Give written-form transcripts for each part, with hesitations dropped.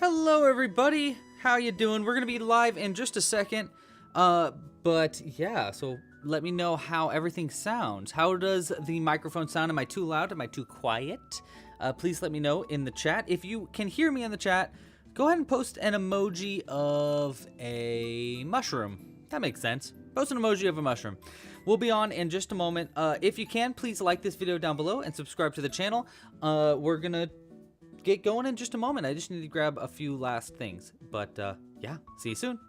Hello everybody, how you doing? We're gonna be live in just a second, but yeah, so let me know how everything sounds. How does the microphone sound? Am I too loud? Am I too quiet? Please let me know in the chat. If you can hear me in the chat, go ahead and post an emoji of a mushroom. That makes sense. Post an emoji of a mushroom. We'll be on in just a moment. If you can, please like this video down below and subscribe to the channel. We're gonna get going in just a moment. I just need to grab a few last things. But yeah, see you soon.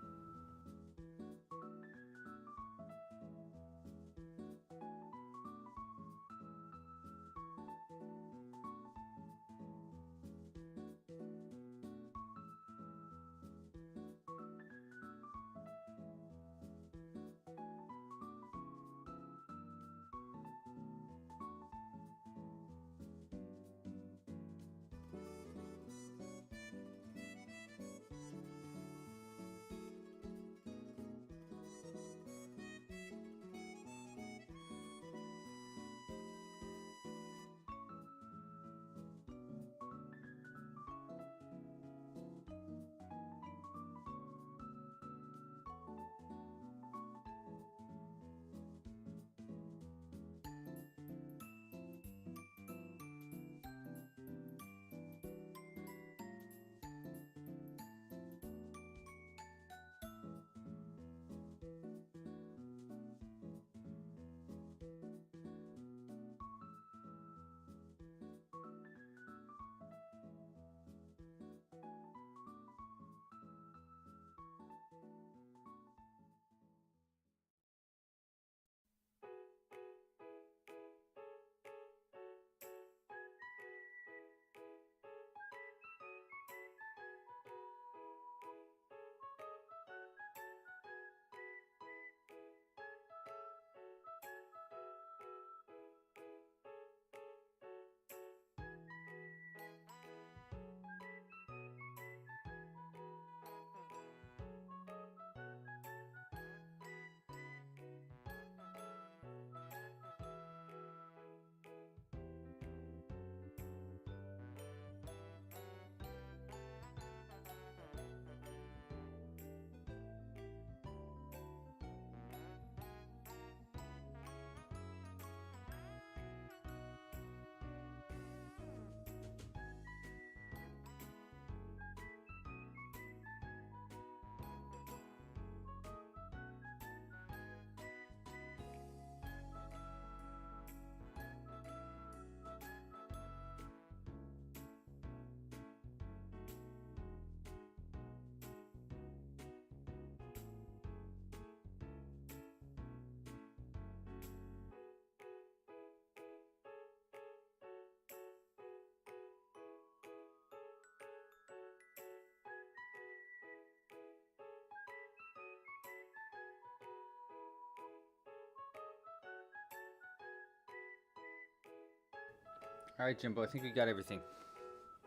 All right, Jimbo, I think we got everything.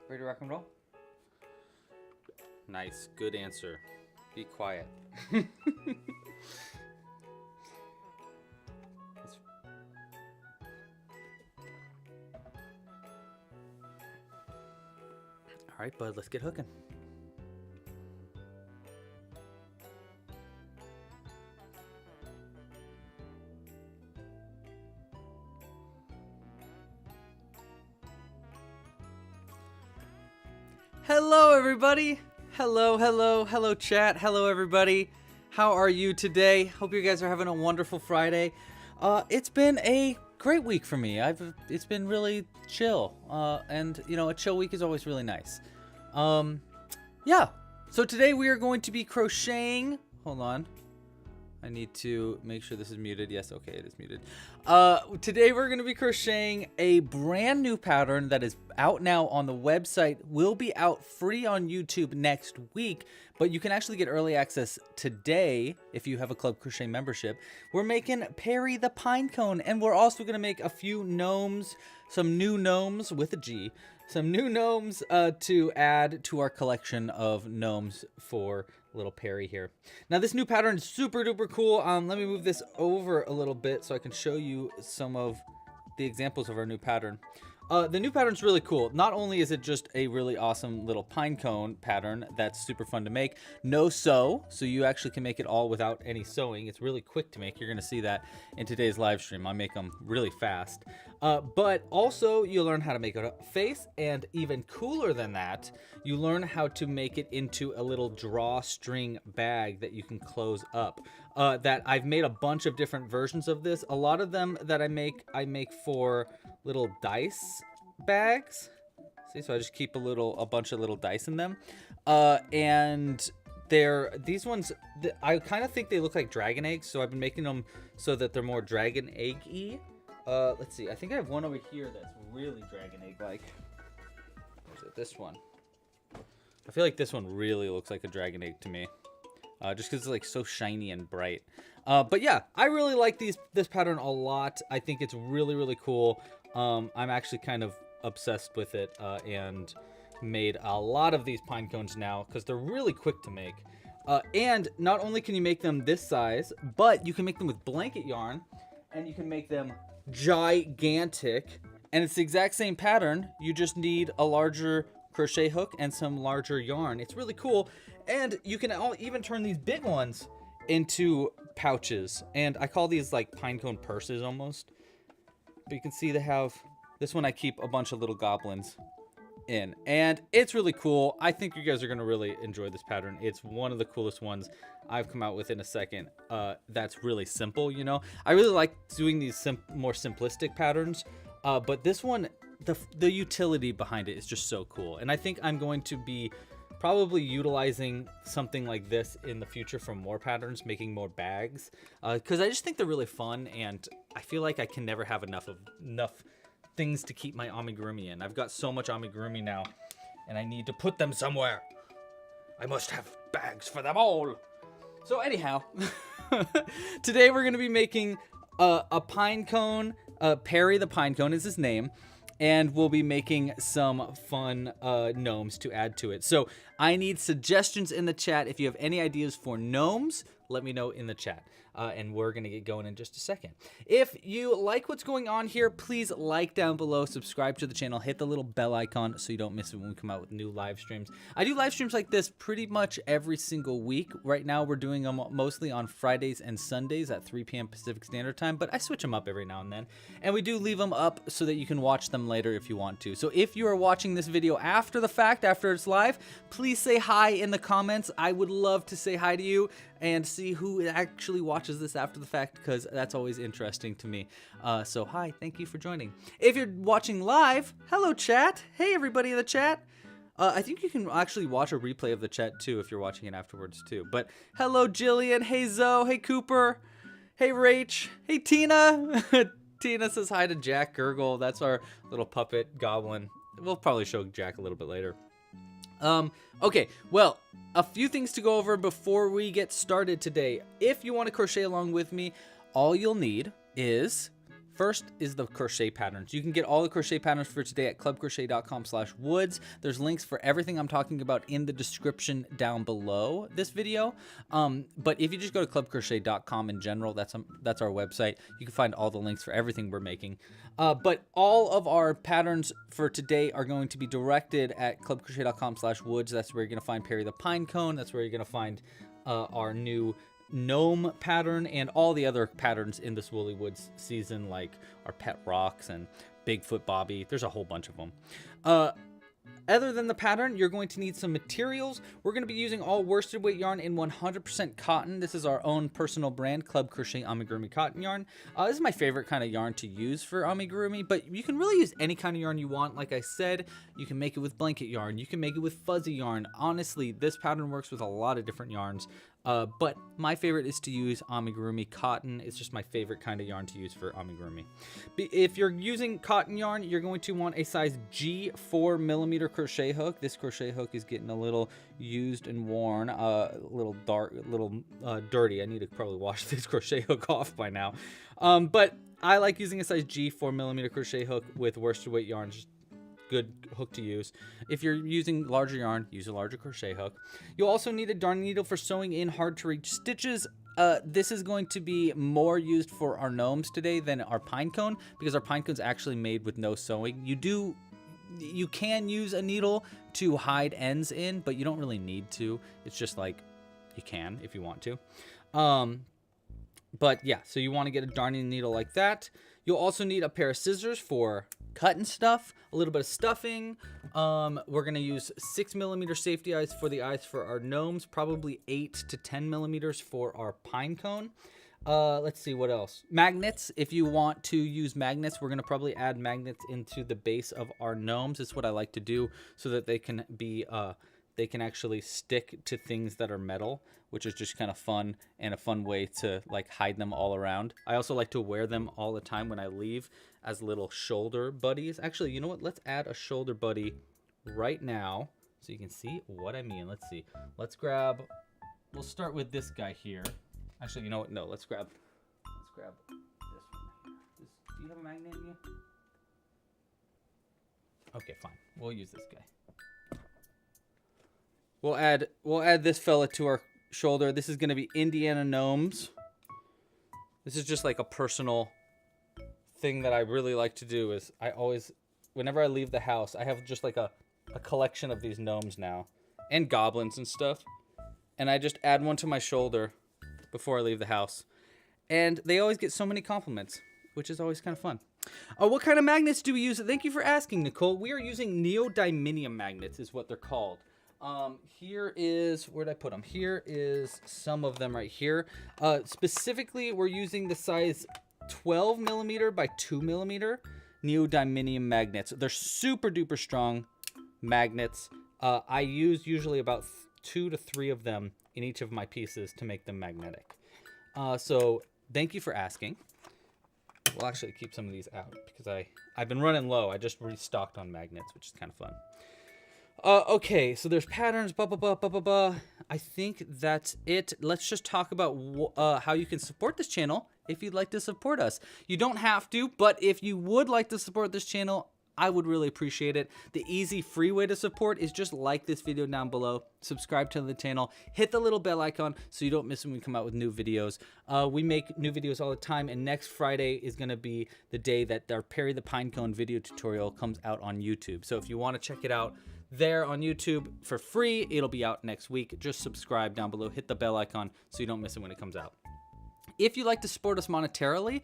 Ready to rock and roll? Nice, good answer. Be quiet. All right, bud, let's get hooking. Hello, everybody. Hello, chat. Hello, everybody. How are you today? Hope you guys are having a wonderful Friday. It's been a great week for me. It's been really chill. And you know, a chill week is always really nice. Yeah. So today we are going to be crocheting. Hold on. I need to make sure this is muted. Yes, okay, it is muted. Today we're going to be crocheting a brand new pattern that is out now on the website. Will be out free on YouTube next week, but you can actually get early access today if you have a Club Crochet membership. We're making Perry the Pinecone, and we're also going to make a few gnomes, some new gnomes with a G, some new gnomes to add to our collection of gnomes for little Perry here. Now this new pattern is super duper cool. Let me move this over a little bit so I can show you some of the examples of our new pattern. The new pattern's really cool. Not only is it just a really awesome little pine cone pattern that's super fun to make, no sew, so you actually can make it all without any sewing. It's really quick to make. You're going to see that in today's live stream. I make them really fast. But also, you learn how to make a face, and even cooler than that, you learn how to make it into a little drawstring bag that you can close up. That I've made a bunch of different versions of this. A lot of them that I make for little dice bags. See, so I just keep a bunch of little dice in them. And these ones, I kind of think they look like dragon eggs, so I've been making them so that they're more dragon egg-y. Let's see, I think I have one over here that's really dragon egg-like. Is it this one? I feel like this one really looks like a dragon egg to me. Just because it's like so shiny and bright. But yeah, I really like this pattern a lot. I think it's really, really cool. I'm actually kind of obsessed with it and made a lot of these pine cones now because they're really quick to make. And not only can you make them this size, but you can make them with blanket yarn, and you can make them gigantic. And it's the exact same pattern. You just need a larger crochet hook and some larger yarn. It's really cool. And you can even turn these big ones into pouches. And I call these like pinecone purses almost. But you can see they have, this one I keep a bunch of little goblins in. And it's really cool. I think you guys are going to really enjoy this pattern. It's one of the coolest ones I've come out with in a second. That's really simple, you know. I really like doing these more simplistic patterns. But this one, the utility behind it is just so cool. And I think I'm going to be probably utilizing something like this in the future for more patterns, making more bags, because I just think they're really fun, and I feel like I can never have enough things to keep my amigurumi in. I've got so much amigurumi now, and I need to put them somewhere. I must have bags for them all. So anyhow, today we're going to be making a pine cone. Perry the Pinecone is his name. And we'll be making some fun gnomes to add to it. So I need suggestions in the chat. If you have any ideas for gnomes, let me know in the chat. And we're going to get going in just a second. If you like what's going on here, please like down below, subscribe to the channel, hit the little bell icon so you don't miss it when we come out with new live streams. I do live streams like this pretty much every single week. Right now, we're doing them mostly on Fridays and Sundays at 3 p.m. Pacific Standard Time, but I switch them up every now and then. And we do leave them up so that you can watch them later if you want to. So if you are watching this video after the fact, after it's live, please say hi in the comments. I would love to say hi to you and see who actually watches this after the fact, because that's always interesting to me. So hi, thank you for joining. If you're watching live, hello chat. Hey everybody in the chat. I think you can actually watch a replay of the chat too if you're watching it afterwards too. But hello Jillian, hey Zoe, hey Cooper, hey Rach, hey Tina. Tina says hi to Jack Gurgle. That's our little puppet goblin. We'll probably show Jack a little bit later. Okay, well, a few things to go over before we get started today. If you want to crochet along with me, all you'll need is, first is the crochet patterns. You can get all the crochet patterns for today at clubcrochet.com/woods. There's links for everything I'm talking about in the description down below this video. But if you just go to clubcrochet.com in general, that's our website. You can find all the links for everything we're making. But all of our patterns for today are going to be directed at clubcrochet.com/woods. That's where you're going to find Perry the Pinecone. That's where you're going to find our new gnome pattern and all the other patterns in this Woolly Woods season, like our pet rocks and Bigfoot Bobby. There's a whole bunch of them. Other than the pattern, you're going to need some materials. We're going to be using all worsted weight yarn in 100% cotton. This is our own personal brand, Club Crochet Amigurumi Cotton Yarn. This is my favorite kind of yarn to use for amigurumi, but you can really use any kind of yarn you want. Like I said, you can make it with blanket yarn. You can make it with fuzzy yarn. Honestly, this pattern works with a lot of different yarns. But my favorite is to use amigurumi cotton. It's just my favorite kind of yarn to use for amigurumi. If you're using cotton yarn, you're going to want a size G 4mm crochet hook. This crochet hook is getting a little used and worn, a little dark, dirty. I need to probably wash this crochet hook off by now. But I like using a size G 4mm crochet hook with worsted weight yarn. Just good hook to use. If you're using larger yarn, use a larger crochet hook. You'll also need a darning needle for sewing in hard to reach stitches. this is going to be more used for our gnomes today than our pine cone, because our pine cone's actually made with no sewing. You can use a needle to hide ends in, but you don't really need to. It's just like you can if you want to. But yeah, so you want to get a darning needle like that. You'll also need a pair of scissors for cutting stuff, a little bit of stuffing. We're going to use 6mm safety eyes for the eyes for our gnomes, probably 8 to 10 millimeters for our pine cone. Let's see what else. Magnets. If you want to use magnets, we're going to probably add magnets into the base of our gnomes. It's what I like to do so that they can be, they can actually stick to things that are metal, which is just kind of fun and a fun way to like hide them all around. I also like to wear them all the time when I leave as little shoulder buddies. Actually, you know what? Let's add a shoulder buddy right now so you can see what I mean. Let's see. Let's grab, we'll start with this guy here. Actually, you know what? No, let's grab this one right here. Do you have a magnet in you? Okay, fine. We'll use this guy. We'll add this fella to our shoulder. This is going to be Indiana Gnomes. This is just like a personal thing that I really like to do. Is I always, whenever I leave the house, I have just like a collection of these gnomes now, and goblins and stuff, and I just add one to my shoulder before I leave the house, and they always get so many compliments, which is always kind of fun. What kind of magnets do we use? Thank you for asking, Nicole. We are using neodymium magnets is what they're called. Here is, where'd I put them? Here is some of them right here. Specifically, we're using the size 12mm by 2mm neodymium magnets. They're super duper strong magnets. I use usually about 2 to 3 of them in each of my pieces to make them magnetic. So thank you for asking. We'll actually keep some of these out because I've been running low. I just restocked on magnets, which is kind of fun. Okay, so there's patterns, blah, blah, blah, blah, blah, blah. I think that's it. Let's just talk about how you can support this channel if you'd like to support us. You don't have to, but if you would like to support this channel, I would really appreciate it. The easy, free way to support is just like this video down below, subscribe to the channel, hit the little bell icon so you don't miss when we come out with new videos. We make new videos all the time, and next Friday is going to be the day that our Perry the Pinecone video tutorial comes out on YouTube. So if you want to check it out there on YouTube for free, it'll be out next week. Just subscribe down below, hit the bell icon so you don't miss it when it comes out. If you'd like to support us monetarily,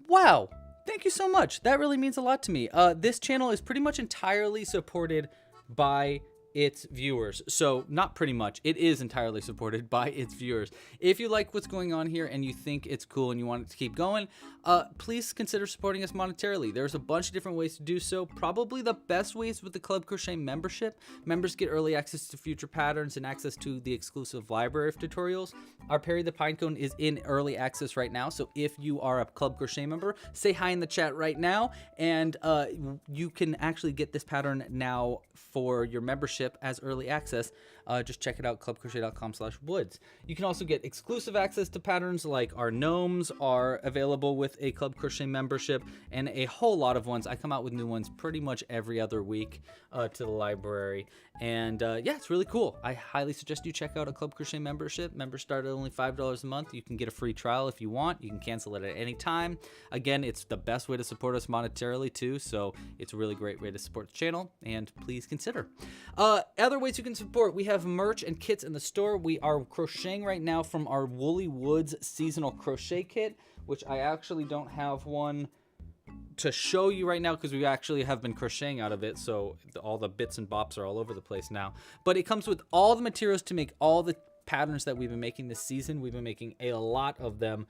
wow! Thank you so much. That really means a lot to me. This channel is pretty much entirely supported by its viewers. So not pretty much, it is entirely supported by its viewers. If you like what's going on here and you think it's cool and you want it to keep going, please consider supporting us monetarily. There's a bunch of different ways to do so. Probably the best way is with the Club Crochet membership. Members get early access to future patterns and access to the exclusive library of tutorials. Our Perry the Pinecone is in early access right now, so if you are a Club Crochet member, say hi in the chat right now, and you can actually get this pattern now for your membership as early access. Just check it out, clubcrochet.com/woods. You can also get exclusive access to patterns like our gnomes are available with a Club Crochet membership, and a whole lot of ones. I come out with new ones pretty much every other week to the library, and yeah, it's really cool. I highly suggest you check out a Club Crochet membership. Members start at only $5 a month. You can get a free trial if you want. You can cancel it at any time. Again, it's the best way to support us monetarily too, so it's a really great way to support the channel, and please consider. Other ways you can support, we have merch and kits in the store. We are crocheting right now from our Woolly Woods seasonal crochet kit, which I actually don't have one to show you right now because we actually have been crocheting out of it, so all the bits and bops are all over the place now. But it comes with all the materials to make all the patterns that we've been making this season. We've been making a lot of them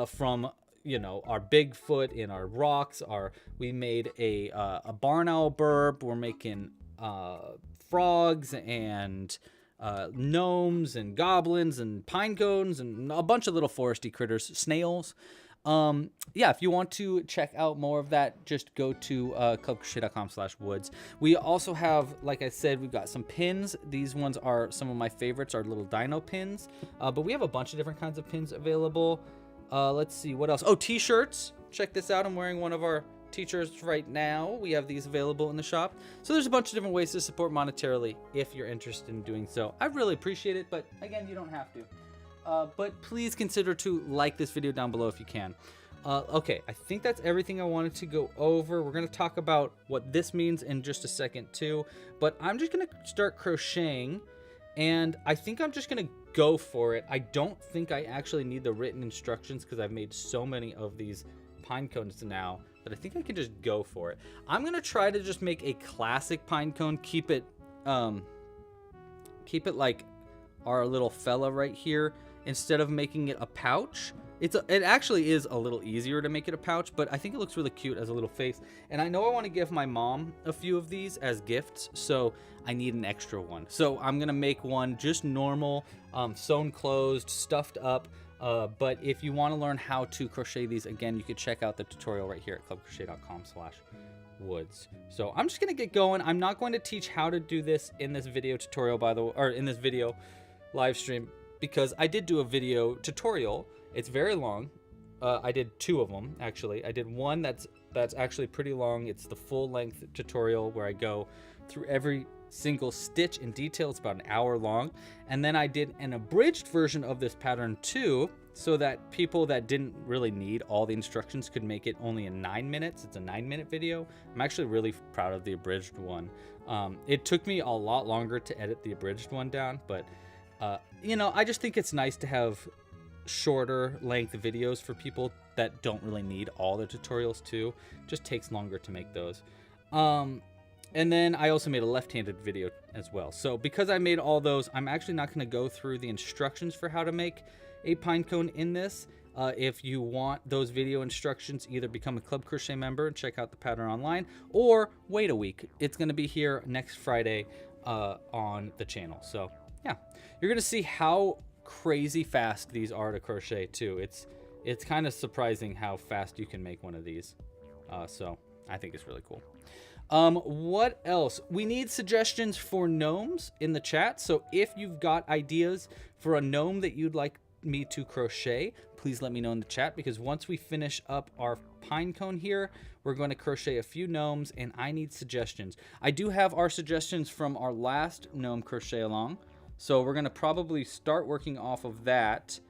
from, you know, our Bigfoot and our rocks. We made a barn owl burp. We're making frogs and gnomes and goblins and pine cones and a bunch of little foresty critters, snails. Yeah, if you want to check out more of that, just go to clubcrochet.com/woods. We also have, like I said, we've got some pins. These ones are some of my favorites, our little dino pins. But we have a bunch of different kinds of pins available. Let's see, what else? Oh, t-shirts. Check this out. I'm wearing one of our t-shirts right now. We have these available in the shop. So there's a bunch of different ways to support monetarily if you're interested in doing so. I really appreciate it, but again, you don't have to. but please consider to like this video down below if you can. Okay, I think that's everything I wanted to go over. We're going to talk about what this means in just a second too, but I'm just going to start crocheting, and I think I'm just going to go for it. I don't think I actually need the written instructions because I've made so many of these pine cones now that I think I can just go for it. I'm going to try to just make a classic pine cone, keep it like our little fella right here, instead of making it a pouch. It actually is a little easier to make it a pouch, but I think it looks really cute as a little face. And I know I want to give my mom a few of these as gifts, so I need an extra one. So I'm going to make one just normal, sewn closed, stuffed up. But if you want to learn how to crochet these, again, you could check out the tutorial right here at clubcrochet.com/woods. So I'm just going to get going. I'm not going to teach how to do this in this video tutorial, by the way, or in this video live stream, because I did do a video tutorial. It's very long. I did 2 of them, actually. I did one that's actually pretty long. It's the full length tutorial where I go through every single stitch in detail. It's about an hour long. And then I did an abridged version of this pattern too, so that people that didn't really need all the instructions could make it only in 9 minutes. It's a 9-minute video. I'm actually really proud of the abridged one. It took me a lot longer to edit the abridged one down, but you know, I just think it's nice to have shorter length videos for people that don't really need all the tutorials too. Just takes longer to make those. And then I also made a left-handed video as well. So because I made all those, I'm actually not going to go through the instructions for how to make a pine cone in this. If you want those video instructions, either become a Club Crochet member and check out the pattern online, or wait a week. It's going to be here next Friday on the channel. So yeah, you're going to see how crazy fast these are to crochet too. It's kind of surprising how fast you can make one of these. So I think it's really cool. What else? We need suggestions for gnomes in the chat. So if you've got ideas for a gnome that you'd like me to crochet, please let me know in the chat, because once we finish up our pine cone here, we're going to crochet a few gnomes, and I need suggestions. I do have our suggestions from our last gnome crochet along, so we're going to probably start working off of that.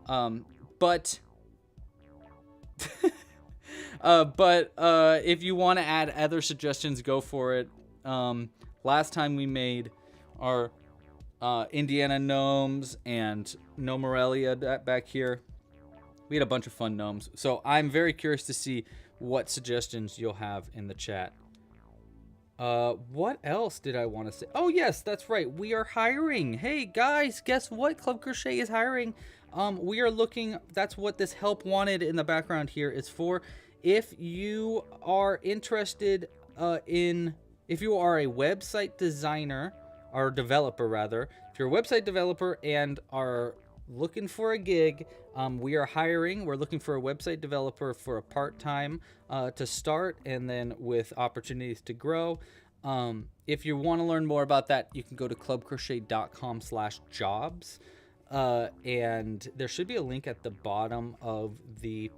But if you want to add other suggestions, go for it. Last time we made our Indiana gnomes and Gnomerelia back here. We had a bunch of fun gnomes. So I'm very curious to see what suggestions you'll have in the chat. What else did I want to say? Oh, yes, that's right. We are hiring. Hey, guys, guess what? Club Crochet is hiring. We are looking, that's what this help wanted in the background here is for. If you are interested if you are a website designer, or developer rather, if you're a website developer and are looking for a gig, we are hiring. We're looking for a website developer for a part-time to start, and then with opportunities to grow. If you want to learn more about that, you can go to clubcrochet.com/jobs, and there should be a link at the bottom of the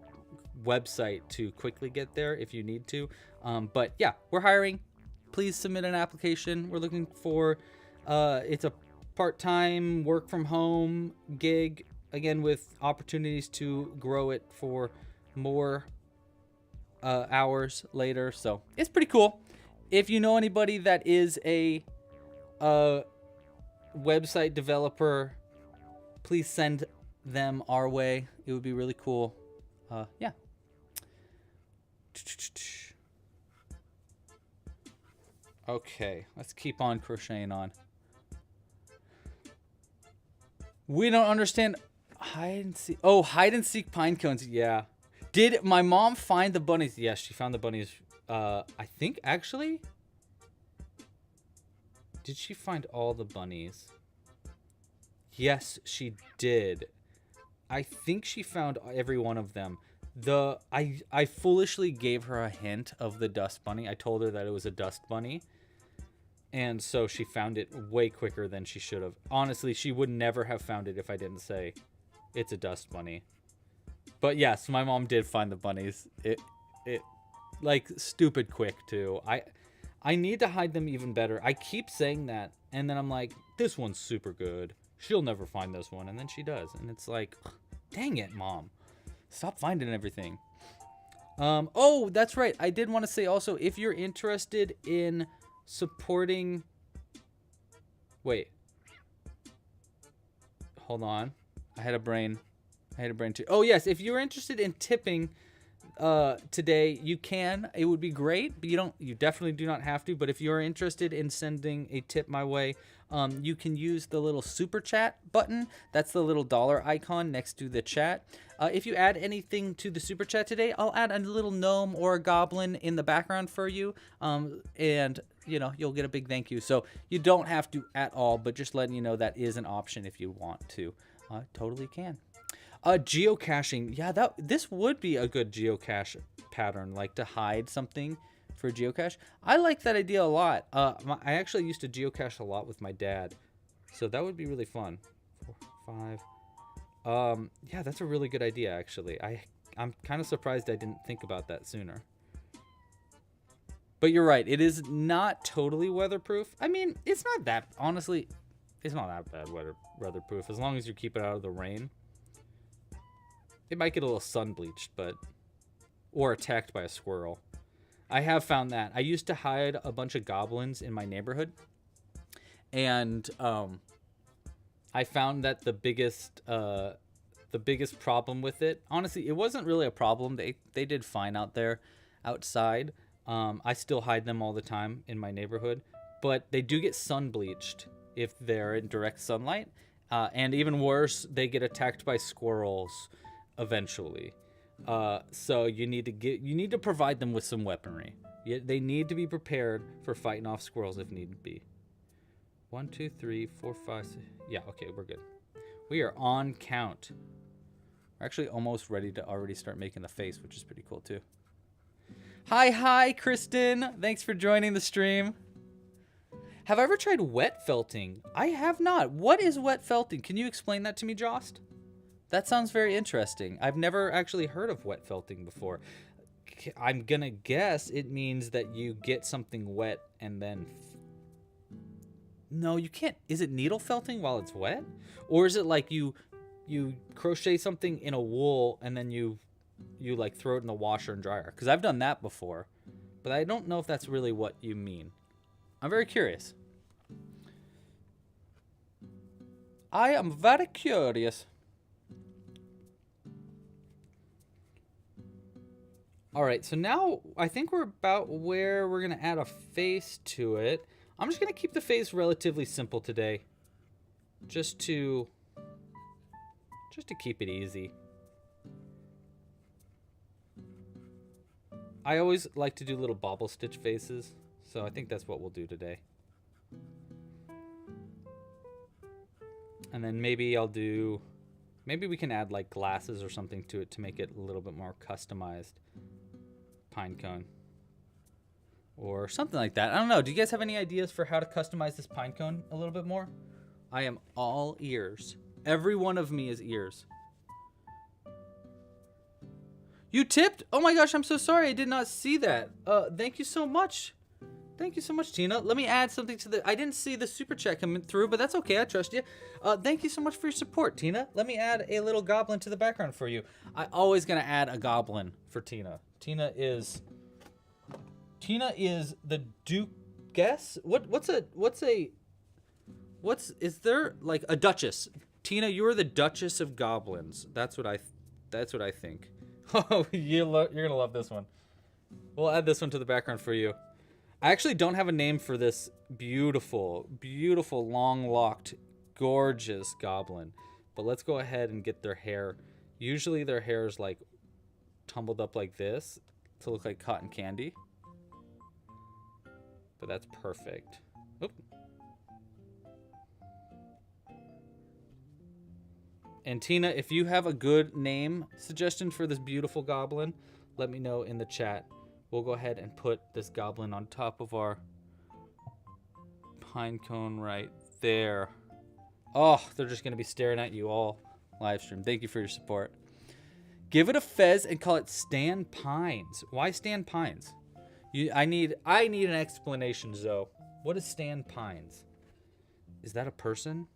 website to quickly get there if you need to. But yeah, we're hiring. Please submit an application. We're looking for it's a part-time work from home gig, again with opportunities to grow it for more hours later. So it's pretty cool. If you know anybody that is a website developer, please send them our way. It would be really cool. Yeah. Okay, let's keep on crocheting on. We don't understand hide and seek. Oh, hide and seek pine cones. Yeah. Did my mom find the bunnies? Yes, she found the bunnies. I think actually. Did she find all the bunnies? Yes, she did. I think she found every one of them. I foolishly gave her a hint of the dust bunny. I told her that it was a dust bunny. And so she found it way quicker than she should have. Honestly, she would never have found it if I didn't say it's a dust bunny. But yes, my mom did find the bunnies. It like stupid quick too. I need to hide them even better. I keep saying that, and then I'm like, this one's super good. she'll never find this one. And then she does. And it's like, dang it, Mom. Stop finding everything. Oh, that's right. I did want to say also, if you're interested in supporting... Wait. Hold on. I had a brain too. Oh, yes. If you're interested in tipping today, you can. It would be great, but you definitely do not have to. But if you're interested in sending a tip my way, you can use the little super chat button. That's the little dollar icon next to the chat. If you add anything to the super chat today, I'll add a little gnome or a goblin in the background for you. And you'll get a big thank you. So you don't have to at all, but just letting you know that is an option if you want to. Totally can. Geocaching. Yeah, this would be a good geocache pattern, like to hide something for geocache. I like that idea a lot. I actually used to geocache a lot with my dad, so that would be really fun. 4, 5. Yeah, that's a really good idea, actually. I'm kind of surprised I didn't think about that sooner. But you're right, it is not totally weatherproof. I mean, it's not that, honestly, it's not that bad weatherproof, as long as you keep it out of the rain. It might get a little sun bleached, or attacked by a squirrel. I have found that. I used to hide a bunch of goblins in my neighborhood, and I found that the biggest problem with it, honestly, it wasn't really a problem. They did fine out there, outside. I still hide them all the time in my neighborhood, but they do get sun bleached if they're in direct sunlight, and even worse, they get attacked by squirrels eventually. So you need to provide them with some weaponry. They need to be prepared for fighting off squirrels if need be. 1, 2, 3, 4, 5, 6. Yeah, okay, we're good. We are on count. We're actually almost ready to already start making the face, which is pretty cool too. Hi, Kristen. Thanks for joining the stream. Have I ever tried wet felting? I have not. What is wet felting? Can you explain that to me, Jost? That sounds very interesting. I've never actually heard of wet felting before. I'm gonna guess it means that you get something wet and then... No, you can't. Is it needle felting while it's wet? Or is it like you crochet something in a wool and then you like throw it in the washer and dryer? Because I've done that before, but I don't know if that's really what you mean. I'm very curious. I am very curious. All right, so now I think we're about where we're gonna add a face to it. I'm just gonna keep the face relatively simple today, just to keep it easy. I always like to do little bobble stitch faces, so I think that's what we'll do today. And then maybe we can add like glasses or something to it to make it a little bit more customized. Pinecone. Or something like that. I don't know. Do you guys have any ideas for how to customize this pinecone a little bit more? I am all ears. Every one of me is ears. You tipped? Oh my gosh, I'm so sorry. I did not see that. Thank you so much. Thank you so much, Tina. Let me add something to the... I didn't see the super chat coming through, but that's okay. I trust you. Thank you so much for your support, Tina. Let me add a little goblin to the background for you. I'm always going to add a goblin for Tina. Tina is the Duchess? Is there like a Duchess? Tina, you are the Duchess of Goblins. That's what I think. Oh, you're gonna love this one. We'll add this one to the background for you. I actually don't have a name for this beautiful, beautiful, long-locked, gorgeous goblin. But let's go ahead and get their hair. Usually their hair is like tumbled up like this to look like cotton candy. But that's perfect. Oop. And Tina, if you have a good name suggestion for this beautiful goblin, let me know in the chat. We'll go ahead and put this goblin on top of our pinecone right there. Oh, they're just going to be staring at you all live stream. Thank you for your support. Give it a fez and call it Stan Pines. Why Stan Pines? I need an explanation, Zoe. What is Stan Pines? Is that a person?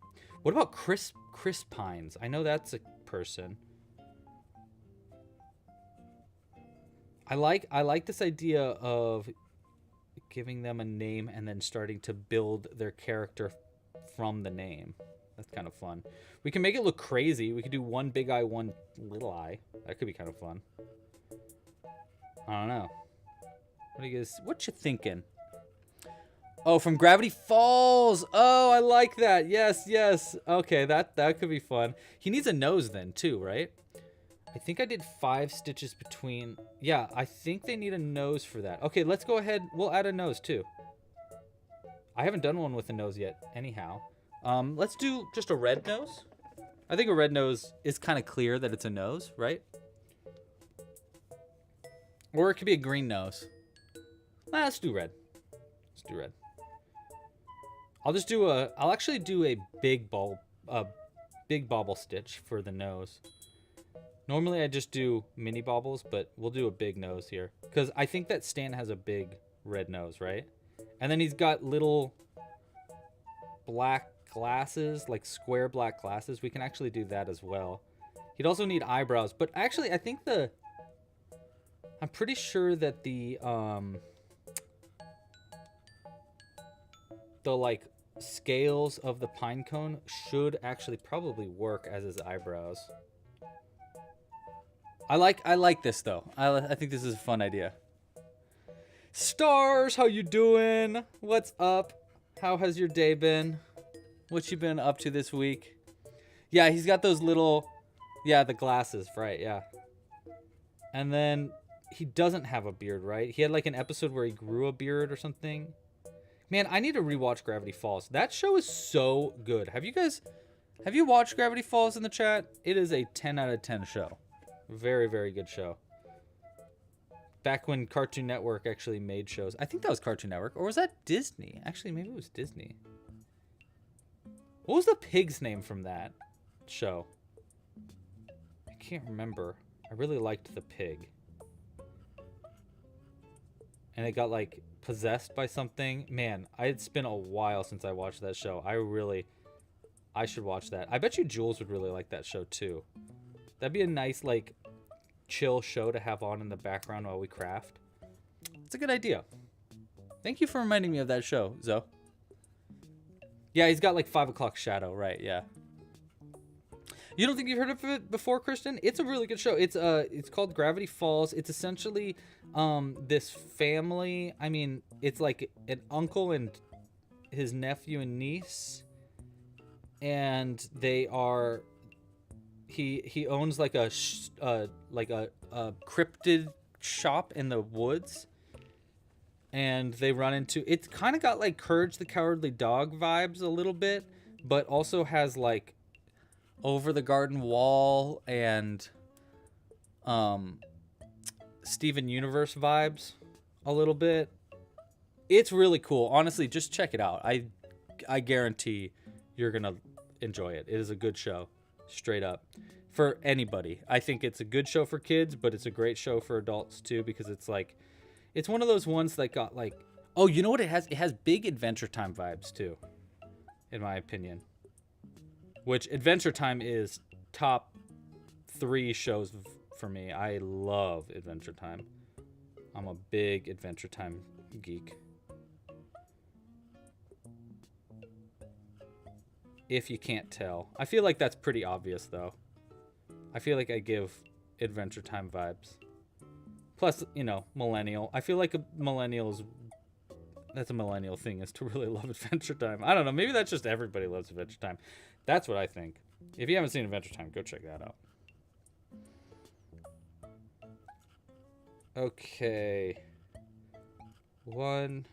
What about Chris Pines? I know that's a person. I like this idea of giving them a name and then starting to build their character from the name. That's kind of fun. We can make it look crazy. We could do one big eye, one little eye. That could be kind of fun. I don't know. What you thinking? Oh, from Gravity Falls. Oh, I like that. Yes, yes. Okay, that could be fun. He needs a nose then too, right? I think I did 5 stitches between. Yeah, I think they need a nose for that. Okay, let's go ahead. We'll add a nose too. I haven't done one with a nose yet anyhow. Let's do just a red nose. I think a red nose is kind of clear that it's a nose, right? Or it could be a green nose. Let's do red. Let's do red. I'll actually do a big bobble stitch for the nose. Normally I just do mini bobbles, but we'll do a big nose here. Because I think that Stan has a big red nose, right? And then he's got little black glasses, like square black glasses. We can actually do that as well. He'd also need eyebrows. But actually, I think I'm pretty sure that the like scales of the pine cone should actually probably work as his eyebrows. I like this though. I think this is a fun idea. Stars, how you doing? What's up? How has your day been? What you been up to this week? Yeah, he's got those little, yeah, the glasses, right? Yeah. And then he doesn't have a beard, right? He had like an episode where he grew a beard or something. Man, I need to rewatch Gravity Falls. That show is so good. Have you watched Gravity Falls in the chat? It is a 10 out of 10 show. Very, very good show. Back when Cartoon Network actually made shows. I think that was Cartoon Network. Or was that Disney? Actually, maybe it was Disney. What was the pig's name from that show? I can't remember. I really liked the pig. And it got like possessed by something. Man, it's been a while since I watched that show. I should watch that. I bet you Jules would really like that show too. That'd be a nice like chill show to have on in the background while we craft. It's a good idea. Thank you for reminding me of that show, Zoe. Yeah, he's got like 5 o'clock shadow, right? Yeah. You don't think you've heard of it before, Kristen? It's a really good show. It's called Gravity Falls. It's essentially this family. I mean, it's like an uncle and his nephew and niece, and they are. He owns like a cryptid shop in the woods, and they run into. It's kind of got like Courage the Cowardly Dog vibes a little bit, but also has like Over the Garden Wall and Steven Universe vibes a little bit. It's really cool. Honestly, just check it out. I guarantee you're gonna enjoy it. It is a good show, straight up, for anybody. I think it's a good show for kids, but it's a great show for adults too, because it's like, it's one of those ones that got like, oh, you know what it has? It has big Adventure Time vibes too, in my opinion. Which Adventure Time is top 3 shows for me. I love Adventure Time. I'm a big Adventure Time geek. If you can't tell. I feel like that's pretty obvious though. I feel like I give Adventure Time vibes. Plus, you know, millennial. I feel like that's a millennial thing, is to really love Adventure Time. I don't know. Maybe that's just everybody loves Adventure Time. That's what I think. If you haven't seen Adventure Time, go check that out. Okay. 1.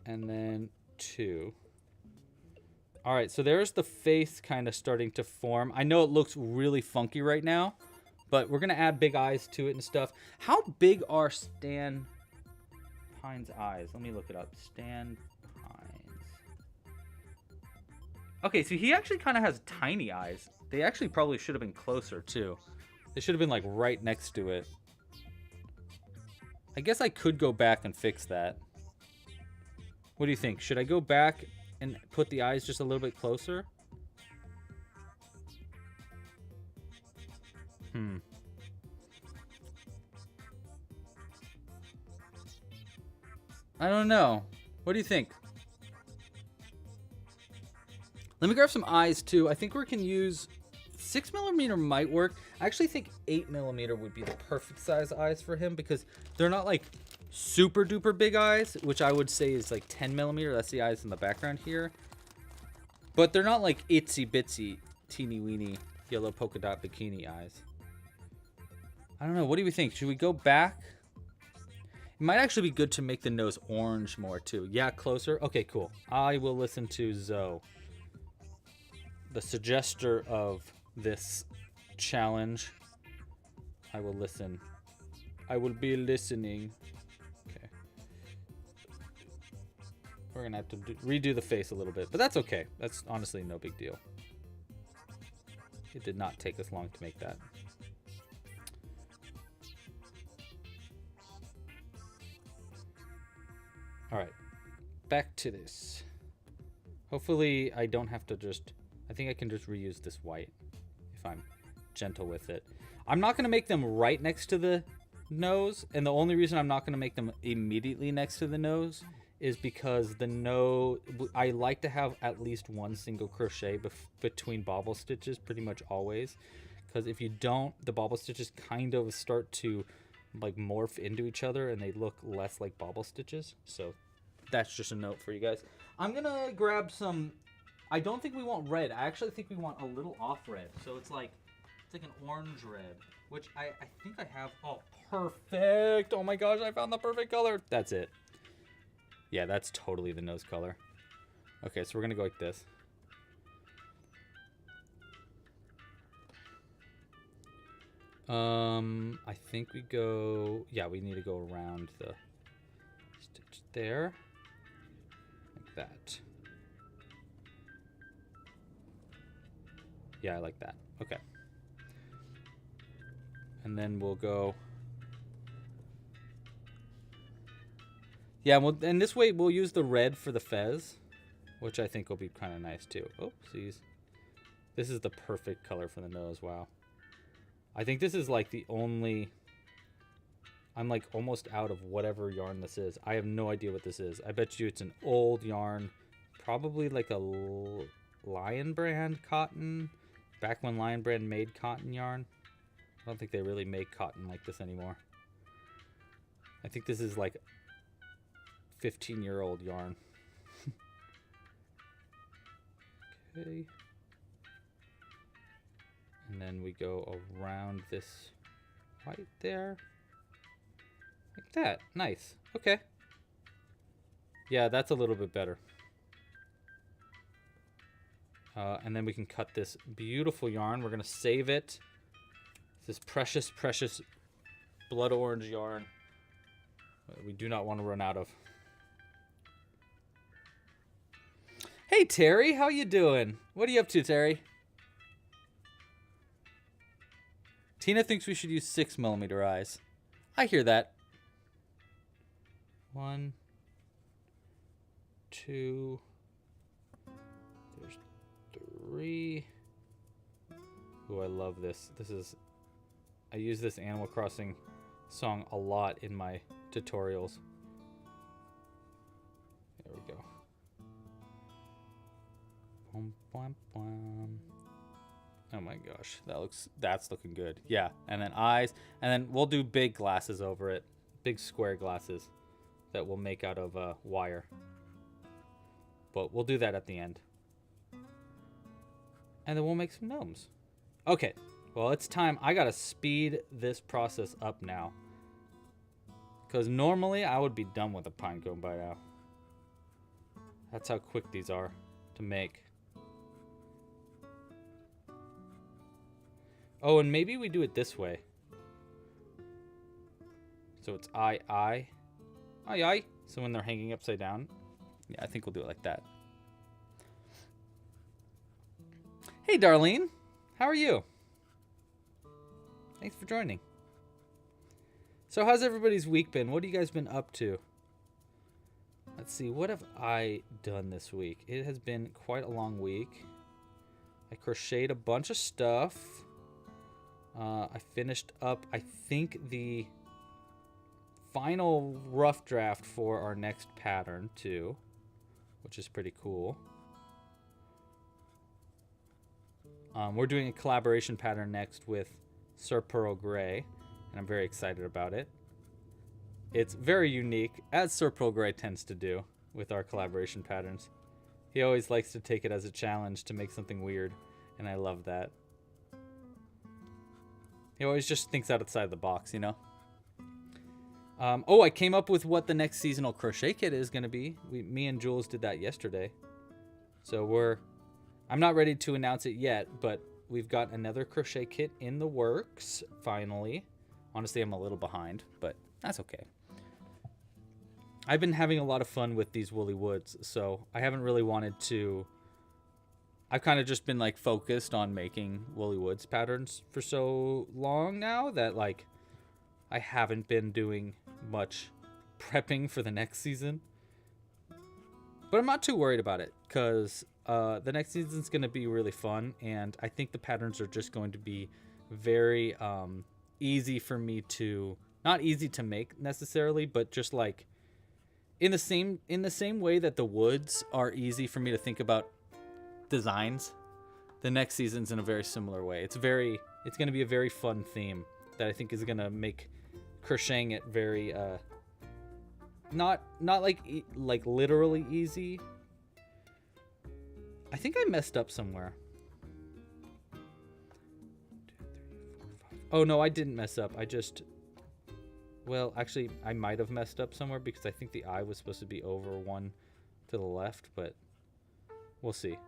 And then 2. All right, so there's the face kind of starting to form. I know it looks really funky right now, but we're going to add big eyes to it and stuff. How big are Stan Pine's eyes? Let me look it up. Stan Pine's. Okay, so he actually kind of has tiny eyes. They actually probably should have been closer, too. They should have been, like, right next to it. I guess I could go back and fix that. What do you think? Should I go back and put the eyes just a little bit closer? I don't know. What do you think? Let me grab some eyes too. I think we can use 6mm might work. I actually think 8mm would be the perfect size eyes for him because they're not like super duper big eyes, which I would say is like 10mm. That's the eyes in the background here. But they're not like itsy bitsy, teeny weeny yellow polka dot bikini eyes. I don't know. What do we think? Should we go back? It might actually be good to make the nose orange more too. Yeah, closer. Okay, cool. I will listen to Zoe, the suggester of this challenge. I will listen. I will be listening. Okay. We're gonna have to redo the face a little bit, but that's okay. That's honestly no big deal. It did not take us long to make that. All right, back to this. Hopefully I don't have to just, I think I can just reuse this white if I'm gentle with it. I'm not gonna make them right next to the nose, and the only reason I'm not gonna make them immediately next to the nose is because the nose, I like to have at least one single crochet between bobble stitches pretty much always, because if you don't, the bobble stitches kind of start to like morph into each other and they look less like bobble stitches. So that's just a note for you guys. I'm gonna grab some, I don't think we want red. I actually think we want a little off red. So it's like an orange red, which I think I have. Oh, perfect. Oh my gosh, I found the perfect color. That's it. Yeah, that's totally the nose color. Okay, so we're gonna go like this. I think we go, yeah, we need to go around the stitch there, like that. Yeah, I like that. Okay. And then we'll go, yeah, well, and this way we'll use the red for the fez, which I think will be kind of nice too. Oopsies. This is the perfect color for the nose, wow. I think this is like the only, I'm like almost out of whatever yarn this is. I have no idea what this is. I bet you it's an old yarn, probably like a Lion Brand cotton, back when Lion Brand made cotton yarn. I don't think they really make cotton like this anymore. I think this is like 15-year-old yarn. Okay. And then we go around this right there. Like that. Nice. Okay. Yeah, that's a little bit better. And then we can cut this beautiful yarn. We're going to save it. This precious, precious blood orange yarn we do not want to run out of. Hey, Terry. How you doing? What are you up to, Terry? Tina thinks we should use 6mm eyes. I hear that. 1, 2, there's 3. Ooh, I love this. I use this Animal Crossing song a lot in my tutorials. There we go. Bum, bum, bum. Oh my gosh, that's looking good. Yeah, and then eyes, and then we'll do big glasses over it. Big square glasses that we'll make out of wire. But we'll do that at the end. And then we'll make some gnomes. Okay, well, it's time. I gotta speed this process up now. Because normally I would be done with a pinecone by now. That's how quick these are to make. Oh, and maybe we do it this way. So it's I. So when they're hanging upside down, yeah, I think we'll do it like that. Hey, Darlene. How are you? Thanks for joining. So how's everybody's week been? What have you guys been up to? Let's see. What have I done this week? It has been quite a long week. I crocheted a bunch of stuff. I finished up, I think, the final rough draft for our next pattern too, which is pretty cool. We're doing a collaboration pattern next with Sir Pearl Grey, and I'm very excited about it. It's very unique, as Sir Pearl Grey tends to do with our collaboration patterns. He always likes to take it as a challenge to make something weird, and I love that. He always just thinks outside the box, you know? Oh, I came up with what the next seasonal crochet kit is going to be. Me and Jules did that yesterday. So I'm not ready to announce it yet, but we've got another crochet kit in the works, finally. Honestly, I'm a little behind, but that's okay. I've been having a lot of fun with these woolly woods, so I haven't really wanted to... I've kind of just been, like, focused on making woolly woods patterns for so long now that, like, I haven't been doing much prepping for the next season. But I'm not too worried about it, because the next season's going to be really fun, and I think the patterns are just going to be very easy for me to... Not easy to make, necessarily, but just, like... In the same way that the woods are easy for me to think about designs, the next season's in a very similar way. It's going to be a very fun theme that I think is going to make crocheting it very not like literally easy. I think I messed up somewhere. 2, 3, 4, 5. Oh no, I didn't mess up. Well, actually, I might have messed up somewhere because I think the eye was supposed to be over one to the left, but we'll see.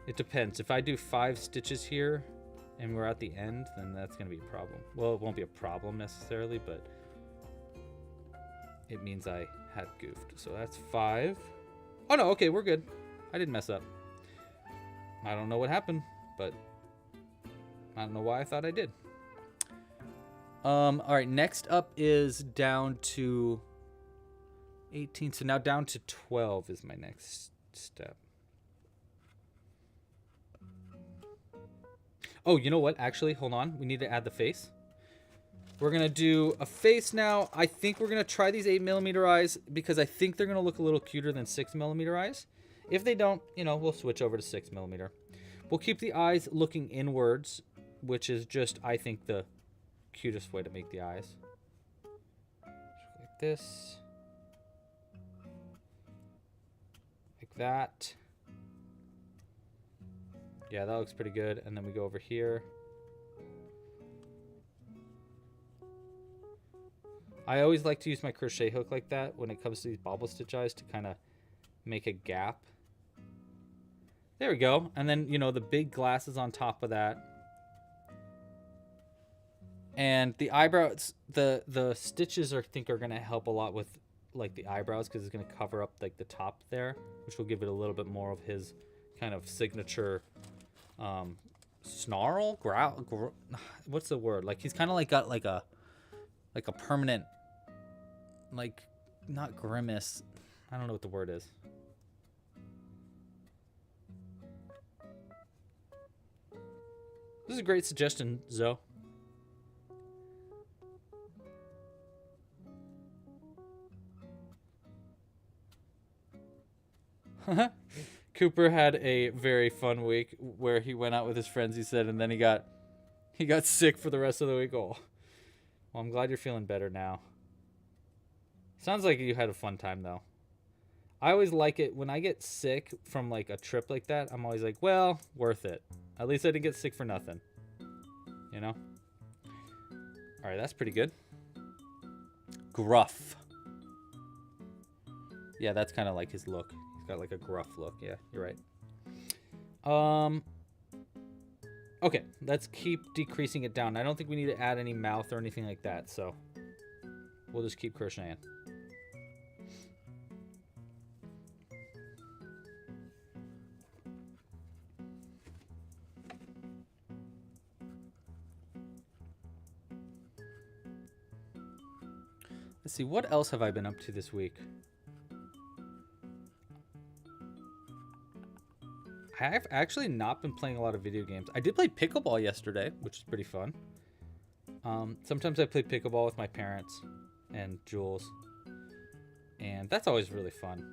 It depends. If I do 5 stitches here and we're at the end, then that's going to be a problem. Well, it won't be a problem necessarily, but it means I had goofed. So that's 5. Oh, no, okay, we're good. I didn't mess up. I don't know what happened, but I don't know why I thought I did. All right, next up is down to 18. So now down to 12 is my next step. Oh, you know what? Actually, hold on. We need to add the face. We're going to do a face now. I think we're going to try these 8mm eyes because I think they're going to look a little cuter than 6mm eyes. If they don't, you know, we'll switch over to 6mm. We'll keep the eyes looking inwards, which is just, I think, the cutest way to make the eyes. Like this. Like that. Yeah, that looks pretty good. And then we go over here. I always like to use my crochet hook like that when it comes to these bobble stitch eyes to kind of make a gap. There we go. And then, you know, the big glasses on top of that. And the eyebrows, the stitches I think are going to help a lot with like the eyebrows because it's going to cover up like the top there, which will give it a little bit more of his kind of signature snarl, growl, what's the word? Like he's kind of like got like a permanent, like not grimace. I don't know what the word is. This is a great suggestion, Zoe. Cooper had a very fun week where he went out with his friends, he said, and then he got sick for the rest of the week. Oh, well, I'm glad you're feeling better now. Sounds like you had a fun time, though. I always like it when I get sick from like a trip like that. I'm always like, well, worth it. At least I didn't get sick for nothing. You know? All right, that's pretty good. Gruff. Yeah, that's kind of like his look. Got like a gruff look. Yeah, you're right. Okay, let's keep decreasing it down. I don't think we need to add any mouth or anything like that, so we'll just keep crocheting. Let's see, what else have I been up to this week? I've actually not been playing a lot of video games. I did play pickleball yesterday, which is pretty fun. Sometimes I play pickleball with my parents and Jules, and that's always really fun.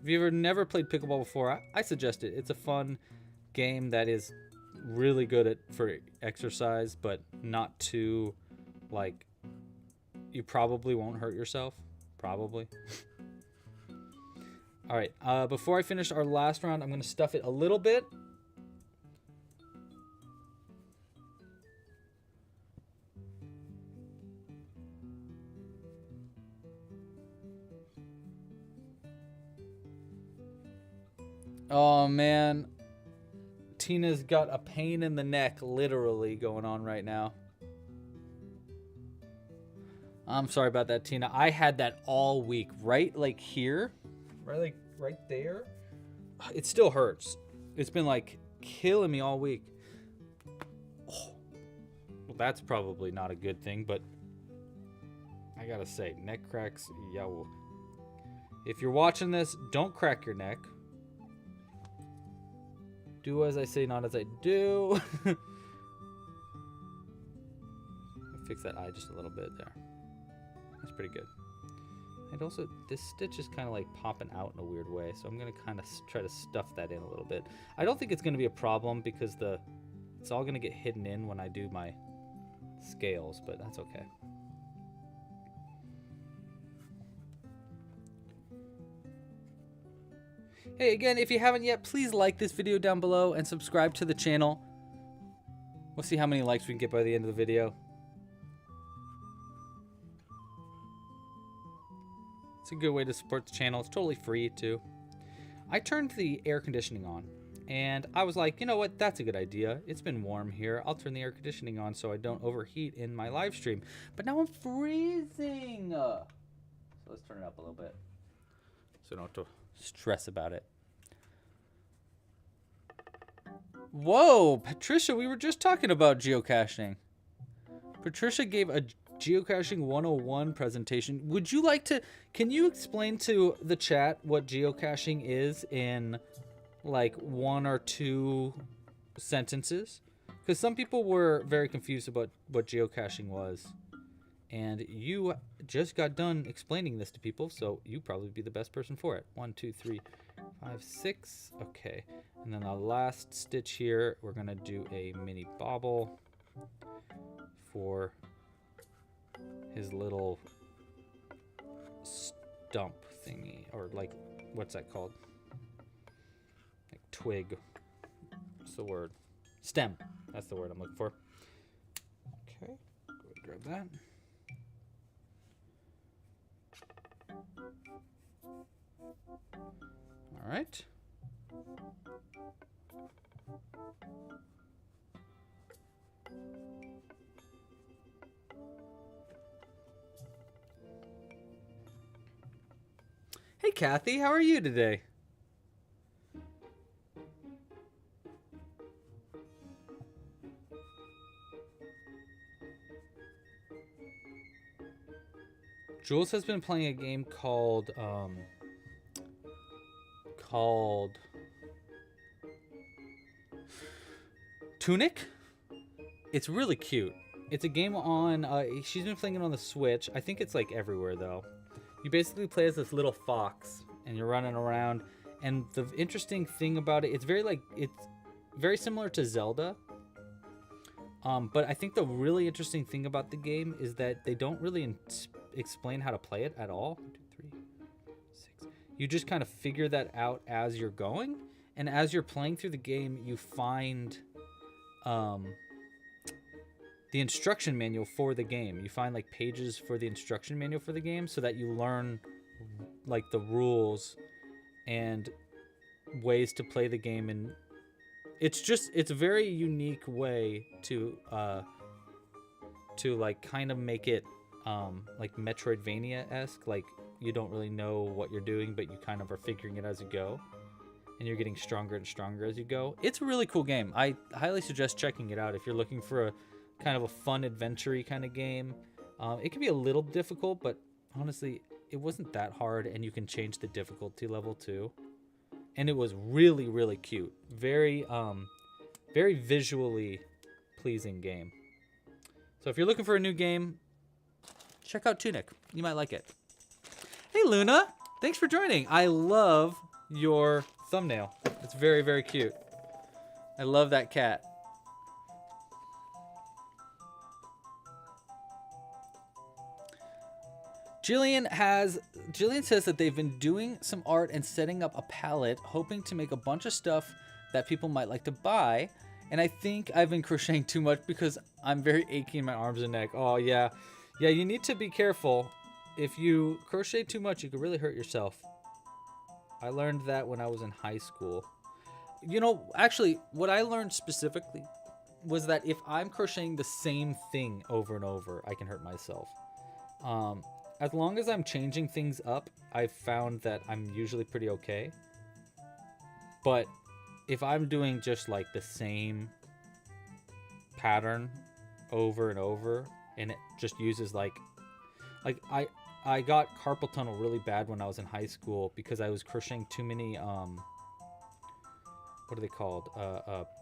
If you've never played pickleball before, I suggest it. It's a fun game that is really good for exercise, but not too, like, you probably won't hurt yourself. Probably. All right, before I finish our last round, I'm going to stuff it a little bit. Oh, man. Tina's got a pain in the neck, literally, going on right now. I'm sorry about that, Tina. I had that all week, right, like here, right there. It still hurts. It's been like killing me all week. Oh. Well, that's probably not a good thing, but I gotta say, neck cracks, yeah. Well, if you're watching this, don't crack your neck. Do as I say, not as I do. Fix that eye just a little bit there. That's pretty good. And also, this stitch is kind of like popping out in a weird way, so I'm going to kind of try to stuff that in a little bit. I don't think it's going to be a problem because it's all going to get hidden in when I do my scales, but that's okay. Hey, again, if you haven't yet, please like this video down below and subscribe to the channel. We'll see how many likes we can get by the end of the video. It's a good way to support the channel. It's totally free, too. I turned the air conditioning on, and I was like, you know what? That's a good idea. It's been warm here. I'll turn the air conditioning on so I don't overheat in my live stream. But now I'm freezing. So let's turn it up a little bit so I don't have to stress about it. Whoa, Patricia, we were just talking about geocaching. Patricia gave a geocaching 101 presentation. Would you like to, can you explain to the chat what geocaching is in like 1 or 2 sentences? Because some people were very confused about what geocaching was. And you just got done explaining this to people, so you probably be the best person for it. 1, 2, 3, 5, 6. Okay. And then the last stitch here, we're going to do a mini bobble for his little stump thingy, or like, what's that called? Like twig. What's the word? Stem. That's the word I'm looking for. Okay, go ahead and grab that. All right. Hey, Kathy, how are you today? Jules has been playing a game called Tunic. It's really cute. It's a game on, she's been playing it on the Switch. I think it's like everywhere though. You basically play as this little fox and you're running around. And the interesting thing about it, it's very similar to Zelda. But I think the really interesting thing about the game is that they don't really explain how to play it at all. 1, 2, 3, 6. You just kind of figure that out as you're going. And as you're playing through the game, you find the instruction manual for the game. You find like pages for the instruction manual for the game so that you learn like the rules and ways to play the game. And it's a very unique way to like kind of make it like Metroidvania-esque. Like you don't really know what you're doing, but you kind of are figuring it as you go. And you're getting stronger and stronger as you go. It's a really cool game. I highly suggest checking it out if you're looking for a kind of a fun adventure-y kind of game. It can be a little difficult, but honestly, it wasn't that hard, and you can change the difficulty level too. and it was really, really cute. Very very visually pleasing game. So if you're looking for a new game, check out Tunic. You might like it. Hey Luna, thanks for joining. I love your thumbnail. It's very, very cute. I love that cat. Jillian says that they've been doing some art and setting up a palette, hoping to make a bunch of stuff that people might like to buy. And I think I've been crocheting too much because I'm very achy in my arms and neck. Oh yeah. Yeah, you need to be careful. If you crochet too much, you could really hurt yourself. I learned that when I was in high school. You know, actually, what I learned specifically was that if I'm crocheting the same thing over and over, I can hurt myself. As long as I'm changing things up, I've found that I'm usually pretty okay. But if I'm doing just like the same pattern over and over, and it just uses like I got carpal tunnel really bad when I was in high school because I was crocheting too many what are they called?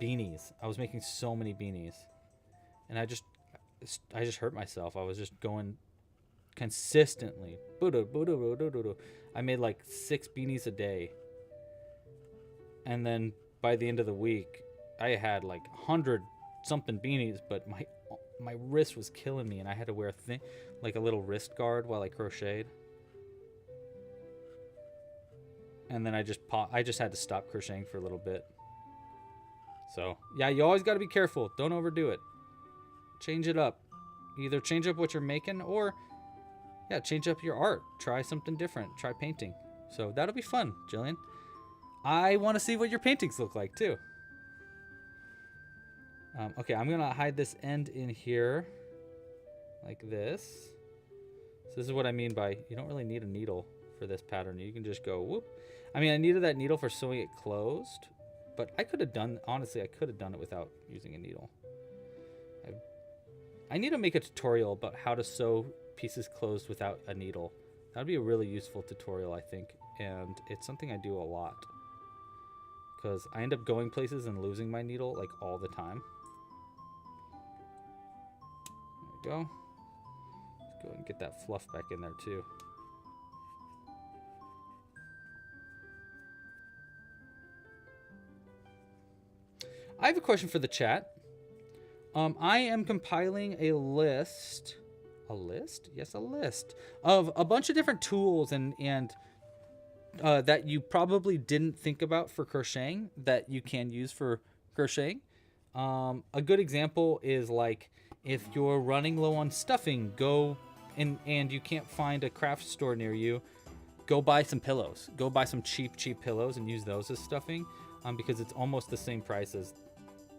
Beanies. I was making so many beanies, and I just hurt myself. I was just going consistently. I made like 6 beanies a day, and then by the end of the week, I had like 100 something beanies, but my wrist was killing me, and I had to wear like a little wrist guard while I crocheted. And then I just had to stop crocheting for a little bit. So yeah, you always got to be careful. Don't overdo it. Change it up. Either change up what you're making, or yeah, change up your art. Try something different. Try painting. So that'll be fun, Jillian. I want to see what your paintings look like too. Okay, I'm gonna hide this end in here like this. So this is what I mean by you don't really need a needle for this pattern. You can just go whoop. I mean, I needed that needle for sewing it closed, but I could have done, honestly, I could have done it without using a needle. I need to make a tutorial about how to sew pieces closed without a needle. That'd be a really useful tutorial, I think, and it's something I do a lot because I end up going places and losing my needle like all the time. There we go. Let's go ahead and get that fluff back in there too. I have a question for the chat. I am compiling a list. A list? Yes, a list of a bunch of different tools and that you probably didn't think about for crocheting that you can use for crocheting. A good example is like if you're running low on stuffing, go and you can't find a craft store near you, go buy some pillows. Go buy some cheap pillows and use those as stuffing, because it's almost the same price as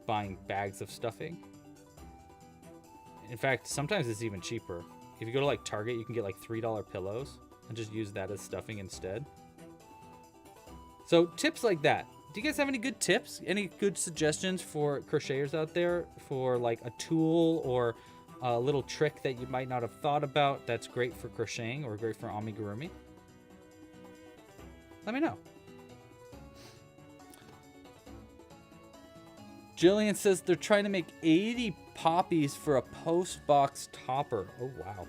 buying bags of stuffing. In fact, sometimes it's even cheaper. If you go to like Target, you can get like $3 pillows and just use that as stuffing instead. So tips like that. Do you guys have any good tips? Any good suggestions for crocheters out there for like a tool or a little trick that you might not have thought about that's great for crocheting or great for amigurumi? Let me know. Jillian says they're trying to make 80 poppies for a post box topper. Oh wow,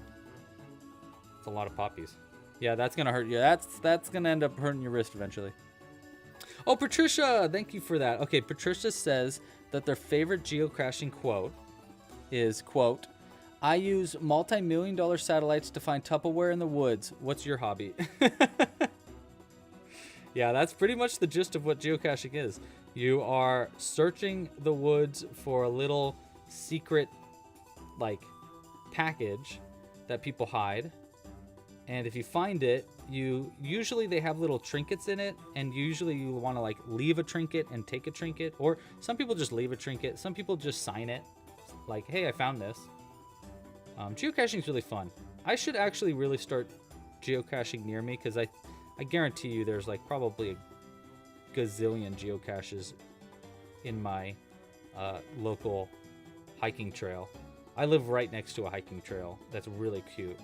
that's a lot of poppies. Yeah, that's gonna hurt you. That's gonna end up hurting your wrist eventually. Oh, Patricia, thank you for that. Okay, Patricia says that their favorite geocaching quote is, quote, "I use multi-million-dollar satellites to find Tupperware in the woods. What's your hobby?" Yeah, that's pretty much the gist of what geocaching is. You are searching the woods for a little secret, like, package that people hide. And if you find it, usually they have little trinkets in it, and usually you want to, like, leave a trinket and take a trinket. Or some people just leave a trinket. Some people just sign it. Like, hey, I found this. Geocaching is really fun. I should actually really start geocaching near me, because I guarantee you there's, like, probably a gazillion geocaches in my local hiking trail. I live right next to a hiking trail that's really cute,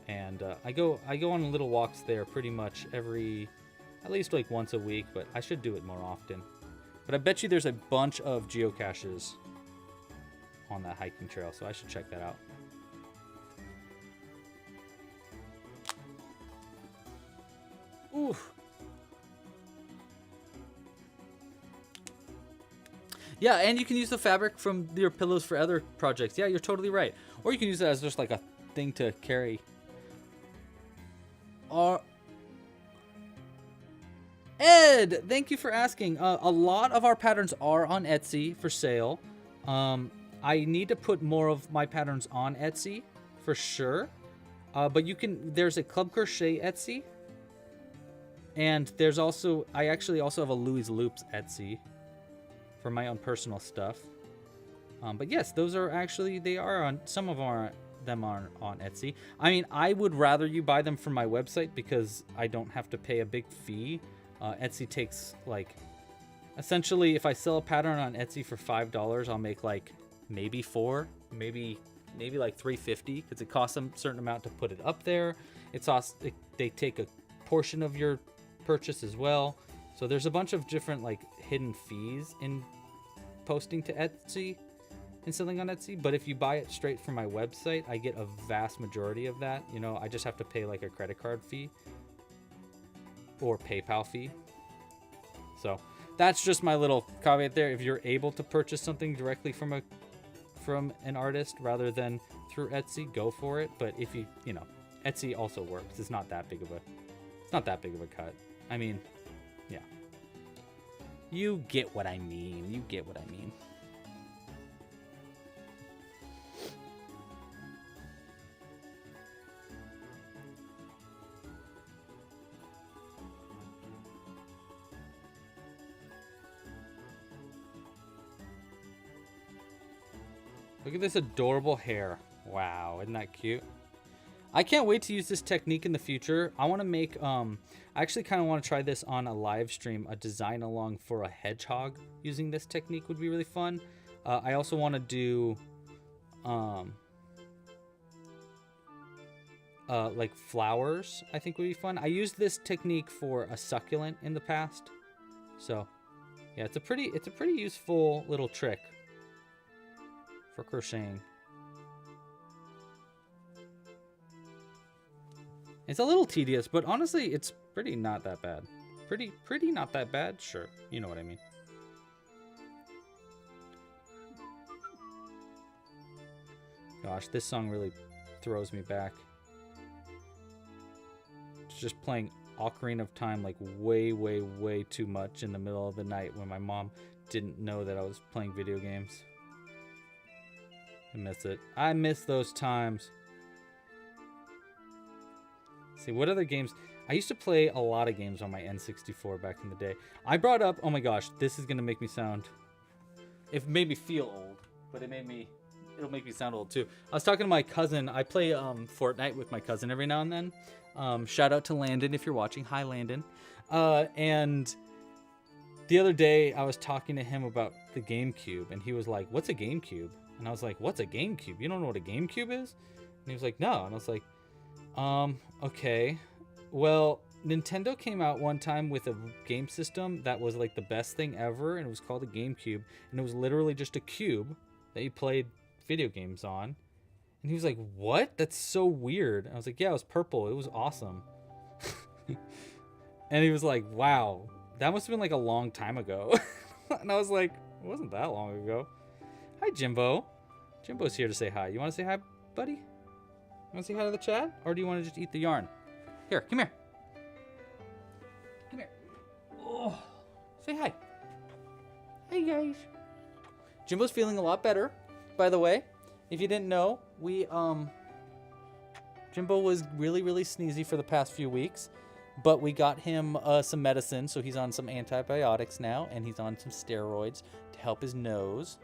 and I go on little walks there pretty much every at least like once a week, but I should do it more often. But I bet you there's a bunch of geocaches on that hiking trail, so I should check that out. Ooh. Yeah, and you can use the fabric from your pillows for other projects. Yeah, you're totally right. Or you can use it as just like a thing to carry. Ed, thank you for asking. A lot of our patterns are on Etsy for sale. I need to put more of my patterns on Etsy for sure. But you can, there's a Club Crochet Etsy. And there's also, I actually also have a Louie's Loops Etsy for my own personal stuff. But yes, those are actually, they are on, some of them are on Etsy. I mean, I would rather you buy them from my website because I don't have to pay a big fee. Etsy takes like, essentially if I sell a pattern on Etsy for $5, I'll make like maybe $4, maybe like $3.50 because it costs them a certain amount to put it up there. It's also, they take a portion of your purchase as well. So there's a bunch of different like hidden fees in posting to Etsy and selling on Etsy. But if you buy it straight from my website, I get a vast majority of that. You know, I just have to pay like a credit card fee or PayPal fee. So that's just my little caveat there. If you're able to purchase something directly from an artist rather than through Etsy, go for it. But if you know, Etsy also works. It's not that big of a cut. I mean, yeah. You get what I mean. You get what I mean. Look at this adorable hair. Wow, isn't that cute? I can't wait to use this technique in the future. I want to make, I actually kind of want to try this on a live stream, a design along for a hedgehog using this technique would be really fun. I also want to do, like flowers, I think would be fun. I used this technique for a succulent in the past. So yeah, it's a pretty useful little trick for crocheting. It's a little tedious, but honestly, it's pretty not that bad. Pretty not that bad. Sure, you know what I mean. Gosh, this song really throws me back. It's just playing Ocarina of Time like way too much in the middle of the night when my mom didn't know that I was playing video games. I miss it. I miss those times. See, what other games? I used to play a lot of games on my N64 back in the day. I brought up, oh my gosh, this is going to make me sound, it made me feel old, but it'll make me sound old too. I was talking to my cousin. I play Fortnite with my cousin every now and then. Shout out to Landon if you're watching. Hi, Landon. And the other day I was talking to him about the GameCube, and he was like, what's a GameCube? And I was like, what's a GameCube? You don't know what a GameCube is? And he was like, no. And I was like, okay. Well, Nintendo came out one time with a game system that was like the best thing ever, and it was called a GameCube, and it was literally just a cube that you played video games on. And he was like, what? That's so weird. And I was like, yeah, it was purple. It was awesome. And he was like, wow, that must have been like a long time ago. And I was like, it wasn't that long ago. Hi, Jimbo. Jimbo's here to say hi. You want to say hi, buddy? You want to say hi to the chat? Or do you want to just eat the yarn? Here, come here. Come here. Oh, say hi. Hey, guys. Jimbo's feeling a lot better, by the way. If you didn't know, Jimbo was really sneezy for the past few weeks, but we got him some medicine, so he's on some antibiotics now, and he's on some steroids to help his nose.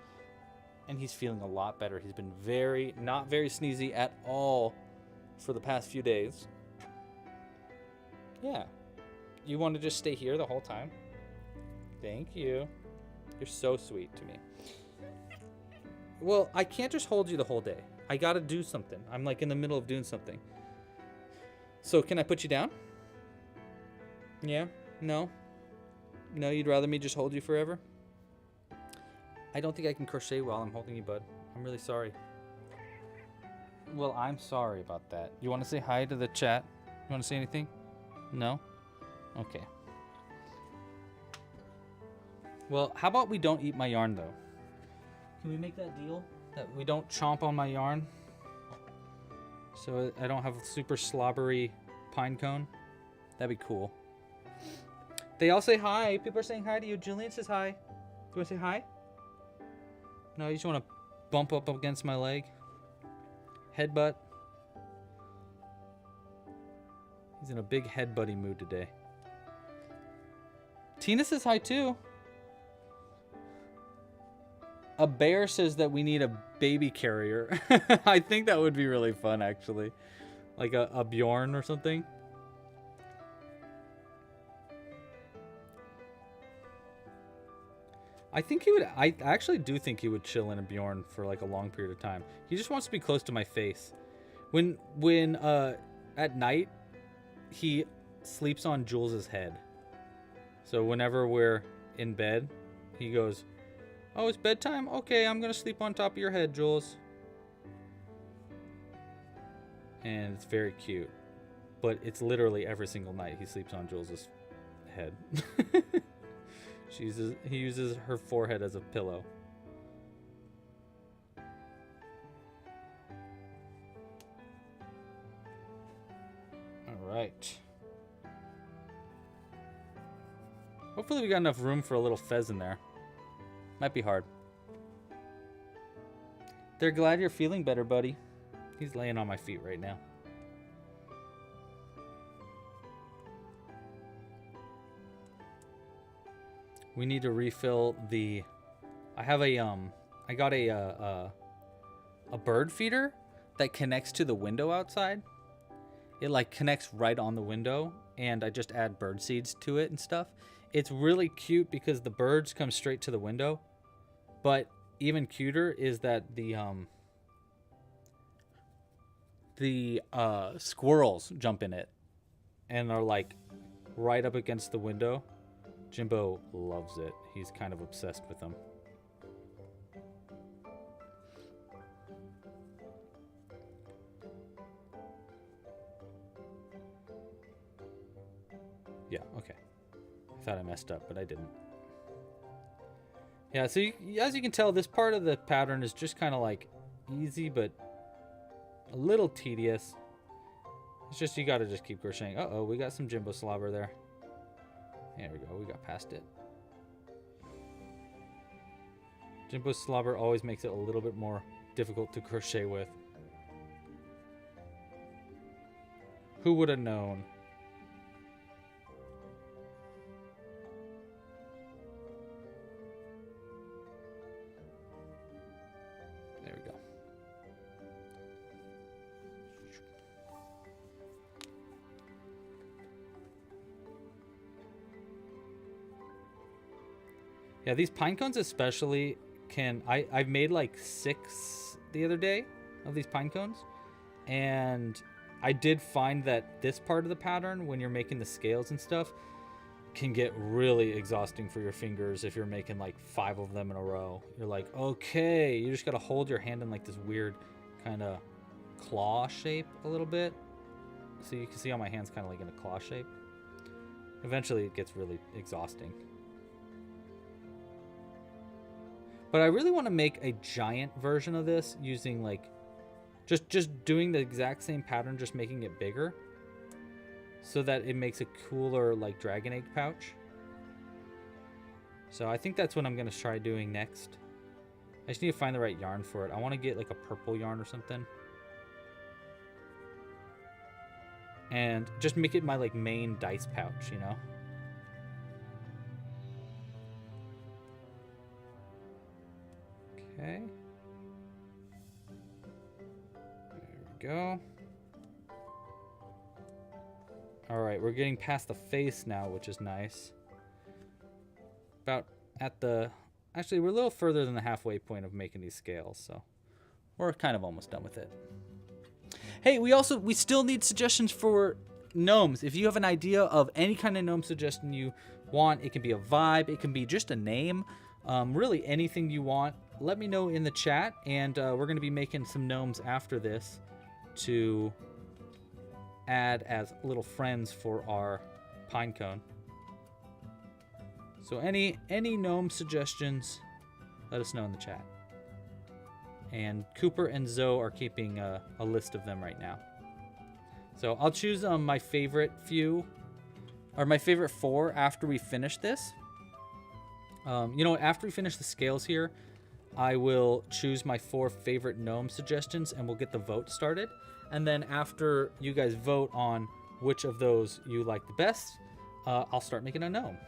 And he's feeling a lot better. He's been not very sneezy at all for the past few days. Yeah. You want to just stay here the whole time? Thank you. You're so sweet to me. Well, I can't just hold you the whole day. I gotta do something. I'm like in the middle of doing something. So can I put you down? Yeah. No? No, you'd rather me just hold you forever? I don't think I can crochet while I'm holding you, bud. I'm really sorry. Well, I'm sorry about that. You want to say hi to the chat? You want to say anything? No? Okay. Well, how about we don't eat my yarn, though? Can we make that deal? That we don't chomp on my yarn? So I don't have a super slobbery pine cone? That'd be cool. They all say hi. People are saying hi to you. Jillian says hi. You want to say hi? No, you just want to bump up against my leg? Headbutt? He's in a big headbutty mood today. Tina says hi too. A bear says that we need a baby carrier. I think that would be really fun, actually. Like a Bjorn or something. I think he would. I actually do think he would chill in a Bjorn for like a long period of time. He just wants to be close to my face. When at night, he sleeps on Jules's head. So whenever we're in bed, he goes, "Oh, it's bedtime? Okay, I'm gonna sleep on top of your head, Jules." And it's very cute. But it's literally every single night he sleeps on Jules's head. He uses her forehead as a pillow. All right. Hopefully we got enough room for a little fez in there. Might be hard. They're glad you're feeling better, buddy. He's laying on my feet right now. We need to refill the... I have a I got a bird feeder that connects to the window outside. It like connects right on the window, and I just add bird seeds to it and stuff. It's really cute because the birds come straight to the window, but even cuter is that the squirrels jump in it and are like right up against the window. Jimbo loves it. He's kind of obsessed with them. Yeah, okay. I thought I messed up, but I didn't. Yeah, so as you can tell, this part of the pattern is just kind of like easy, but a little tedious. It's just you got to just keep crocheting. Uh-oh, we got some Jimbo slobber there. There we go, we got past it. Jimbo slobber always makes it a little bit more difficult to crochet with. Who would have known? There we go. Yeah, these pine cones especially can... I've made like 6 the other day of these pine cones. And I did find that this part of the pattern, when you're making the scales and stuff, can get really exhausting for your fingers if you're making like 5 of them in a row. You're like, okay, you just got to hold your hand in like this weird kind of claw shape a little bit. So you can see how my hand's kind of like in a claw shape. Eventually it gets really exhausting. But I really want to make a giant version of this using like just doing the exact same pattern, just making it bigger so that it makes a cooler like dragon egg pouch. So I think that's what I'm going to try doing next. I just need to find the right yarn for it. I want to get like a purple yarn or something. And just make it my like main dice pouch, you know? Okay. There we go. Alright, we're getting past the face now, which is nice. About at the... Actually, we're a little further than the halfway point of making these scales, so... We're kind of almost done with it. Hey, we still need suggestions for gnomes. If you have an idea of any kind of gnome suggestion you want, it can be a vibe, it can be just a name, really anything you want, let me know in the chat, and we're going to be making some gnomes after this to add as little friends for our pinecone. So any gnome suggestions, let us know in the chat. And Cooper and Zoe are keeping a list of them right now. So I'll choose my favorite few, or my favorite 4 after we finish this. You know, after we finish the scales here, I will choose my 4 favorite gnome suggestions and we'll get the vote started. And then after you guys vote on which of those you like the best, I'll start making a gnome.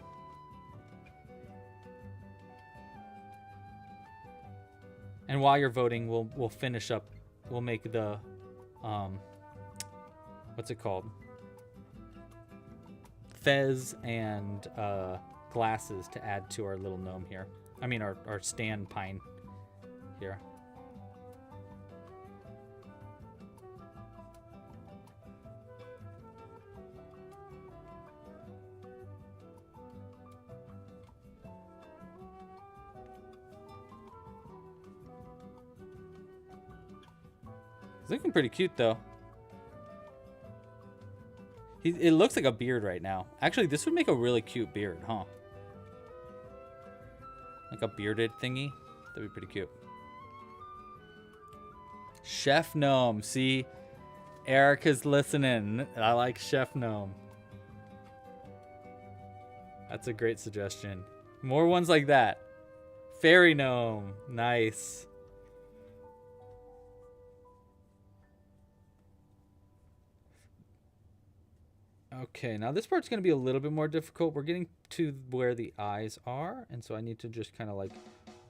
And while you're voting, we'll finish up. We'll make the what's it called? Fez and glasses to add to our little gnome here. I mean our stand pine here. He's looking pretty cute, though. It looks like a beard right now. Actually, this would make a really cute beard, huh? Like a bearded thingy. That'd be pretty cute. Chef Gnome. See? Erica's listening. I like Chef Gnome. That's a great suggestion. More ones like that. Fairy Gnome. Nice. Okay, now this part's going to be a little bit more difficult. We're getting to where the eyes are, and so I need to just kind of like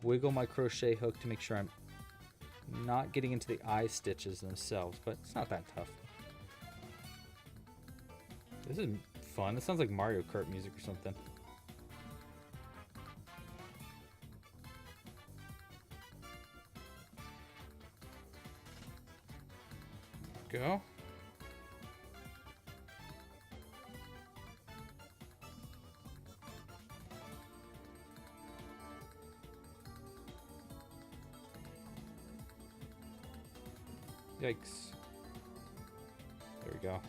wiggle my crochet hook to make sure I'm not getting into the eye stitches themselves, but it's not that tough. This is fun. This sounds like Mario Kart music or something. Go. Yikes. There we go.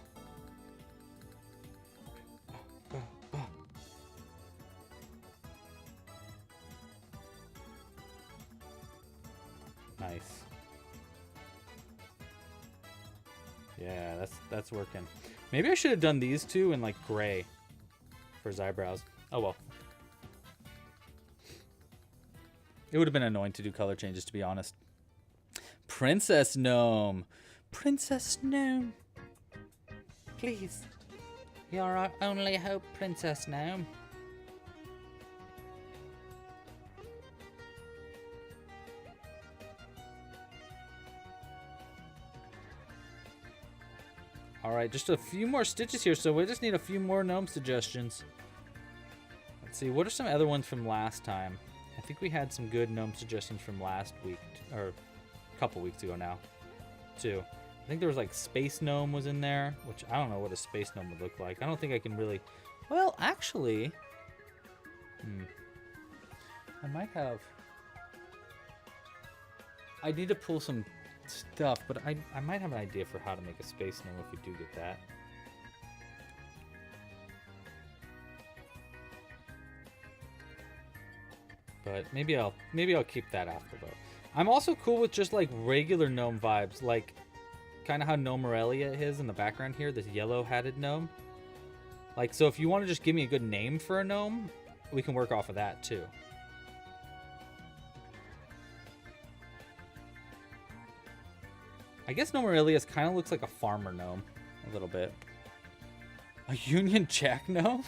Nice. Yeah, that's working. Maybe I should have done these two in like gray for his eyebrows. Oh well. It would have been annoying to do color changes, to be honest. Princess Gnome. Princess Gnome. Please. You're our only hope, Princess Gnome. Alright, just a few more stitches here, so we just need a few more gnome suggestions. Let's see, what are some other ones from last time? I think we had some good gnome suggestions from last week, or couple weeks ago now too. I think there was like Space Gnome was in there, which I don't know what a Space Gnome would look like. I don't think I can really, well actually I might have, I need to pull some stuff, but I might have an idea for how to make a Space Gnome if we do get that. But maybe I'll keep that after though. I'm also cool with just like regular gnome vibes, like kind of how Gnomerelia is in the background here, this yellow-hatted gnome. Like, so if you want to just give me a good name for a gnome, we can work off of that too. I guess Gnomerelia kind of looks like a farmer gnome, a little bit. A Union Jack gnome?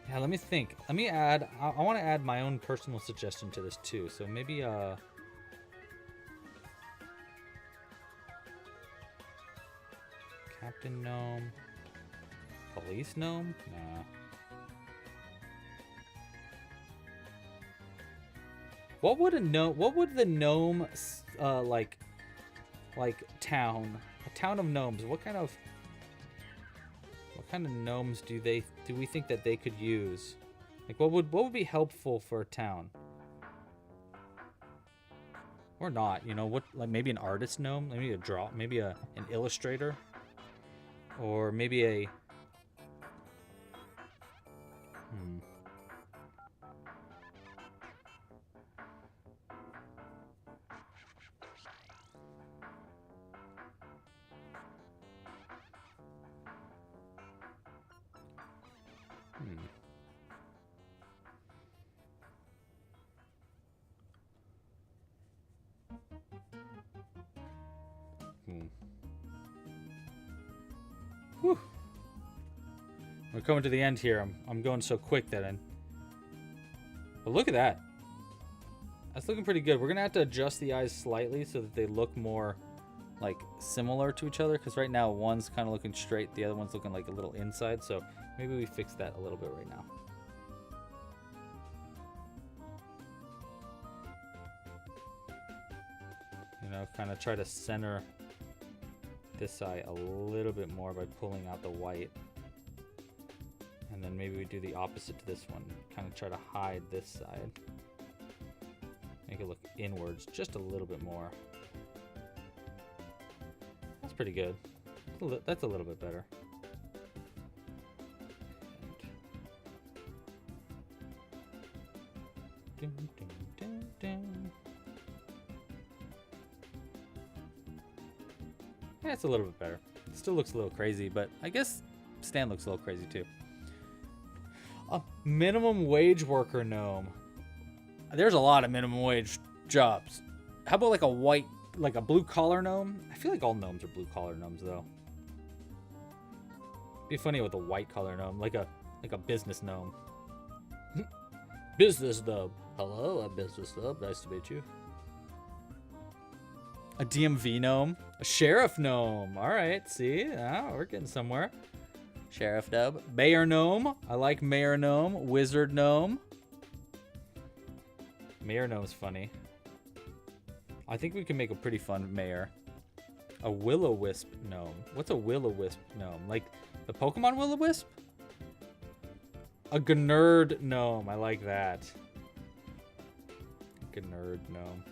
Yeah, let me think. Let me add, I want to add my own personal suggestion to this too. So maybe, Captain Gnome. Police Gnome? Nah. What would a gnome? What would the gnome like town? A town of gnomes. What kind of gnomes do we think that they could use? Like what would be helpful for a town? Or not, you know, what, like maybe an artist gnome, maybe an illustrator, or maybe a Whew. We're coming to the end here. I'm going so quick that But look at that. That's looking pretty good. We're gonna have to adjust the eyes slightly so that they look more like similar to each other, because right now one's kind of looking straight, the other one's looking like a little inside, so maybe we fix that a little bit right now. You know, kind of try to center this eye a little bit more by pulling out the white. And then maybe we do the opposite to this one. Kind of try to hide this side. Make it look inwards just a little bit more. That's pretty good. That's a little bit better. Yeah, it's a little bit better. It still looks a little crazy, but I guess Stan looks a little crazy too. A minimum wage worker gnome. There's a lot of minimum wage jobs. How about like a blue collar gnome? I feel like all gnomes are blue collar gnomes though. Be funny with a white collar gnome, like a business gnome. Business gnome. Hello, I'm business gnome. Nice to meet you. A DMV gnome. A sheriff gnome. All right, see? Oh, we're getting somewhere. Sheriff gnome. Mayor gnome. I like mayor gnome. Wizard gnome. Mayor gnome's funny. I think we can make a pretty fun mayor. A will-o-wisp gnome. What's a will-o-wisp gnome? Like the Pokemon will-o-wisp? A gnerd gnome. I like that. Gnerd gnome.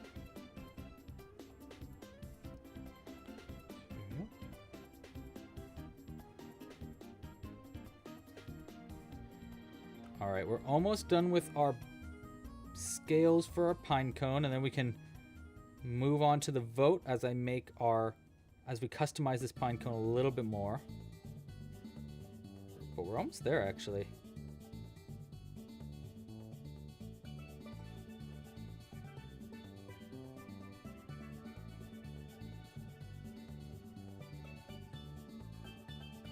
All right, we're almost done with our scales for our pine cone, and then we can move on to the vote as we customize this pine cone a little bit more. But we're almost there, actually.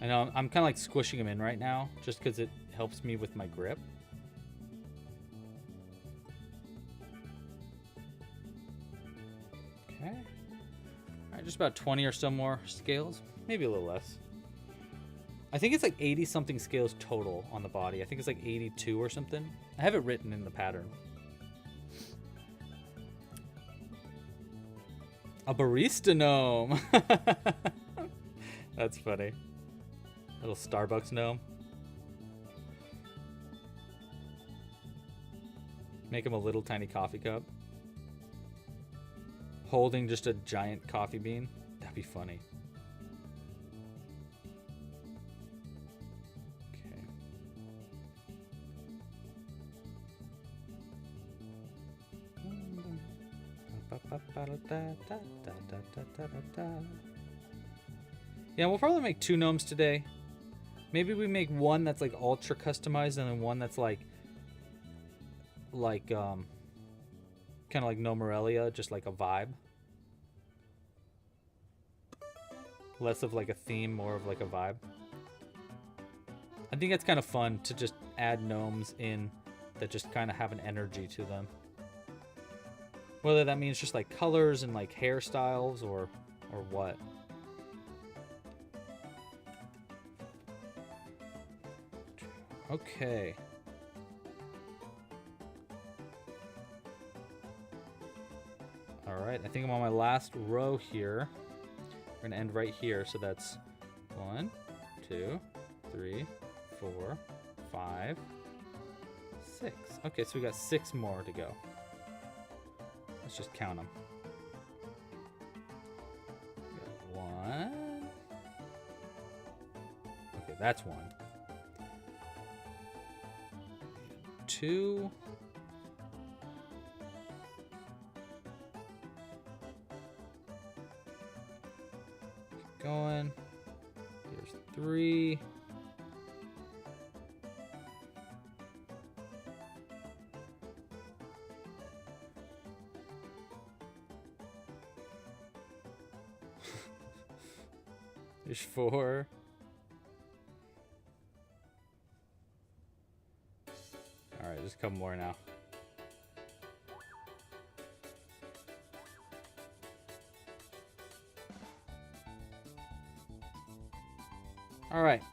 I know I'm kind of like squishing them in right now, just because it helps me with my grip. Okay. All right, just about 20 or so more scales, maybe a little less. I think it's like 80 something scales total on the body. I think it's like 82 or something. I have it written in the pattern. A barista gnome. That's funny. Little Starbucks gnome. Make him a little tiny coffee cup. Holding just a giant coffee bean. That'd be funny. Okay. Yeah, we'll probably make 2 gnomes today. Maybe we make one that's like ultra customized and then one that's like kind of like No Morelia, just like a vibe. Less of like a theme, more of like a vibe. I think it's kind of fun to just add gnomes in that just kind of have an energy to them. Whether that means just like colors and like hairstyles or what. Okay. All right, I think I'm on my last row here. We're gonna end right here, so that's 1, 2, 3, 4, 5, 6. Okay, so we got 6 more to go. Let's just count them. 1. Okay, that's 1. 2. Keep going. Here's 3. There's 4. All right, just a couple more now. All right.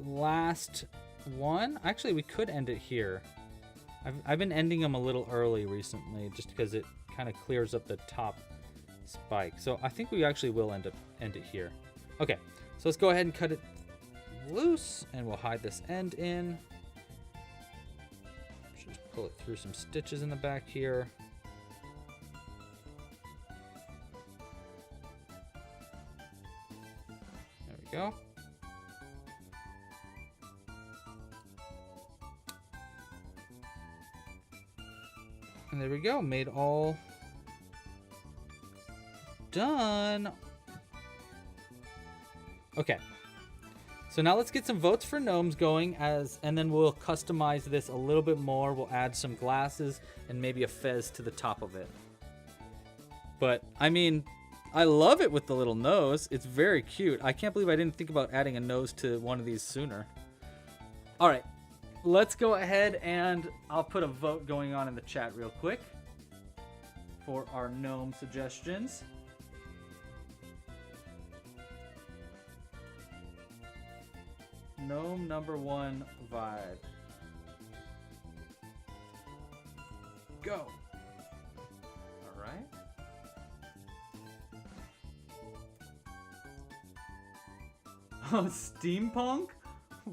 Last one. Actually, we could end it here. I've been ending them a little early recently just because it kind of clears up the top spike. So I think we actually will end it here. Okay, so let's go ahead and cut it loose and we'll hide this end in. Just pull it through some stitches in the back here. There we go. And there we go, made all done. Okay, so now let's get some votes for gnomes going, and then we'll customize this a little bit more. We'll add some glasses and maybe a fez to the top of it. But I mean, I love it with the little nose. It's very cute. I can't believe I didn't think about adding a nose to one of these sooner. All right, let's go ahead and I'll put a vote going on in the chat real quick for our gnome suggestions. Gnome number 1 vibe. Go. All right. Oh, steampunk?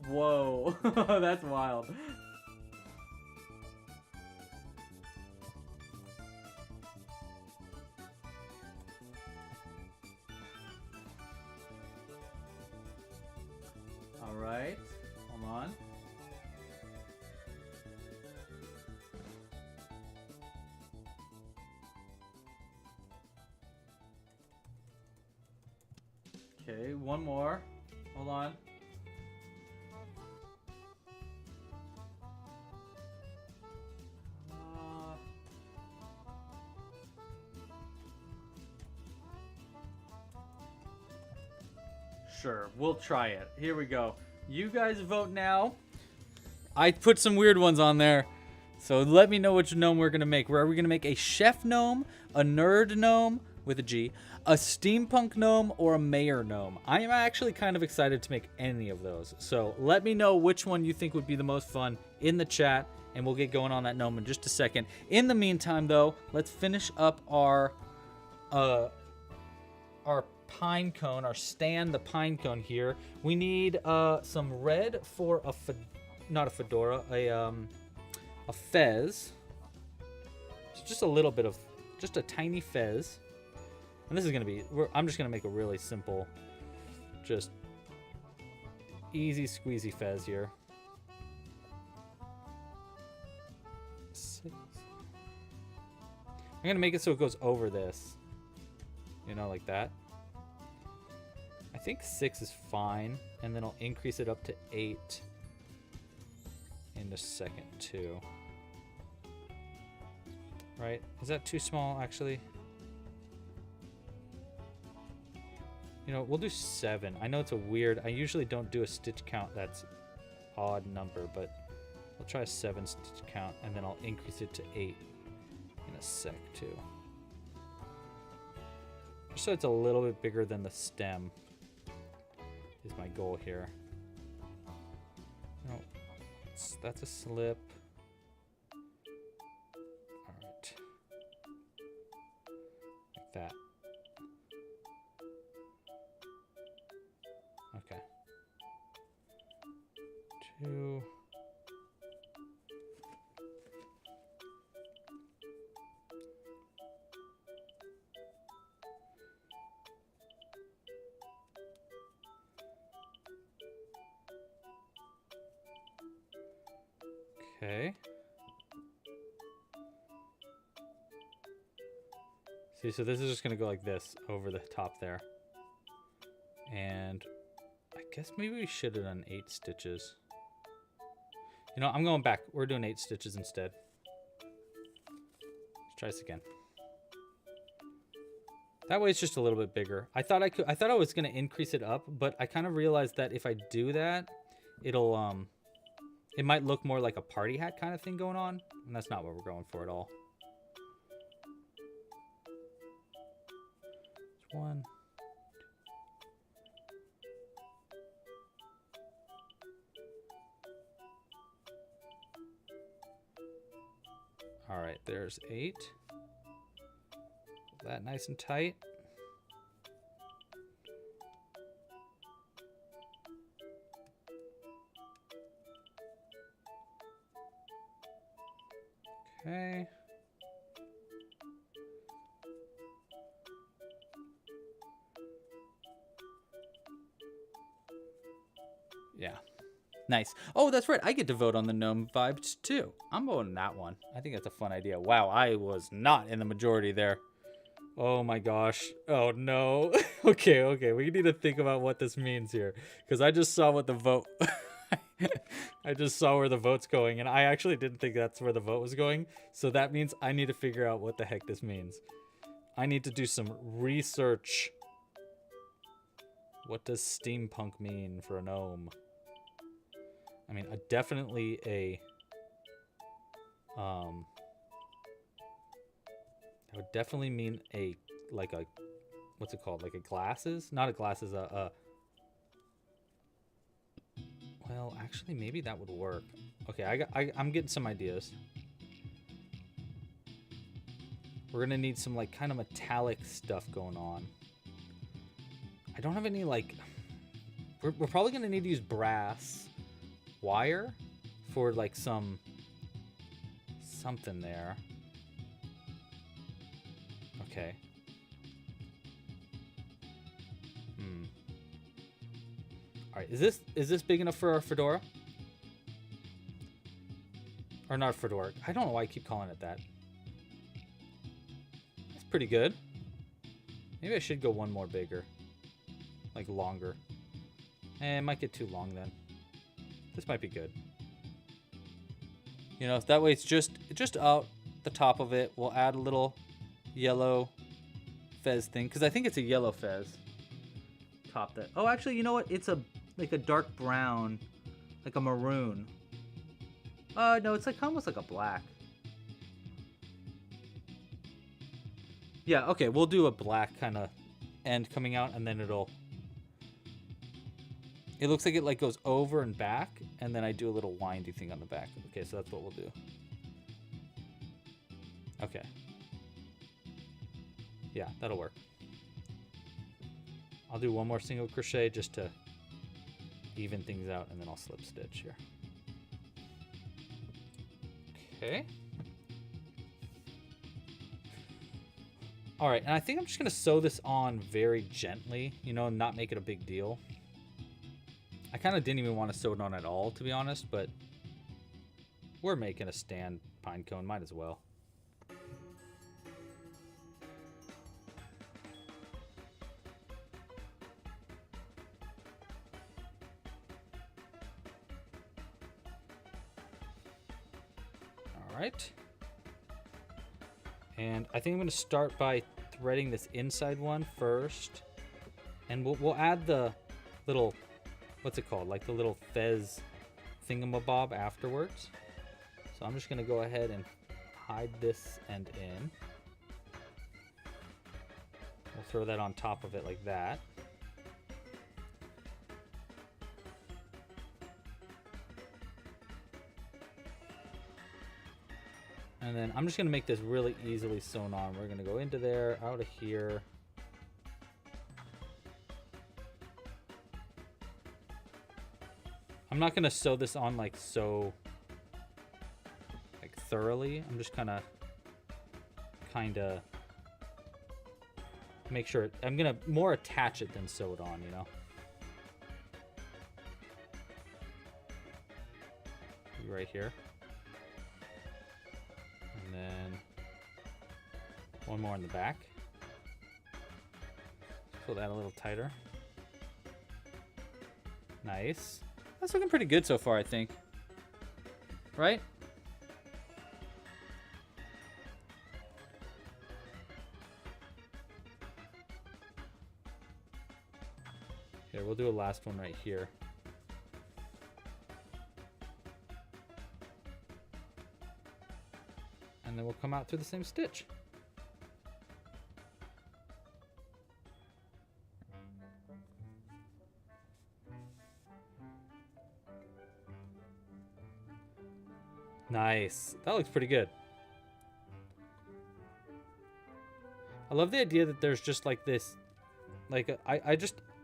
Whoa, that's wild. All right, hold on. Okay, one more. Hold on. Sure, we'll try it. Here we go. You guys vote now. I put some weird ones on there. So let me know which gnome we're going to make. Are we going to make a chef gnome, a nerd gnome with a G, a steampunk gnome, or a mayor gnome? I am actually kind of excited to make any of those. So let me know which one you think would be the most fun in the chat, and we'll get going on that gnome in just a second. In the meantime, though, let's finish up our pine cone, our stand the pine cone here. We need some red for not a fedora, a fez. So just a little bit of, just a tiny fez. And this is gonna be, I'm just gonna make a really simple, just easy squeezy fez here. 6. I'm gonna make it so it goes over this, you know, like that. I think 6 is fine, and then I'll increase it up to 8 in a second too. Right? Is that too small, actually? You know, we'll do 7. I know it's a weird, I usually don't do a stitch count that's odd number, but I'll try a 7 stitch count, and then I'll increase it to 8 in a sec too. Just so it's a little bit bigger than the stem is my goal here. No, that's a slip. All right. that. Okay. 2. Okay. See, so this is just going to go like this over the top there. And I guess maybe we should have done 8 stitches. You know, I'm going back. We're doing 8 stitches instead. Let's try this again. That way it's just a little bit bigger. I thought I was going to increase it up, but I kind of realized that if I do that, it'll it might look more like a party hat kind of thing going on, and that's not what we're going for at all. 1. All right, there's 8. Pull that nice and tight. Okay. Yeah. Nice. Oh, that's right. I get to vote on the gnome vibes too. I'm voting that one. I think that's a fun idea. Wow, I was not in the majority there. Oh my gosh. Oh no. Okay. We need to think about what this means here, because I just saw what the vote I just saw where the vote's going, and I actually didn't think that's where the vote was going. So that means I need to figure out what the heck this means. I need to do some research. What does steampunk mean for a gnome? I mean, definitely a that would definitely mean a, like a, what's it called? Like a glasses? Not a glasses, well, actually, maybe that would work. Okay, I'm getting some ideas. We're gonna need some like kind of metallic stuff going on. I don't have any like, we're probably gonna need to use brass wire for like something there. Okay. All right, is this big enough for our fedora? Or not fedora? I don't know why I keep calling it that. That's pretty good. Maybe I should go one more bigger, like longer. It might get too long then. This might be good. You know, that way it's just out the top of it. We'll add a little yellow fez thing, because I think it's a yellow fez. Top that. Oh, actually, you know what? It's like a dark brown, like a maroon. No, it's like almost like a black. Yeah, okay, we'll do a black kind of end coming out, and then it looks like it like goes over and back, and then I do a little windy thing on the back. Okay, so that's what we'll do. Okay. Yeah, that'll work. I'll do one more single crochet just to even things out, and then I'll slip stitch here. Okay. All right, and I think I'm just gonna sew this on very gently, you know, and not make it a big deal. I kind of didn't even want to sew it on at all, to be honest, but we're making a stand pine cone, might as well. All right. And I think I'm going to start by threading this inside one first. And we'll add the little, what's it called? Like the little fez thingamabob afterwards. So I'm just going to go ahead and hide this end in. We'll throw that on top of it like that. And And then I'm just gonna make this really easily sewn on. We're gonna go into there, out of here. I'm not gonna sew this on like so like thoroughly. I'm just kinda make sure I'm gonna more attach it than sew it on, you know. Right here. And then one more in the back. Pull that a little tighter. Nice. That's looking pretty good so far, I think. Right? Here, we'll do a last one right here. And then we'll come out through the same stitch. Nice. That looks pretty good. I love the idea that there's just like this, like, I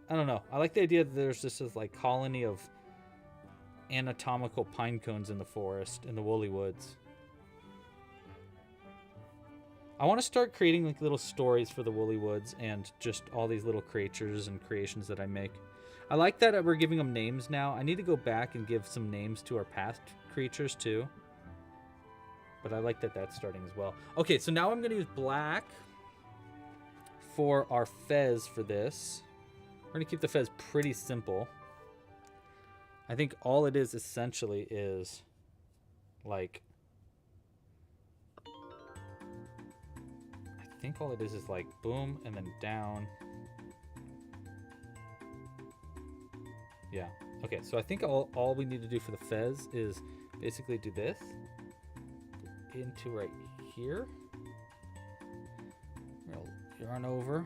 don't know. I like the idea that there's this like colony of anatomical pine cones in the forest, in the woolly woods. I want to start creating like little stories for the woolly woods and just all these little creatures and creations that I make. I like that we're giving them names now. I need to go back and give some names to our past creatures too. But I like that that's starting as well. Okay, so now I'm going to use black for our fez for this. We're going to keep the fez pretty simple. I think all it is essentially is like... I think all it is like boom and then down. Yeah. Okay, so I think all we need to do for the fez is basically do this. Into right here. We'll yarn over,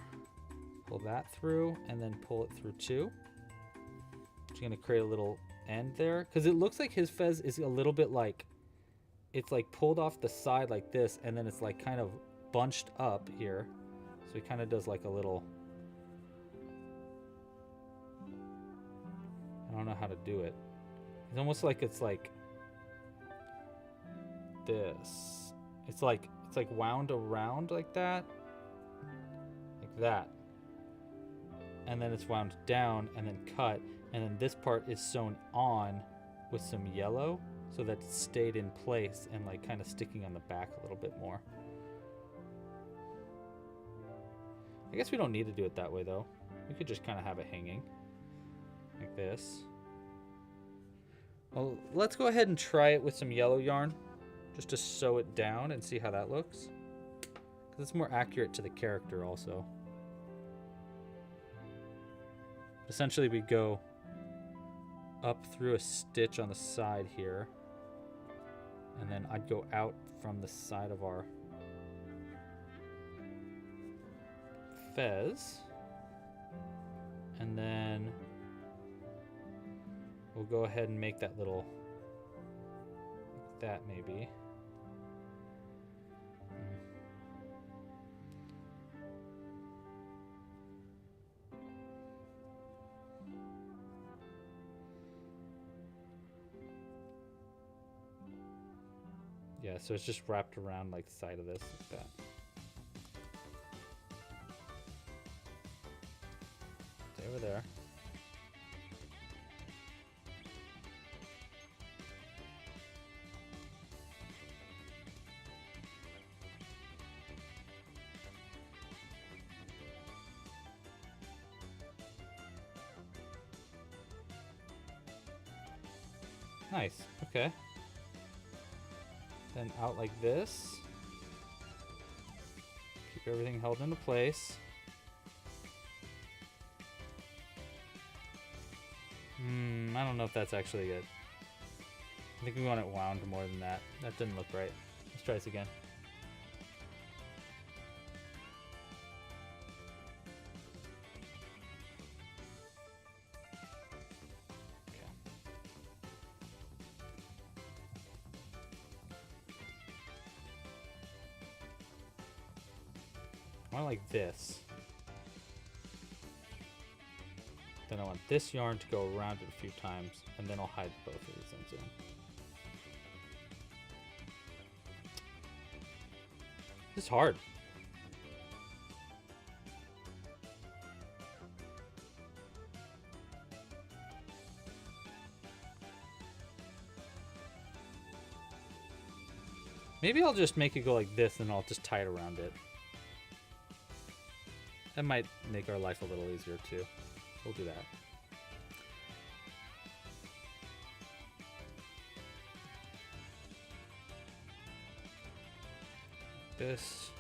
pull that through, and then pull it through too. Just gonna create a little end there because it looks like his fez is a little bit like it's like pulled off the side like this, and then it's like kind of bunched up here. So he kind of does like a little. I don't know how to do it. It's almost like it's like this. It's like wound around like that. Like that. And then it's wound down and then cut. And then this part is sewn on with some yellow so that it stayed in place and like kind of sticking on the back a little bit more. I guess we don't need to do it that way though. We could just kind of have it hanging like this. Well, let's go ahead and try it with some yellow yarn just to sew it down and see how that looks. Because it's more accurate to the character also. Essentially we go up through a stitch on the side here. And then I'd go out from the side of our fez. And then we'll go ahead and make that little, like that maybe. Yeah, so it's just wrapped around like the side of this like that. Stay over there. Nice, okay. Then out like this. Keep everything held into place. I don't know if that's actually good. I think we want it wound more than that. That didn't look right. Let's try this again. I want it like this. Then I want this yarn to go around it a few times, and then I'll hide both of these ends in. This is hard. Maybe I'll just make it go like this, and I'll just tie it around it. That might make our life a little easier too. We'll do that. This.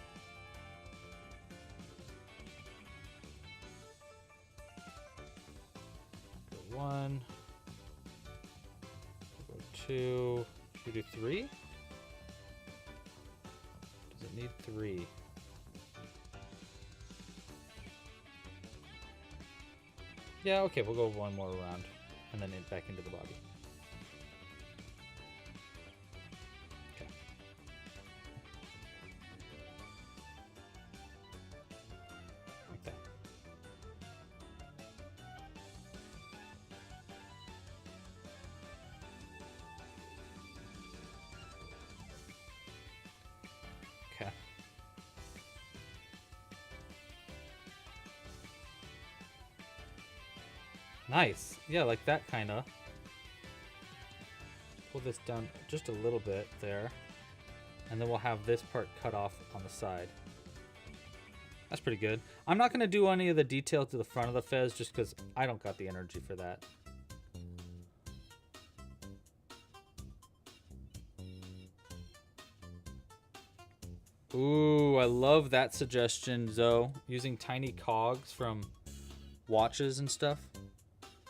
Go 1. Go 2. Should we do 3? Does it need 3? Yeah, okay, we'll go 1 more round and then back into the body. Okay. Like that. Okay. Nice. Yeah, like that kind of. Pull this down just a little bit there. And then we'll have this part cut off on the side. That's pretty good. I'm not going to do any of the detail to the front of the fez just because I don't got the energy for that. Ooh, I love that suggestion, Zoe. Using tiny cogs from watches and stuff.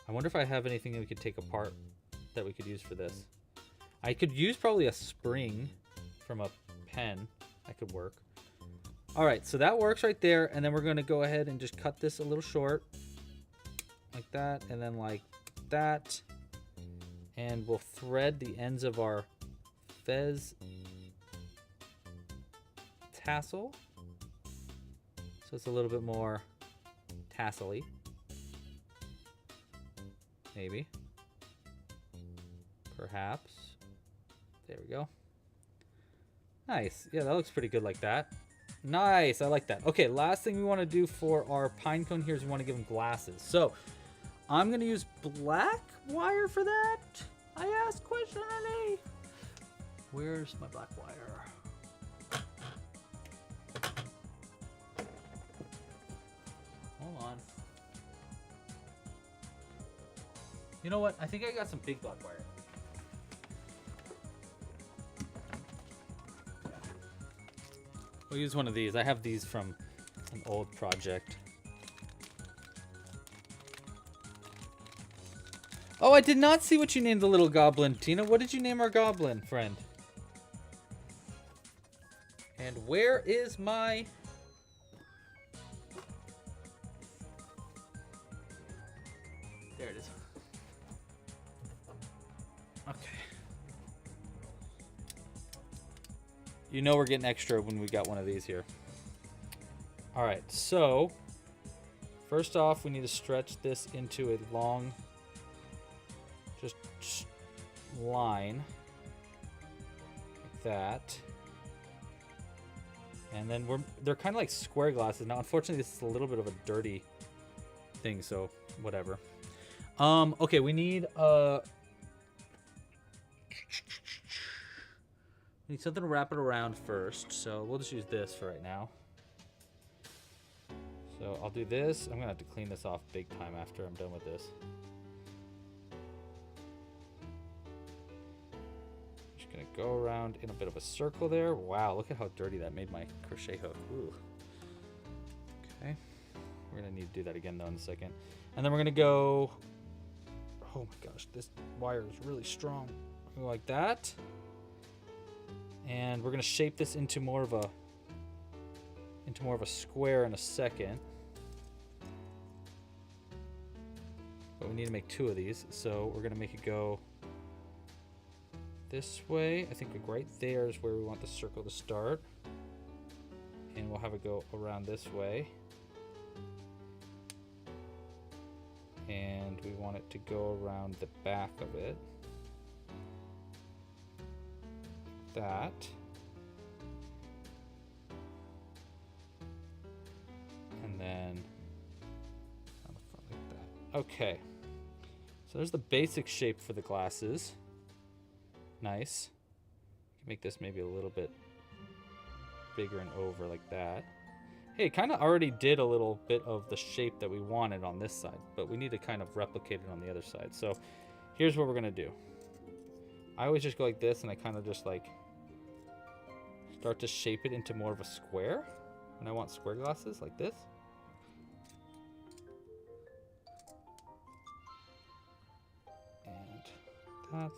I wonder if I have anything that we could take apart that we could use for this. I could use probably a spring from a pen. That could work. All right, so that works right there. And then we're going to go ahead and just cut this a little short. Like that. And then like that. And we'll thread the ends of our fez tassel. So it's a little bit more tassel-y. Maybe. Perhaps. There we go. Nice. Yeah, that looks pretty good like that. Nice. I like that. Okay, last thing we want to do for our pine cone here is we want to give him glasses. So, I'm going to use black wire for that. I asked questionally. Where's my black wire? Hold on. You know what? I think I got some big black wire. We'll use one of these. I have these from an old project. Oh, I did not see what you named the little goblin, Tina. What did you name our goblin, friend? And where is my... There it is. Okay. You know we're getting extra when we got one of these here. All right, so first off, we need to stretch this into a long, just line like that. And then they're kind of like square glasses. Now, unfortunately, this is a little bit of a dirty thing, so whatever. Okay, we need something to wrap it around first, so we'll just use this for right now. So I'll do this. I'm gonna have to clean this off big time after I'm done with this. Just gonna go around in a bit of a circle there. Wow, look at how dirty that made my crochet hook. Ooh. Okay, we're gonna need to do that again though in a second. And then we're gonna go, oh my gosh, this wire is really strong. Go like that. And we're gonna shape this into more of a square in a second. But we need to make 2 of these, so we're gonna make it go this way. I think right there is where we want the circle to start. And we'll have it go around this way. And we want it to go around the back of it. That. And then on the front like that. Okay. So there's the basic shape for the glasses. Nice. Make this maybe a little bit bigger and over like that. Hey, it kind of already did a little bit of the shape that we wanted on this side, but we need to kind of replicate it on the other side. So here's what we're gonna do. I always just go like this, and I kind of just like start to shape it into more of a square. And I want square glasses like this. And that.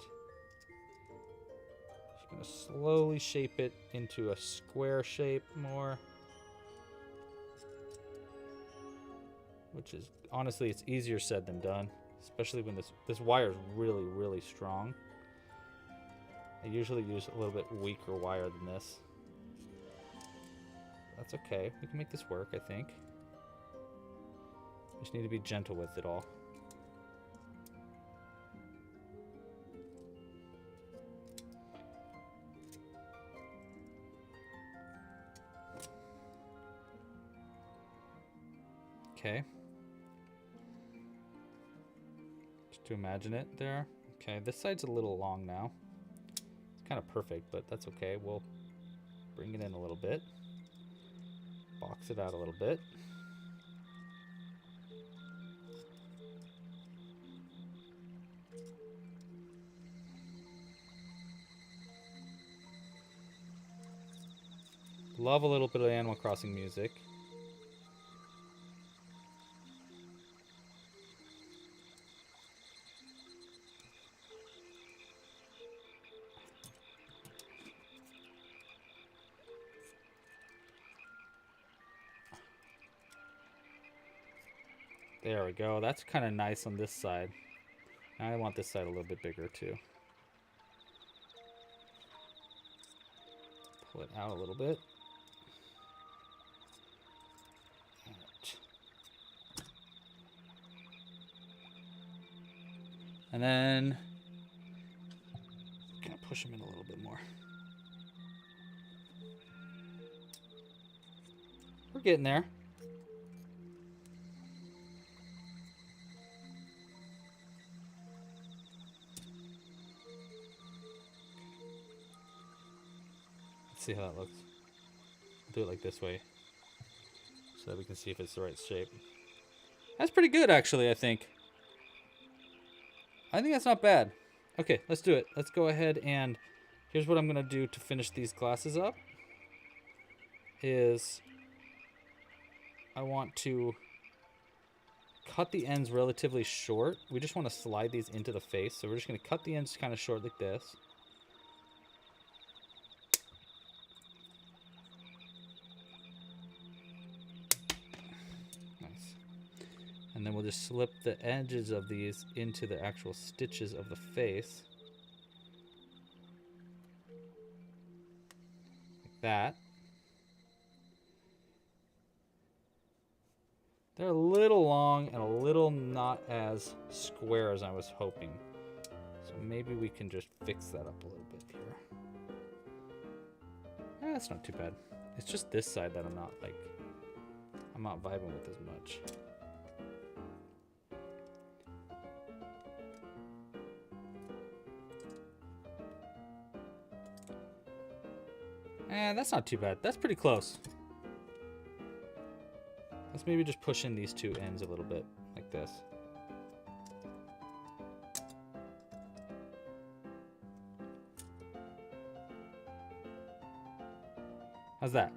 Just gonna slowly shape it into a square shape more. Which is, honestly, it's easier said than done. Especially when this wire is really, really strong. I usually use a little bit weaker wire than this. That's okay. We can make this work, I think. Just need to be gentle with it all. Okay. Just to imagine it there. Okay, this side's a little long now. It's kind of perfect, but that's okay. We'll bring it in a little bit. Box it out a little bit. Love a little bit of Animal Crossing music. There we go. That's kind of nice on this side. Now I want this side a little bit bigger too. Pull it out a little bit. And then I'm gonna push them in a little bit more. We're getting there. Let's see how that looks. I'll do it like this way so that we can see if it's the right shape. That's pretty good, actually, I think. I think that's not bad. Okay, let's do it. Let's go ahead and here's what I'm going to do to finish these glasses up. Is I want to cut the ends relatively short. We just want to slide these into the face. So we're just going to cut the ends kind of short like this. And then we'll just slip the edges of these into the actual stitches of the face. Like that. They're a little long and a little not as square as I was hoping. So maybe we can just fix that up a little bit here. That's not too bad. It's just this side that I'm not vibing with as much. That's not too bad. That's pretty close. Let's maybe just push in these two ends a little bit, like this. How's that?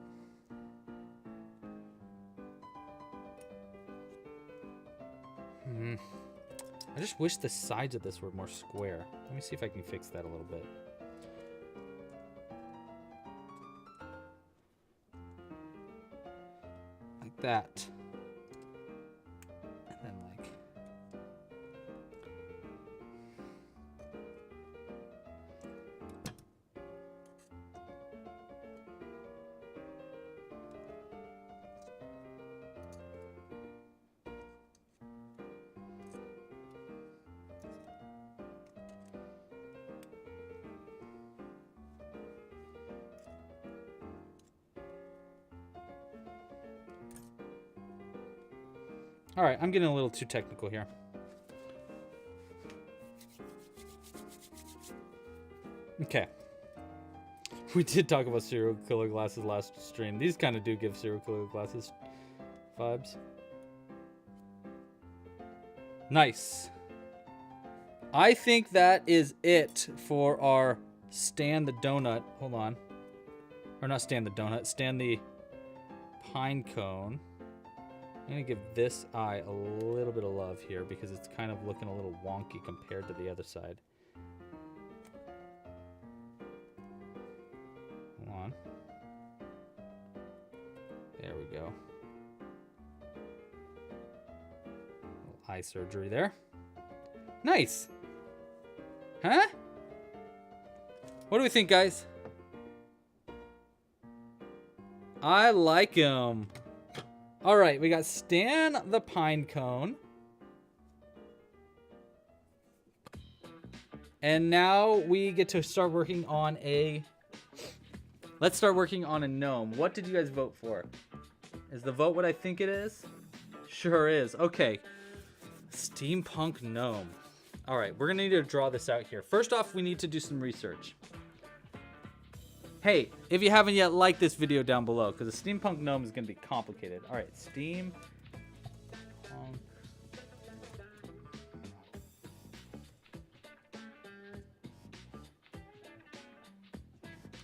I just wish the sides of this were more square. Let me see if I can fix that a little bit. That. And then like All right, I'm getting a little too technical here. Okay. We did talk about serial killer glasses last stream. These kind of do give serial killer glasses vibes. Nice. I think that is it for our Stan the Donut. Hold on. Or not Stan the Donut. Stan the Pinecone. I'm going to give this eye a little bit of love here because it's kind of looking a little wonky compared to the other side. Hold on. There we go. Little eye surgery there. Nice. Huh? What do we think, guys? I like him. All right, we got Stan the Pinecone. And now we get to start working on a... Let's start working on a gnome. What did you guys vote for? Is the vote what I think it is? Sure is. Okay. Steampunk gnome. All right, we're going to need to draw this out here. First off, we need to do some research. Hey, if you haven't yet, like this video down below, because a steampunk gnome is going to be complicated. All right, steampunk.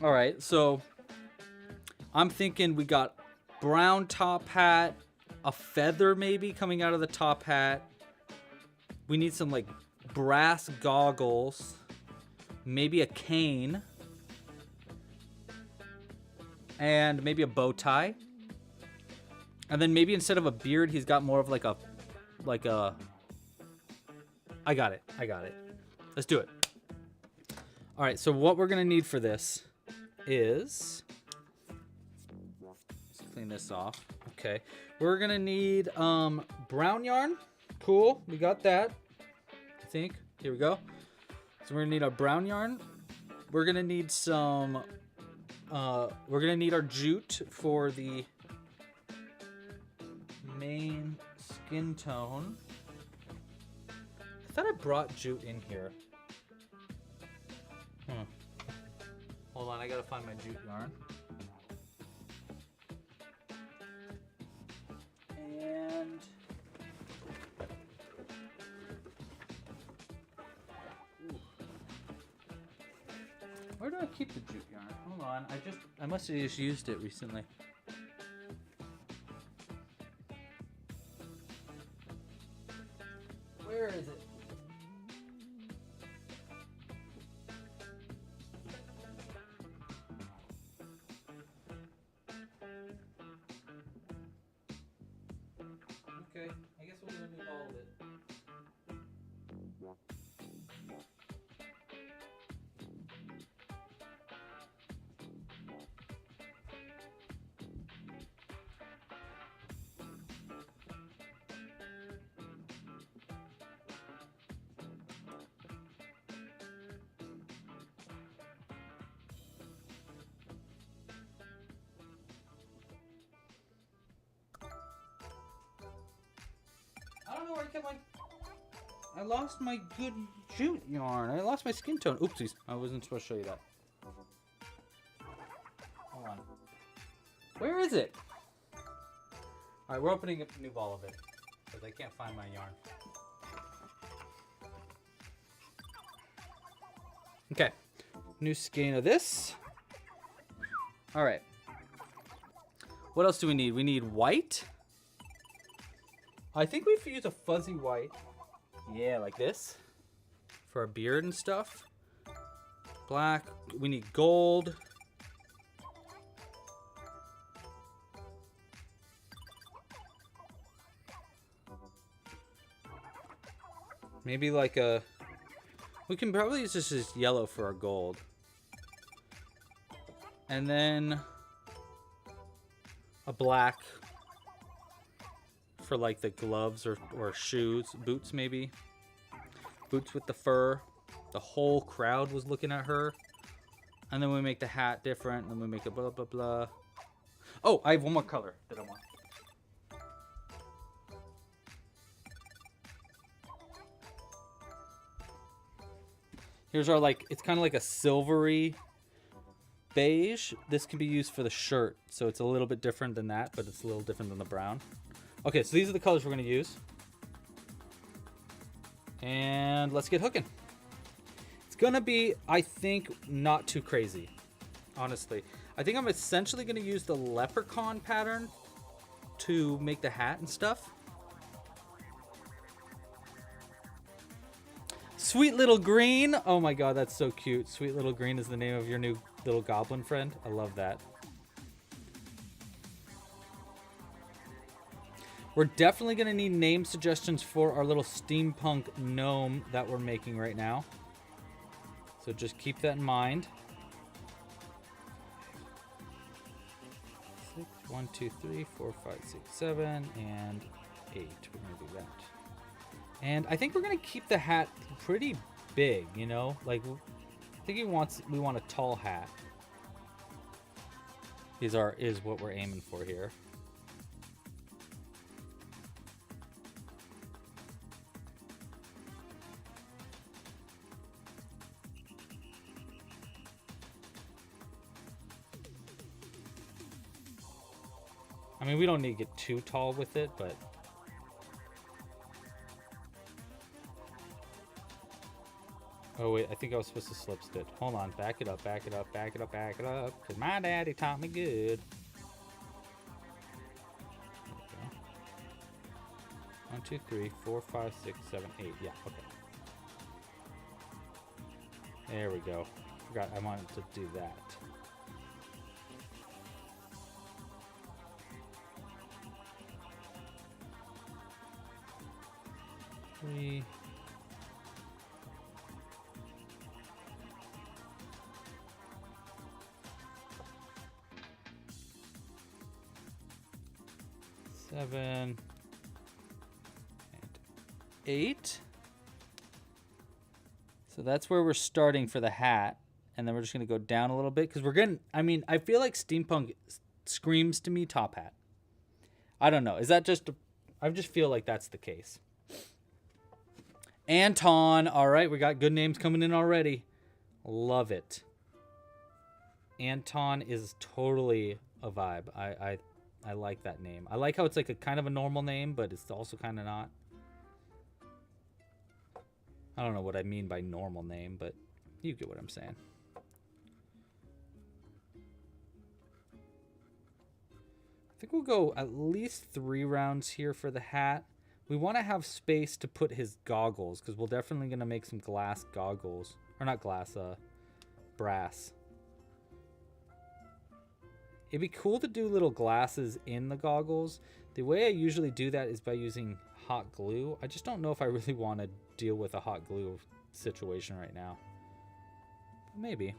All right, so I'm thinking we got brown top hat, a feather maybe coming out of the top hat. We need some like brass goggles, maybe a cane. And maybe a bow tie. And then maybe instead of a beard, he's got more of like a... I got it. Let's do it. All right, so what we're going to need for this is... Let's clean this off. Okay. We're going to need brown yarn. Cool. We got that. I think. Here we go. So we're going to need our brown yarn. We're going to need some... we're gonna need our jute for the main skin tone. I thought I brought jute in here. Hold on, I gotta find my jute yarn. And where do I keep the jute yarn? Hold on, I must have just used it recently. Where is it? Okay, I guess we'll do all of it. I don't know where I kept my... I lost my good jute yarn. I lost my skin tone. Oopsies. I wasn't supposed to show you that. Hold on. Where is it? Alright, we're opening up a new ball of it. Because I can't find my yarn. Okay. New skein of this. Alright. What else do we need? We need white. I think we've used a fuzzy white. Yeah, like this. For our beard and stuff. Black. We need gold. Maybe like a... We can probably use this as yellow for our gold. And then... a black... for like the gloves or shoes, boots maybe. Boots with the fur. The whole crowd was looking at her. And then we make the hat different. And then we make a blah, blah, blah. Oh, I have one more color that I want. Here's our, like, it's kind of like a silvery beige. This can be used for the shirt, so it's a little bit different than that, but it's a little different than the brown. Okay, so these are the colors we're going to use. And let's get hooking. It's going to be, I think, not too crazy, honestly. I think I'm essentially going to use the leprechaun pattern to make the hat and stuff. Sweet Little Green. Oh my god, that's so cute. Sweet Little Green is the name of your new little goblin friend. I love that. We're definitely going to need name suggestions for our little steampunk gnome that we're making right now. So just keep that in mind. 6, 1, 2, 3, 4, 5, 6, 7, and 8. We're going to do that. And I think we're going to keep the hat pretty big, you know? Like, I think we want a tall hat. Is what we're aiming for here. I mean, we don't need to get too tall with it, but... Oh, wait, I think I was supposed to slip stitch. Hold on, back it up, back it up, back it up, back it up. Because my daddy taught me good. Okay. 1, 2, 3, 4, 5, 6, 7, 8. Yeah, okay. There we go. Forgot I wanted to do that. Three. 7 and 8. So that's where we're starting for the hat, and then we're just gonna go down a little bit because we're getting. I mean, I feel like steampunk screams to me top hat. I don't know. Is that just? I just feel like that's the case. Anton. All right, we got good names coming in already. Love it. Anton is totally a vibe. I like that name. I like how it's like a kind of a normal name, but it's also kind of not. I don't know what I mean by normal name, but you get what I'm saying. I think we'll go at least 3 rounds here for the hat. We want to have space to put his goggles, because we're definitely going to make some glass goggles. Or not glass, brass. It'd be cool to do little glasses in the goggles. The way I usually do that is by using hot glue. I just don't know if I really want to deal with a hot glue situation right now. But maybe.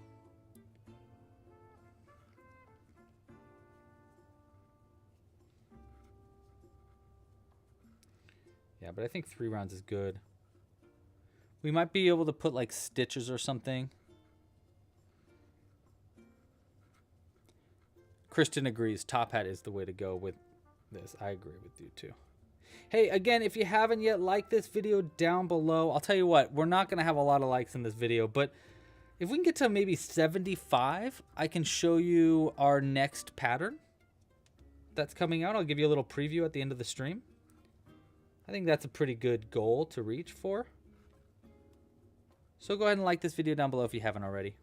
Yeah, but I think 3 rounds is good. We might be able to put like stitches or something. Kristen agrees. Top hat is the way to go with this. I agree with you too. Hey, again, if you haven't yet, like this video down below. I'll tell you what, we're not going to have a lot of likes in this video, but if we can get to maybe 75, I can show you our next pattern that's coming out. I'll give you a little preview at the end of the stream. I think that's a pretty good goal to reach for. So go ahead and like this video down below if you haven't already.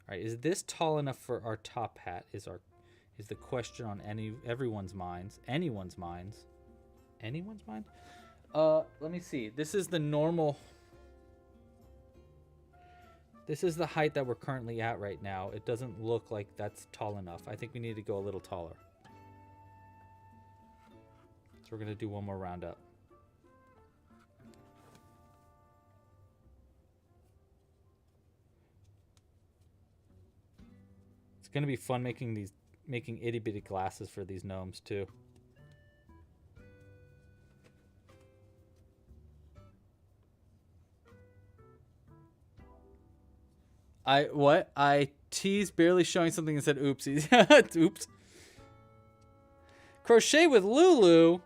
All right, is this tall enough for our top hat? Is the question on everyone's minds. Anyone's mind? Let me see. This is the normal. This is the height that we're currently at right now. It doesn't look like that's tall enough. I think we need to go a little taller. So we're gonna do one more round up. It's gonna be fun making itty bitty glasses for these gnomes too. I teased barely showing something and said oopsies. Oops. Crochet with Lulu.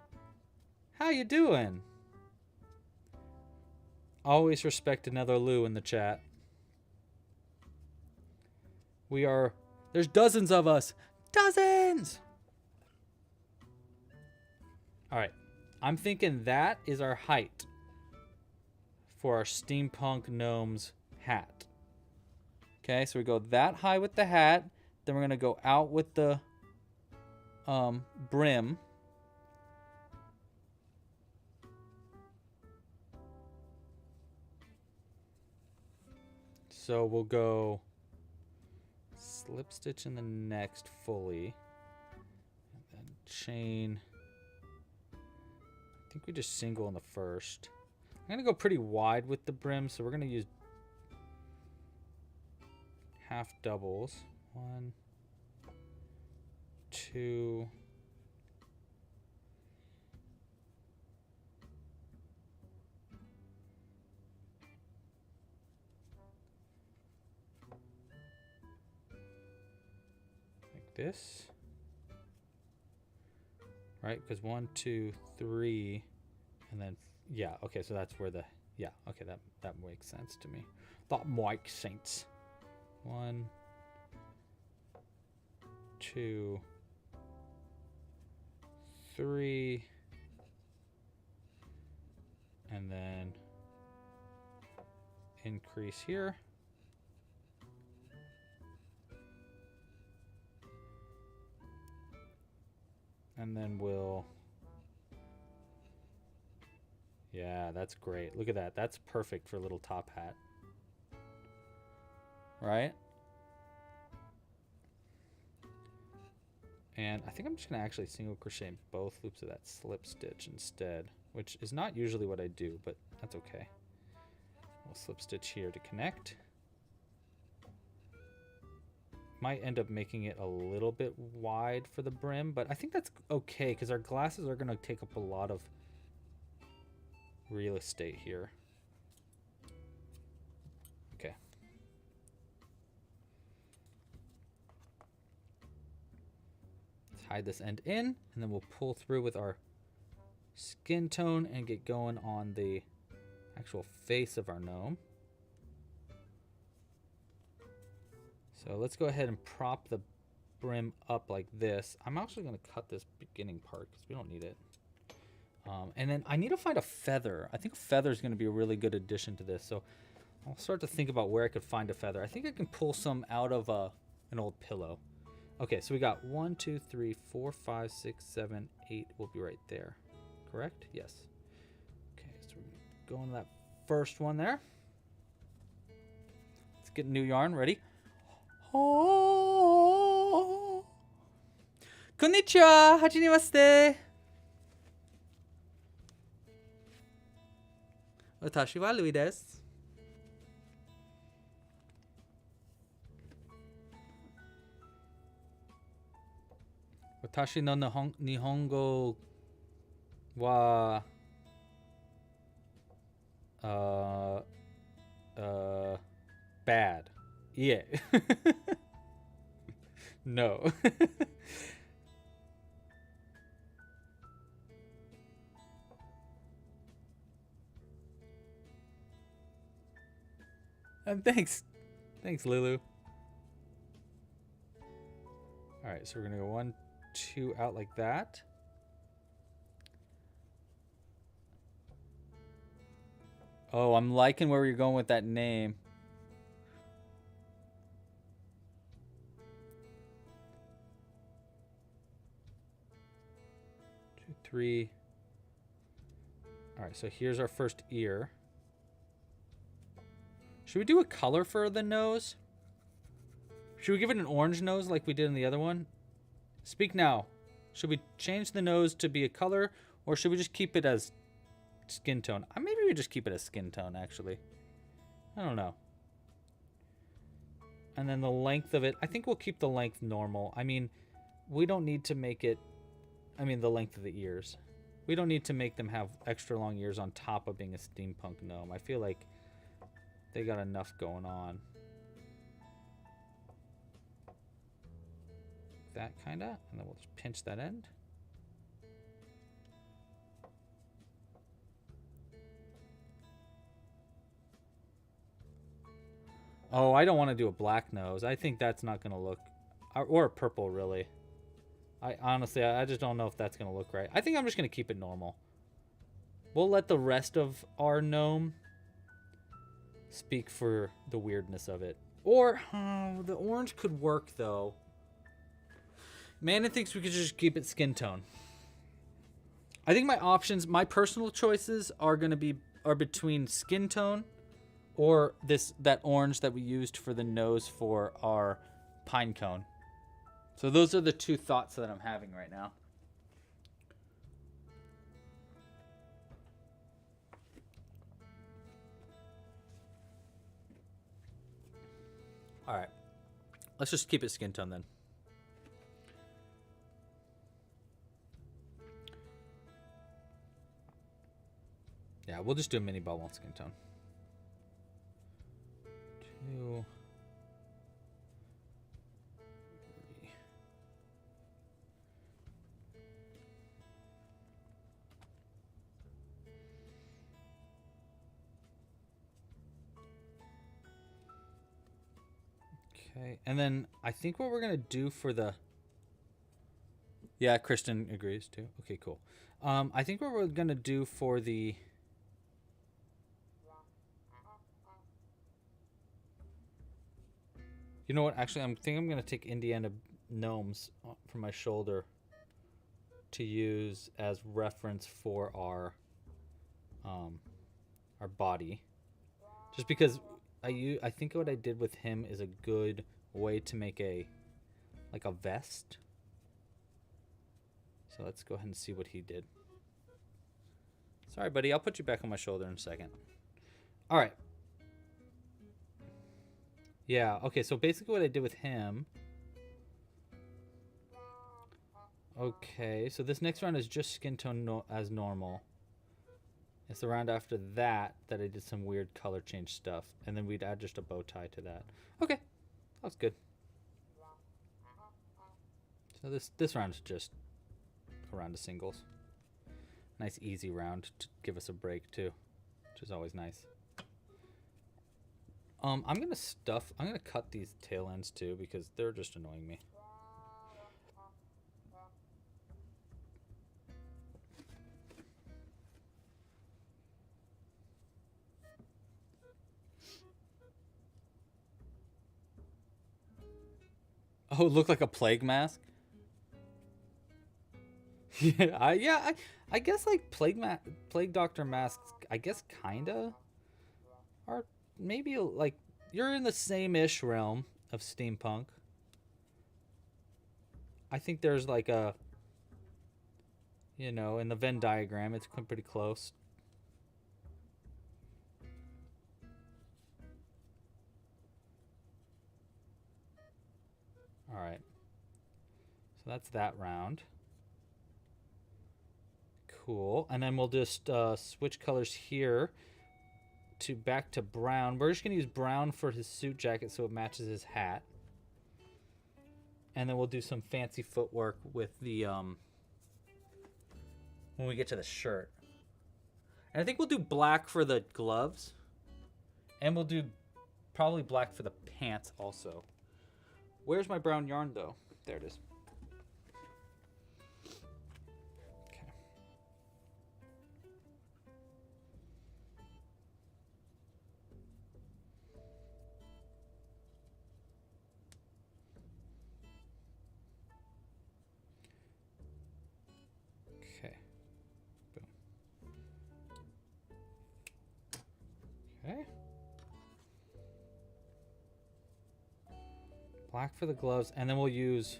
How you doing? Always respect another Lou in the chat. There's dozens of us. Dozens! Alright. I'm thinking that is our height for our steampunk gnomes hat. Okay, so we go that high with the hat. Then we're going to go out with the brim. So we'll go slip stitch in the next fully. And then chain. I think we just single in the first. I'm going to go pretty wide with the brim, so we're going to use half doubles. 1, 2, like this, right? Because 1, 2, 3, and then yeah. Okay, so that's where the Okay, that makes sense to me. That makes sense. 1, 2, 3, and then increase here. And then we'll, yeah, that's great. Look at that. That's perfect for a little top hat. Right? And I think I'm just going to actually single crochet in both loops of that slip stitch instead, which is not usually what I do, but that's okay. We'll slip stitch here to connect. Might end up making it a little bit wide for the brim, but I think that's okay because our glasses are going to take up a lot of real estate here. Okay. Let's hide this end in, and then we'll pull through with our skin tone and get going on the actual face of our gnome. So let's go ahead and prop the brim up like this. I'm actually going to cut this beginning part because we don't need it. And then I need to find a feather. I think a feather is going to be a really good addition to this. So I'll start to think about where I could find a feather. I think I can pull some out of an old pillow. Okay, so we got 1, 2, 3, 4, 5, 6, 7, 8 will be right there. Correct? Yes. Okay, so we're going to that first one there. Let's get new yarn ready. Oh. Konnichiwa, hajimemashite. Watashi wa Louie desu. Watashi no nihongo wa bad. Yeah. No. And thanks, Lulu. All right, so we're gonna go 1, 2 out like that. Oh, I'm liking where you're going with that name. Two, 3. All right, so here's our first ear. Should we do a color for the nose? Should we give it an orange nose like we did in the other one? Speak now. Should we change the nose to be a color, or should we just keep it as skin tone? Maybe we just keep it as skin tone, actually. I don't know. And then the length of it, I think we'll keep the length normal. I mean, we don't need to make it, the length of the ears. We don't need to make them have extra long ears on top of being a steampunk gnome. I feel like they got enough going on. That kind of, and then we'll just pinch that end. Oh, I don't want to do a black nose. I think that's not going to look... Or a purple, really. I honestly, I just don't know if that's going to look right. I think I'm just going to keep it normal. We'll let the rest of our gnome speak for the weirdness of it. Or, the orange could work, though. Mannon thinks we could just keep it skin tone. I think my options, my personal choices are going to be between skin tone or that orange that we used for the nose for our pine cone. So those are the two thoughts that I'm having right now. All right. Let's just keep it skin tone then. Yeah, we'll just do a mini bubble skin tone. 2, 3. Okay, and then I think what we're gonna do for the... Yeah, Kristen agrees too. Okay, cool. I think what we're gonna do for the... You know what? Actually, I think I'm going to take Indiana gnomes from my shoulder to use as reference for our body. Just because I think what I did with him is a good way to make a vest. So let's go ahead and see what he did. Sorry, buddy. I'll put you back on my shoulder in a second. All right. Yeah, okay, so basically what I did with him... Okay, so this next round is just skin tone as normal. It's the round after that I did some weird color change stuff. And then we'd add just a bow tie to that. Okay, that's good. So this round is just a round of singles. Nice easy round to give us a break too, which is always nice. I'm gonna cut these tail ends too because they're just annoying me. Oh, it looked like a plague mask? Yeah, I guess like plague doctor masks, I guess kinda are maybe like you're in the same-ish realm of steampunk. I think there's like a, you know, in the Venn diagram, it's pretty close. All right. So that's that round. Cool. And then we'll just switch colors here back to brown. We're just going to use brown for his suit jacket so it matches his hat. And then we'll do some fancy footwork with the when we get to the shirt. And I think we'll do black for the gloves. And we'll do probably black for the pants also. Where's my brown yarn though? There it is. Okay. Black for the gloves, and then we'll use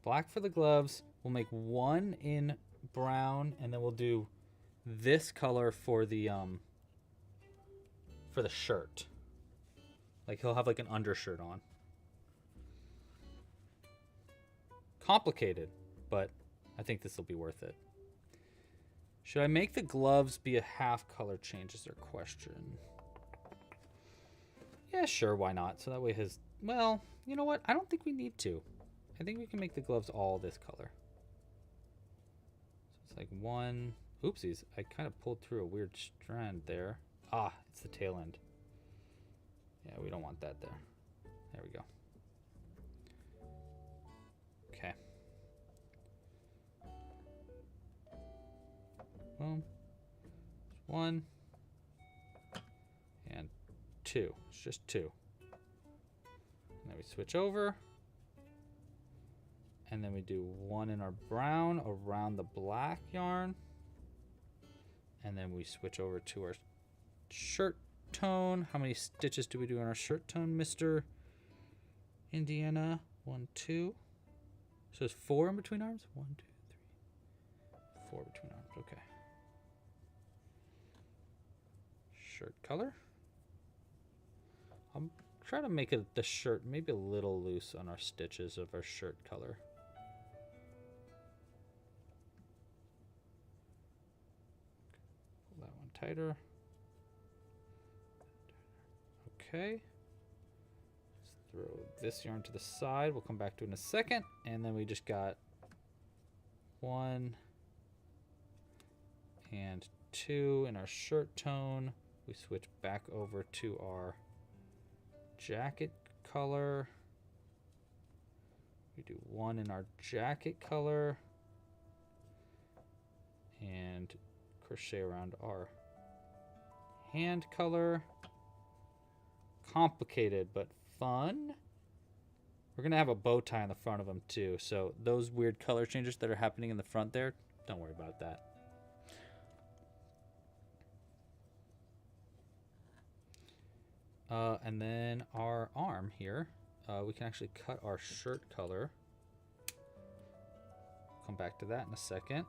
black for the gloves. We'll make one in brown, and then we'll do this color for the shirt. Like he'll have like an undershirt on. Complicated, but I think this will be worth it. Should I make the gloves be a half color change is their question. Yeah, sure, why not? So that way his... Well, you know what? I don't think we need to. I think we can make the gloves all this color. So it's like one... Oopsies, I kind of pulled through a weird strand there. Ah, it's the tail end. Yeah, we don't want that there. There we go. Okay. Boom. One. And two. It's just two. And then we switch over. And then we do one in our brown around the black yarn. And then we switch over to our shirt tone. How many stitches do we do on our shirt tone, Mr. Indiana? 1, 2. So it's 4 in between arms? 1, 2, 3. 4 between arms. Okay. Shirt color. I'm trying to make the shirt maybe a little loose on our stitches of our shirt color. Pull that one tighter. Okay. Let's throw this yarn to the side. We'll come back to it in a second. And then we just got 1 and 2 in our shirt tone. We switch back over to our jacket color. We do 1 in our jacket color. And crochet around our hand color. Complicated but fun. We're gonna have a bow tie on the front of them too, so those weird color changes that are happening in the front there, don't worry about that. And then our arm here, we can actually cut our shirt color. Come back to that in a second.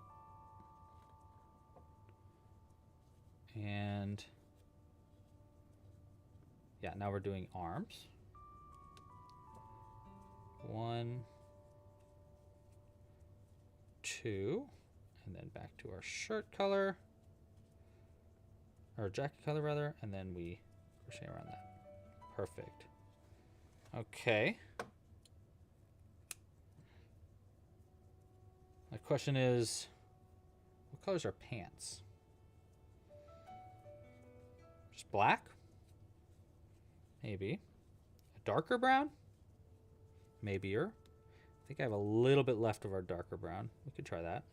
And yeah, now we're doing arms. 1, 2, and then back to our shirt color, or jacket color rather, and then we crochet around that. Perfect. Okay. My question is, what colors are pants? Just black? Maybe. A darker brown? Maybe-er. I think I have a little bit left of our darker brown. We could try that.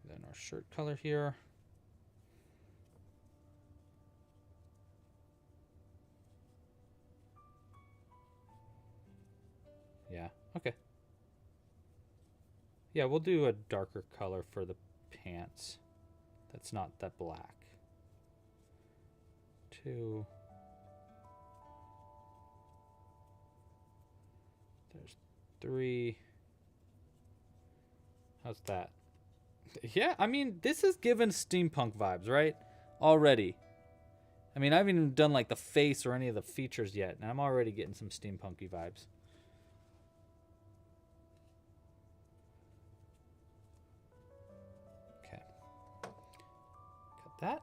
Then our shirt color here. Yeah, okay. Yeah, we'll do a darker color for the pants. That's not that black. 2. There's 3. How's that? Yeah, I mean, this is given steampunk vibes, right? Already. I mean, I haven't even done like the face or any of the features yet, and I'm already getting some steampunky vibes. Okay. Cut that.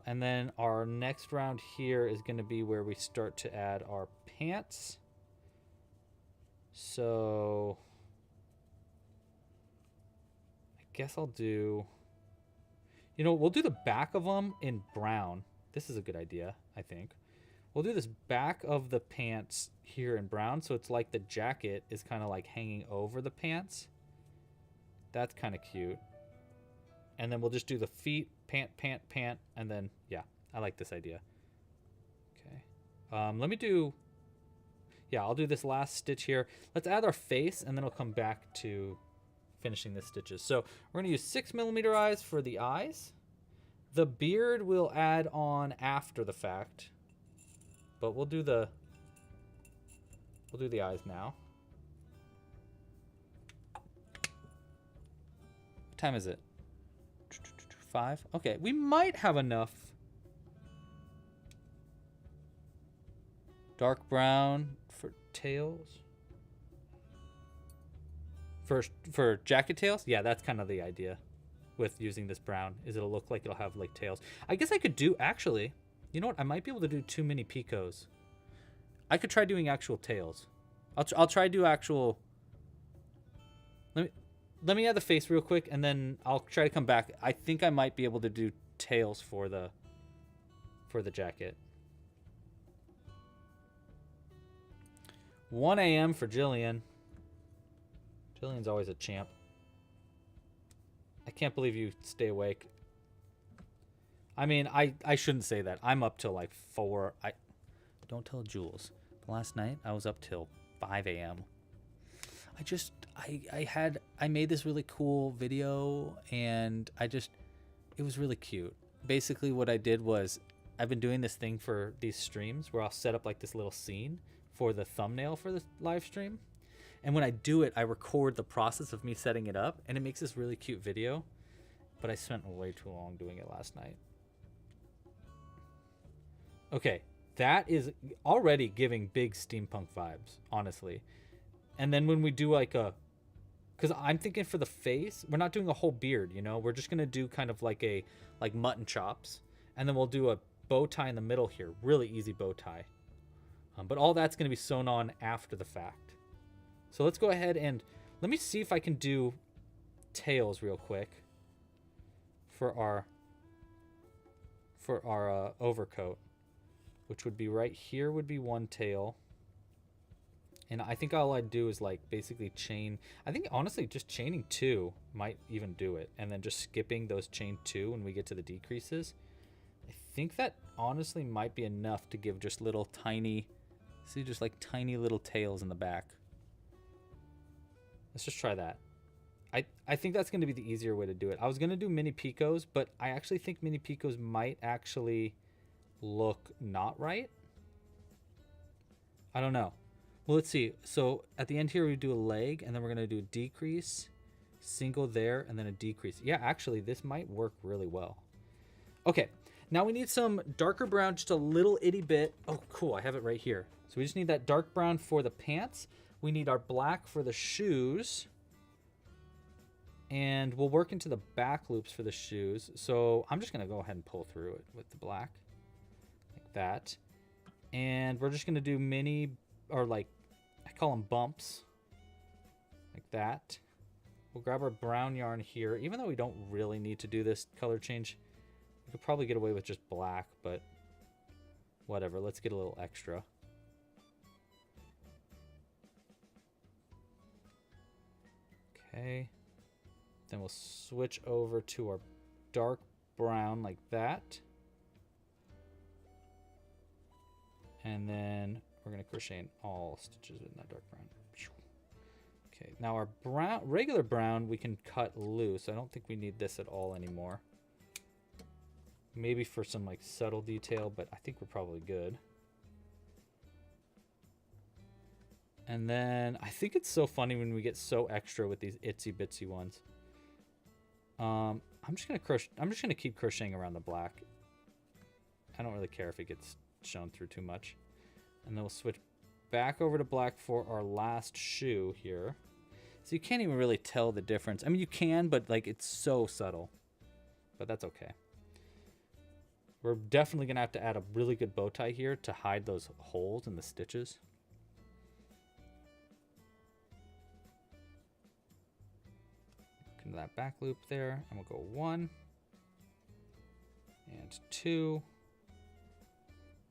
And then our next round here is going to be where we start to add our pants. So I guess I'll do, you know, we'll do the back of them in brown. This is a good idea, I think. We'll do this back of the pants here in brown, so it's like the jacket is kind of like hanging over the pants. That's kind of cute. And then we'll just do the feet, pant, pant, pant, and then, yeah, I like this idea. Okay. Let me do, yeah, I'll do this last stitch here. Let's add our face, and then I'll come back to finishing the stitches. So we're going to use 6mm eyes for the eyes. The beard we'll add on after the fact, but we'll do the eyes now. What time is it? 5. Okay, we might have enough. Dark brown for tails. For jacket tails? Yeah, that's kind of the idea with using this brown, is it'll look like it'll have like tails. I guess I could do, actually, You know what? I might be able to do 2 mini picots. I could try doing actual tails. I'll try to do actual. Let me add the face real quick, and then I'll try to come back. I think I might be able to do tails for the jacket. 1 a.m. for Jillian. Jillian's always a champ. I can't believe you stay awake. I mean, I shouldn't say that. I'm up till like 4. Don't tell Jules. But last night I was up till 5 a.m. I made this really cool video, and it was really cute. Basically what I did was, I've been doing this thing for these streams where I'll set up like this little scene for the thumbnail for the live stream. And when I do it, I record the process of me setting it up, and it makes this really cute video. But I spent way too long doing it last night. Okay, that is already giving big steampunk vibes, honestly. And then when we do like because I'm thinking for the face, we're not doing a whole beard, you know? We're just going to do kind of like mutton chops. And then we'll do a bow tie in the middle here. Really easy bow tie. But all that's going to be sewn on after the fact. So let's go ahead and let me see if I can do tails real quick for our overcoat, which would be right here would be one tail. And I think all I'd do is like basically chain. I think honestly just chaining 2 might even do it. And then just skipping those chain 2 when we get to the decreases. I think that honestly might be enough to give just little tiny, see, just like tiny little tails in the back. Let's just try that. I think that's going to be the easier way to do it. I was going to do mini picots, but I actually think mini picots might actually look not right. I don't know. Well, let's see. So at the end here, we do a leg, and then we're going to do a decrease, single there, and then a decrease. Yeah, actually, this might work really well. Okay, now we need some darker brown, just a little itty bit. Oh, cool. I have it right here. So we just need that dark brown for the pants. We need our black for the shoes. And we'll work into the back loops for the shoes. So I'm just going to go ahead and pull through it with the black. Like that. And we're just going to do mini, or like, I call them bumps. Like that. We'll grab our brown yarn here. Even though we don't really need to do this color change, we could probably get away with just black, but whatever. Let's get a little extra. Okay. Then we'll switch over to our dark brown like that. And then we're going to crochet in all stitches in that dark brown. Okay, now our brown, regular brown, we can cut loose. I don't think we need this at all anymore. Maybe for some like subtle detail, but I think we're probably good. And then I think it's so funny when we get so extra with these itsy bitsy ones. I'm just gonna keep crocheting around the black. I don't really care if it gets shown through too much. And then we'll switch back over to black for our last shoe here. So you can't even really tell the difference. I mean, you can, but like it's so subtle. But that's okay. We're definitely gonna have to add a really good bow tie here to hide those holes in the stitches. Into that back loop there, and we'll go 1 and 2.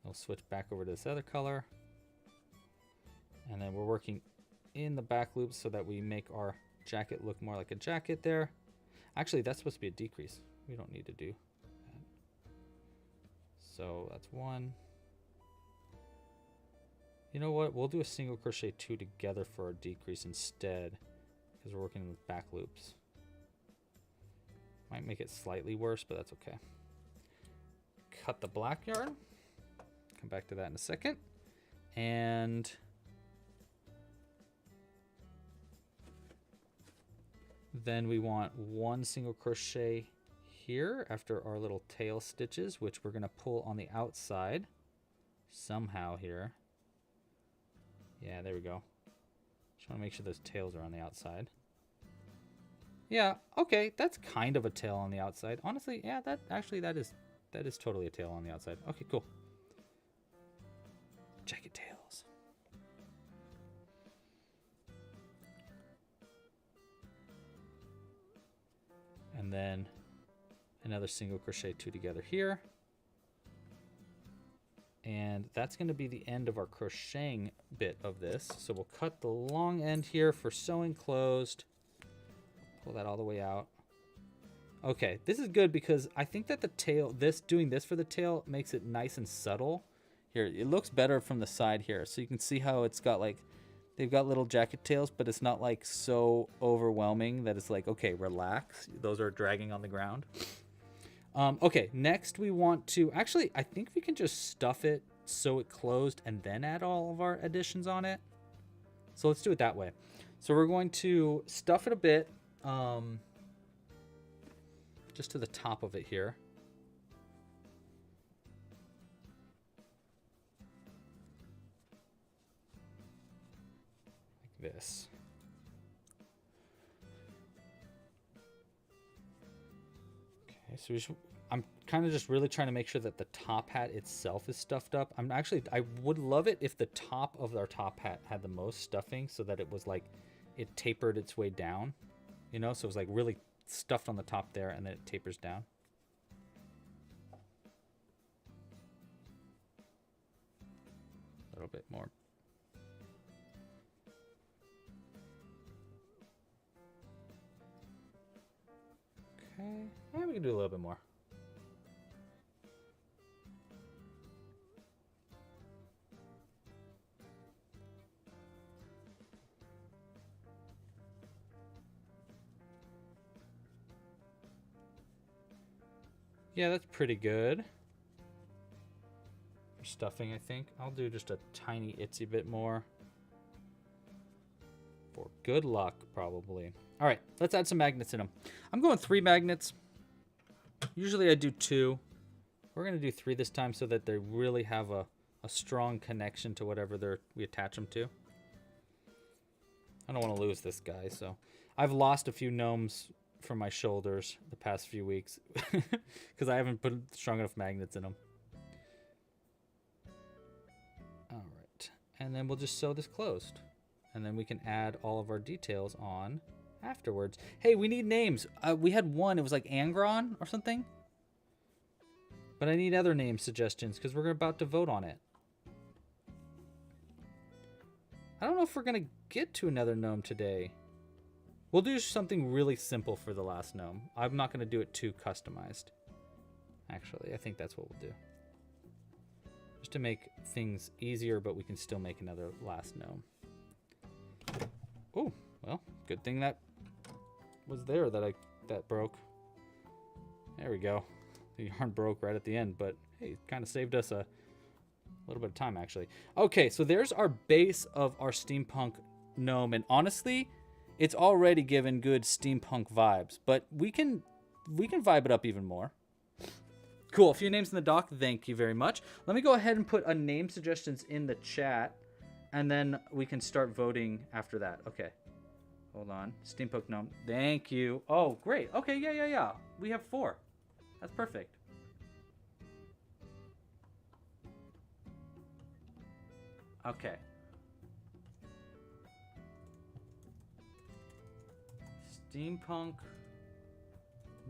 We'll switch back over to this other color, and then we're working in the back loop so that we make our jacket look more like a jacket there. Actually, that's supposed to be a decrease. We don't need to do that. So that's 1. You know what? We'll do a single crochet 2 together for our decrease instead, because we're working with back loops. Might make it slightly worse, but that's okay. Cut the black yarn. Come back to that in a second. And then we want 1 single crochet here after our little tail stitches, which we're going to pull on the outside somehow here. Yeah, there we go. Just want to make sure those tails are on the outside. Yeah, okay, that's kind of a tail on the outside. Honestly, yeah, that is that is totally a tail on the outside. Okay, cool. Jacket tails. And then another single crochet 2 together here. And that's going to be the end of our crocheting bit of this. So we'll cut the long end here for sewing closed. Pull that all the way out. Okay, this is good because I think that the tail, doing this for the tail makes it nice and subtle. Here, it looks better from the side here. So you can see how it's got like, they've got little jacket tails, but it's not like so overwhelming that it's like, okay, relax. Those are dragging on the ground. Okay, next we want to, actually, I think we can just stuff it, sew it closed, and then add all of our additions on it. So let's do it that way. So we're going to stuff it a bit, just to the top of it here. Like this. So I'm kind of just really trying to make sure that the top hat itself is stuffed up. I would love it if the top of our top hat had the most stuffing so that it was like, it tapered its way down, you know? So it was like really stuffed on the top there and then it tapers down. A little bit more. Okay, and we can do a little bit more. Yeah, that's pretty good. For stuffing, I think. I'll do just a tiny itsy bit more. For good luck, probably. All right, let's add some magnets in them. I'm going 3 magnets. Usually I do 2. We're going to do 3 this time so that they really have a strong connection to whatever we attach them to. I don't want to lose this guy, so. I've lost a few gnomes from my shoulders the past few weeks because I haven't put strong enough magnets in them. All right, and then we'll just sew this closed. And then we can add all of our details on afterwards. Hey, we need names. We had one. It was like Angron or something. But I need other name suggestions because we're about to vote on it. I don't know if we're going to get to another gnome today. We'll do something really simple for the last gnome. I'm not going to do it too customized. Actually, I think that's what we'll do. Just to make things easier, but we can still make another last gnome. Oh, well, good thing that was there that broke. There we go. The yarn broke right at the end, but hey, it kind of saved us a little bit of time, actually. Okay, so there's our base of our steampunk gnome, and honestly, it's already given good steampunk vibes, but we can vibe it up even more. Cool, a few names in the doc, thank you very much. Let me go ahead and put a name suggestions in the chat. And then we can start voting after that. Okay. Hold on. Steampunk gnome. Thank you. Oh, great. Okay, yeah. We have 4. That's perfect. Okay. Steampunk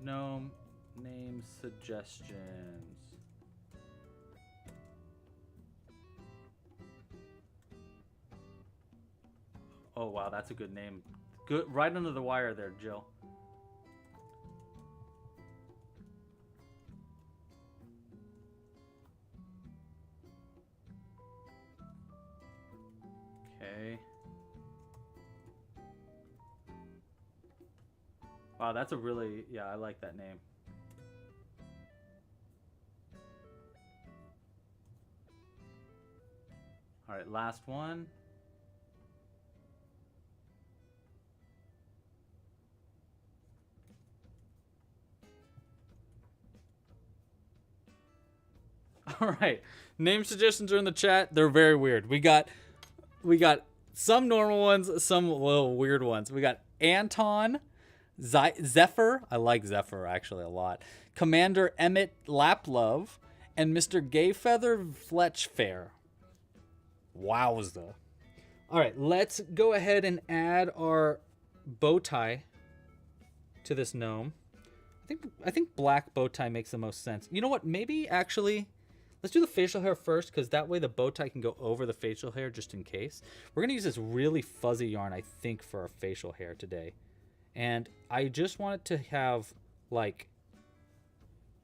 gnome name suggestions. Oh, wow, that's a good name. Good, right under the wire there, Jill. Okay. Wow, that's a really, yeah, I like that name. All right, last one. All right, name suggestions are in the chat. They're very weird. We got some normal ones, some little weird ones. We got Anton Zephyr, I like Zephyr actually a lot. Commander Emmett Laplove, and Mr. Gayfeather Fletchfair. Wowza. All right, let's go ahead and add our bow tie to this gnome. I think black bow tie makes the most sense. You know what? Maybe actually, let's do the facial hair first, because that way the bow tie can go over the facial hair just in case. We're gonna use this really fuzzy yarn, I think, for our facial hair today. And I just want it to have, like,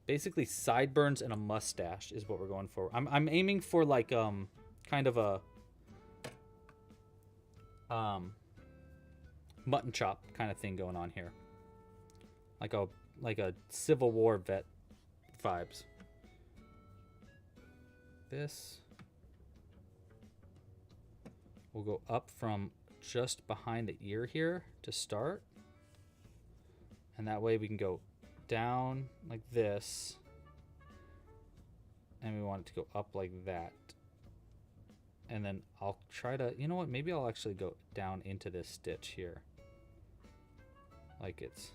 basically sideburns and a mustache is what we're going for. I'm aiming for, like, kind of a mutton chop kind of thing going on here. Like a Civil War vet vibes. This will go up from just behind the ear here to start. And that way we can go down like this. And we want it to go up like that. And then I'll try to, you know what, maybe I'll actually go down into this stitch here. Like it's,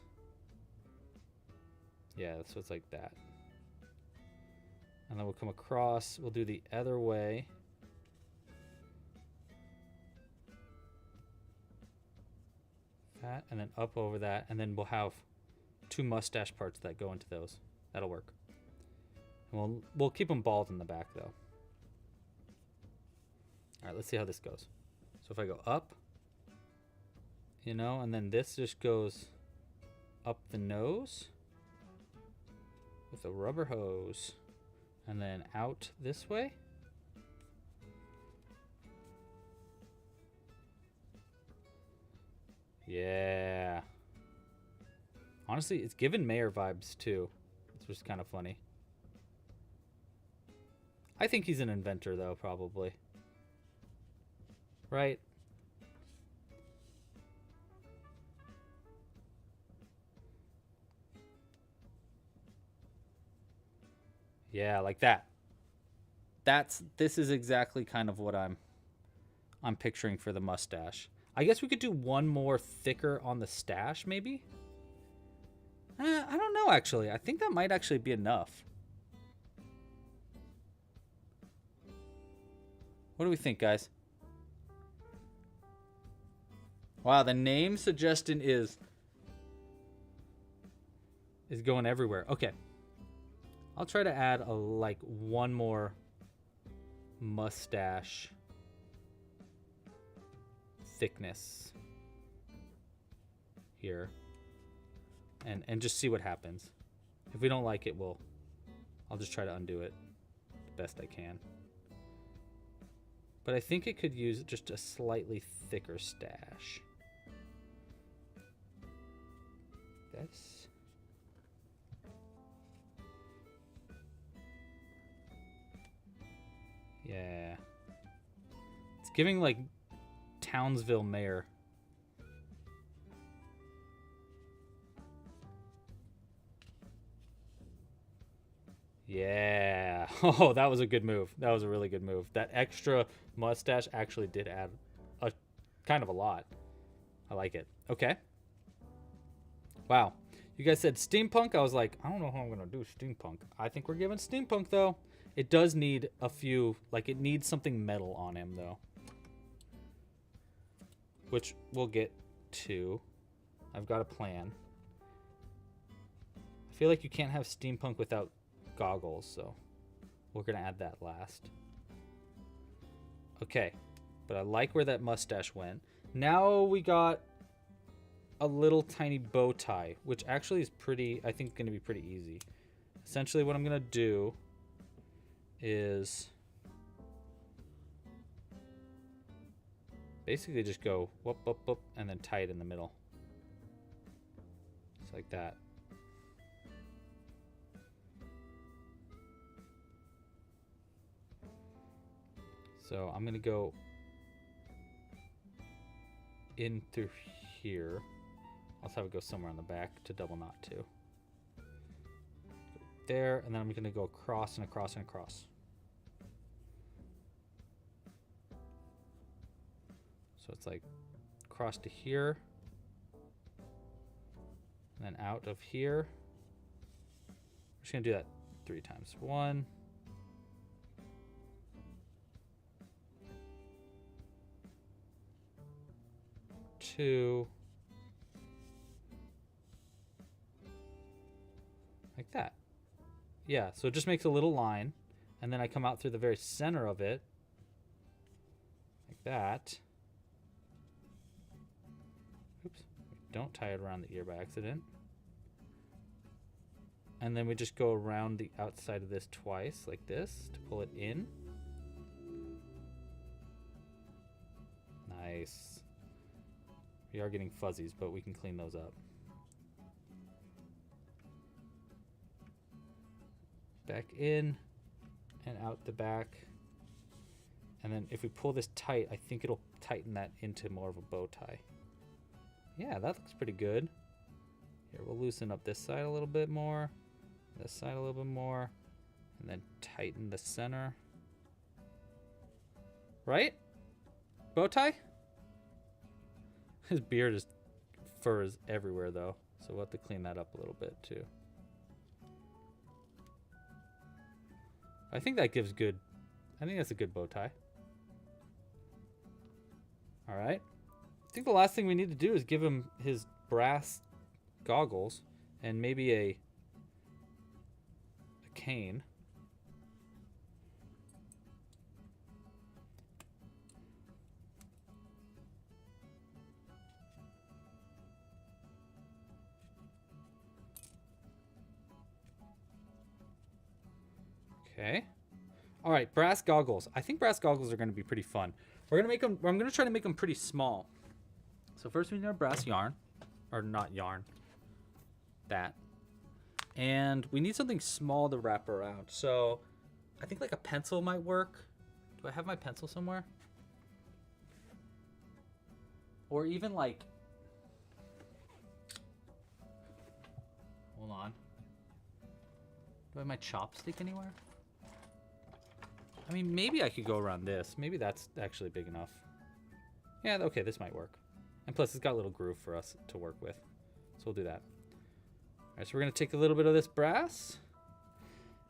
yeah, so it's like that. And then we'll come across, we'll do the other way. That, and then up over that, and then we'll have two mustache parts that go into those. That'll work. And we'll keep them bald in the back though. All right, let's see how this goes. So if I go up, you know, and then this just goes up the nose with a rubber hose, and then out this way. Yeah. Honestly, it's giving Mayor vibes too. It's just kind of funny. I think he's an inventor though, probably. Right? Yeah, like that. This is exactly kind of what I'm picturing for the mustache. I guess we could do one more thicker on the stash, maybe? I don't know, actually. I think that might actually be enough. What do we think, guys? Wow, the name suggestion is going everywhere. Okay. I'll try to add like one more mustache thickness here. And just see what happens. If we don't like it, I'll just try to undo it the best I can. But I think it could use just a slightly thicker stash. This. Yeah. It's giving like Townsville Mayor. Yeah. Oh, that was a good move. That was a really good move. That extra mustache actually did add a kind of a lot. I like it. Okay. Wow. You guys said steampunk. I was like, I don't know how I'm going to do steampunk. I think we're giving steampunk, though. It does need a few, like it needs something metal on him, though. Which we'll get to. I've got a plan. I feel like you can't have steampunk without goggles, so we're gonna add that last. Okay, but I like where that mustache went. Now we got a little tiny bow tie, which actually is pretty, I think, gonna be pretty easy. Essentially what I'm gonna do is basically just go whoop, whoop, whoop, and then tie it in the middle. Just like that. So I'm going to go in through here. I'll have it go somewhere on the back to double knot too. There, and then I'm going to go across and across and across. So it's like across to here. And then out of here. We're just gonna do that 3 times. 1, 2, like that. Yeah, so it just makes a little line, and then I come out through the very center of it, like that. Oops, don't tie it around the ear by accident. And then we just go around the outside of this twice, like this, to pull it in. Nice. We are getting fuzzies, but we can clean those up. Back in and out the back. And then if we pull this tight, I think it'll tighten that into more of a bow tie. Yeah, that looks pretty good. Here, we'll loosen up this side a little bit more. This side a little bit more. And then tighten the center. Right? Bow tie? His beard is fur is everywhere though. So we'll have to clean that up a little bit too. I think that gives good. I think that's a good bow tie. All right. I think the last thing we need to do is give him his brass goggles and maybe a cane. Okay. All right, brass goggles. I think brass goggles are going to be pretty fun. We're going to make them. I'm going to try to make them pretty small. So first we need our brass yarn, or not yarn. That. And we need something small to wrap around. So I think like a pencil might work. Do I have my pencil somewhere? Or even like, hold on. Do I have my chopstick anywhere? I mean, maybe I could go around this. Maybe that's actually big enough. Yeah, okay, this might work. And plus, it's got a little groove for us to work with. So we'll do that. All right, so we're going to take a little bit of this brass.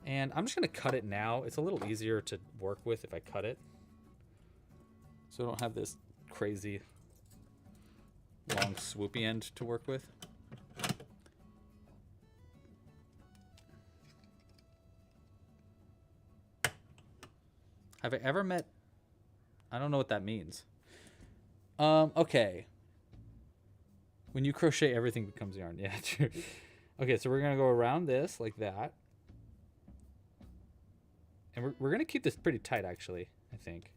And I'm just going to cut it now. It's a little easier to work with if I cut it. So I don't have this crazy long swoopy end to work with. Have I ever met... I don't know what that means. Okay. When you crochet, everything becomes yarn. Yeah, true. Okay, so we're going to go around this like that. And we're going to keep this pretty tight, actually, I think.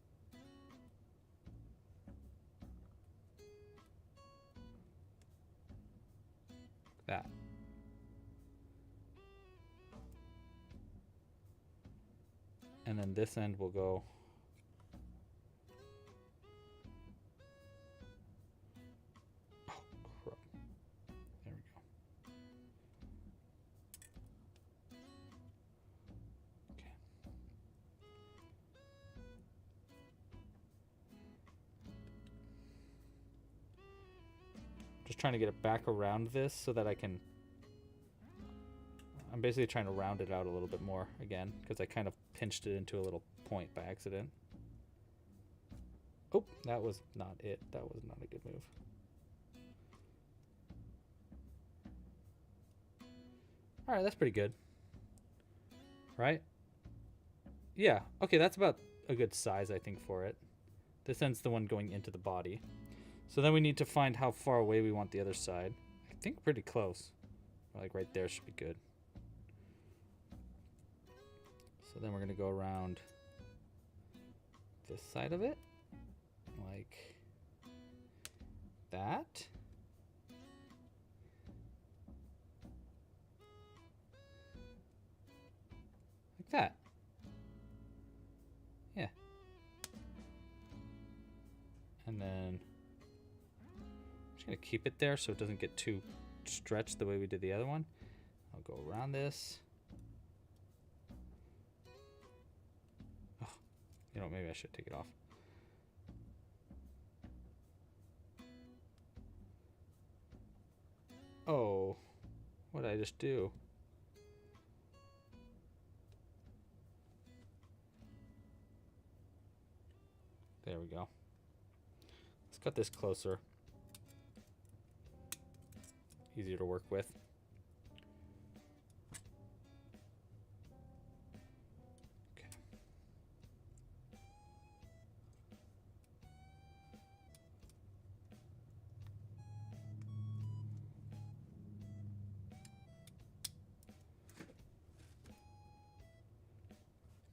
That. And then this end will go. Oh, crap. There we go. Okay. Just trying to get it back around this so that I can. I'm basically trying to round it out a little bit more again because I kind of pinched it into a little point by accident. Oh, that was not it. That was not a good move. All right, that's pretty good. Right? Yeah, okay, that's about a good size, I think, for it. This end's the one going into the body. So then we need to find how far away we want the other side. I think pretty close. Like right there should be good. So then we're going to go around this side of it, like that. Like that. Yeah. And then I'm just going to keep it there so it doesn't get too stretched the way we did the other one. I'll go around this. You know, maybe I should take it off. Oh, What did I just do? There we go. Let's cut this closer. Easier to work with. Okay.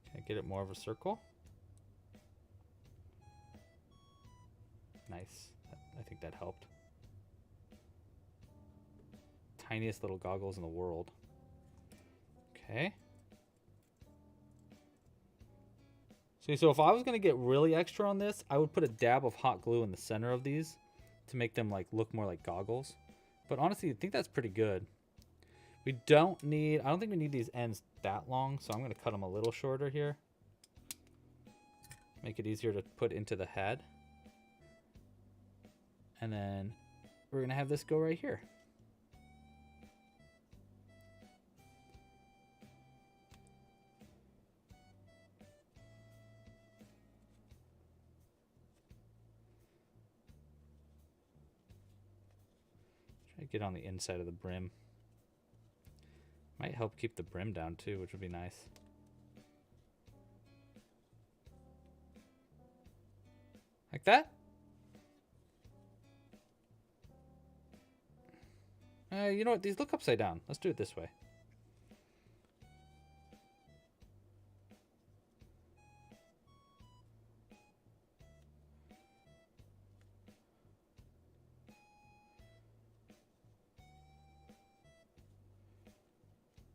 Can I get it more of a circle? Nice. I think that helped. Tiniest little goggles in the world. Okay. See, so if I was going to get really extra on this, I would put a dab of hot glue in the center of these to make them like look more like goggles. But honestly, I think that's pretty good. We don't need, I don't think we need these ends that long, so I'm going to cut them a little shorter here. Make it easier to put into the head. And then we're going to have this go right here. Try to get on the inside of the brim. Might help keep the brim down too, which would be nice. Like that? You know what? These look upside down. Let's do it this way.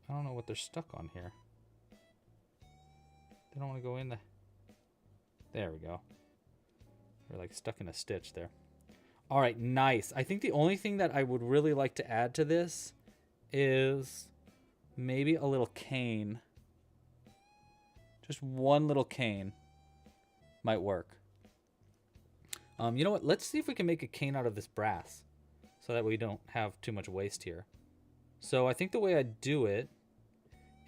I don't know what they're stuck on here. They don't want to go in the... There we go. They're like stuck in a stitch there. All right, nice. I think the only thing that I would really like to add to this is maybe a little cane. Just one little cane might work. You know what? Let's see if we can make a cane out of this brass so that we don't have too much waste here. So I think the way I do it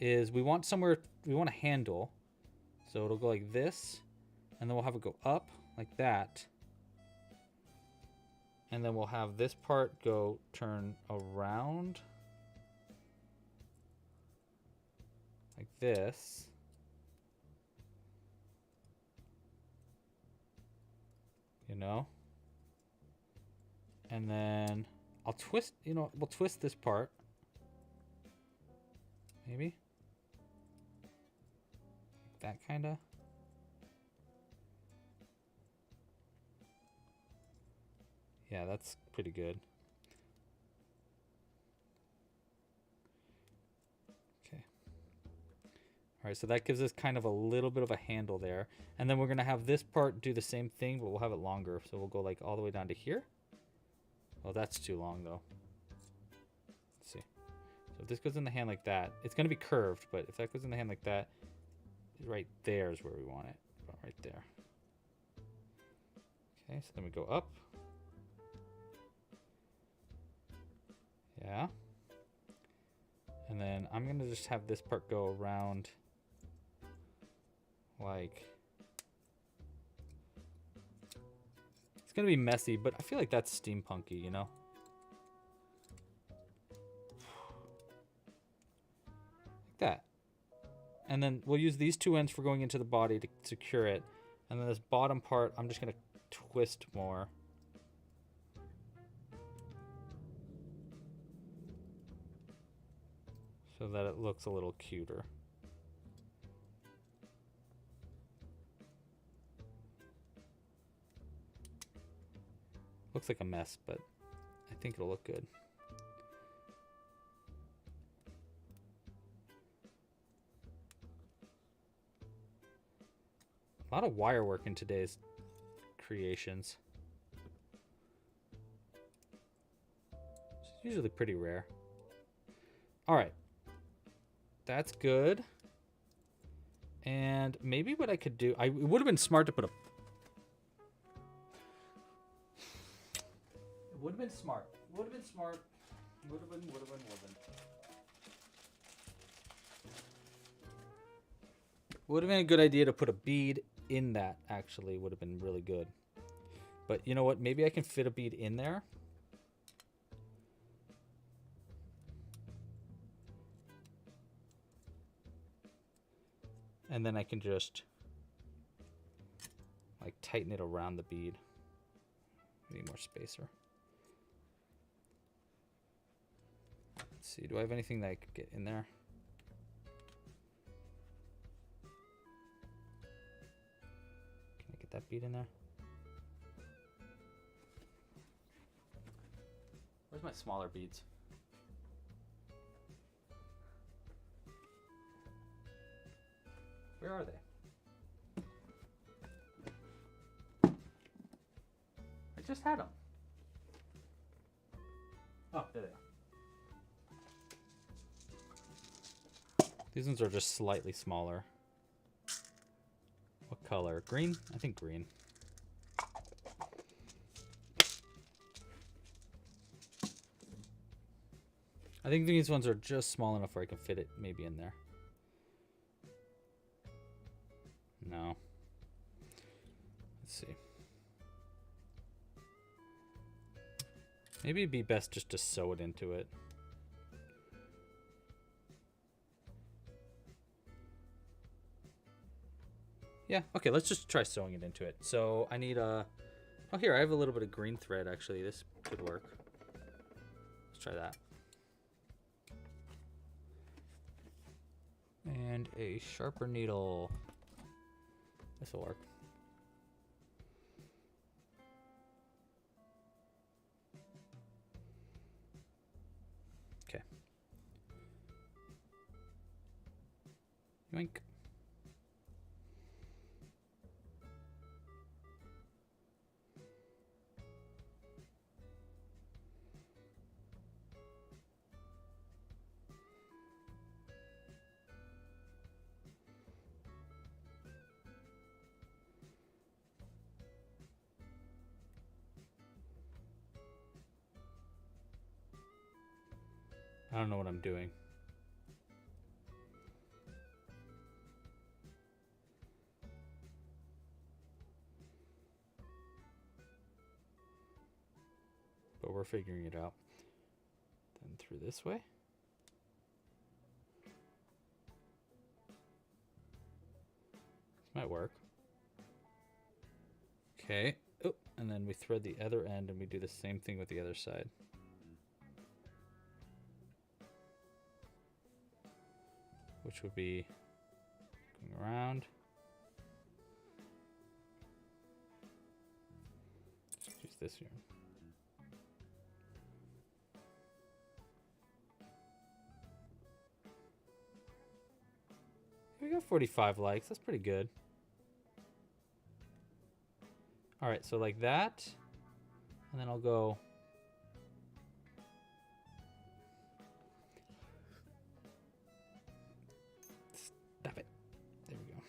is we want a handle. So it'll go like this, and then we'll have it go up like that. And then we'll have this part go turn around like this. You know? And then I'll twist, you know, we'll twist this part. Maybe? Like that kind of. Yeah, that's pretty good. Okay. All right, so that gives us kind of a little bit of a handle there. And then we're going to have this part do the same thing, but we'll have it longer. So we'll go like all the way down to here. Well, that's too long though. Let's see. So if this goes in the hand like that, it's going to be curved, but if that goes in the hand like that, right there is where we want it. About right there. Okay, so then we go up. Yeah. And then I'm going to just have this part go around like... It's going to be messy, but I feel like that's steampunky, you know? Like that. And then we'll use these two ends for going into the body to secure it. And then this bottom part, I'm just going to twist more. So that it looks a little cuter. Looks like a mess, but I think it'll look good. A lot of wire work in today's creations. It's usually pretty rare. All right. That's good. And maybe what I could do, it would have been smart to put a... It would have been smart. Would have been smart. Would have been. Would have been a good idea to put a bead in that, actually. Would have been really good. But you know what? Maybe I can fit a bead in there. And then I can just like tighten it around the bead. Need more spacer. Let's see, do I have anything that I could get in there? Can I get that bead in there? Where's my smaller beads? Where are they? I just had them. Oh, there they are. These ones are just slightly smaller. What color? Green? I think green. I think these ones are just small enough where I can fit it maybe in there. No. Let's see. Maybe it'd be best just to sew it into it. Yeah, okay, let's just try sewing it into it. So I need a... Oh, here, I have a little bit of green thread, actually. This could work. Let's try that. And a sharper needle. This will work. Okay. Yoink. I don't know what I'm doing. But we're figuring it out. Then through this way. This might work. Okay. Oh, and then we thread the other end and we do the same thing with the other side. Which would be going around. Let's use this here. We got 45 likes. That's pretty good. All right, so like that, and then I'll go. Stop it. There we go.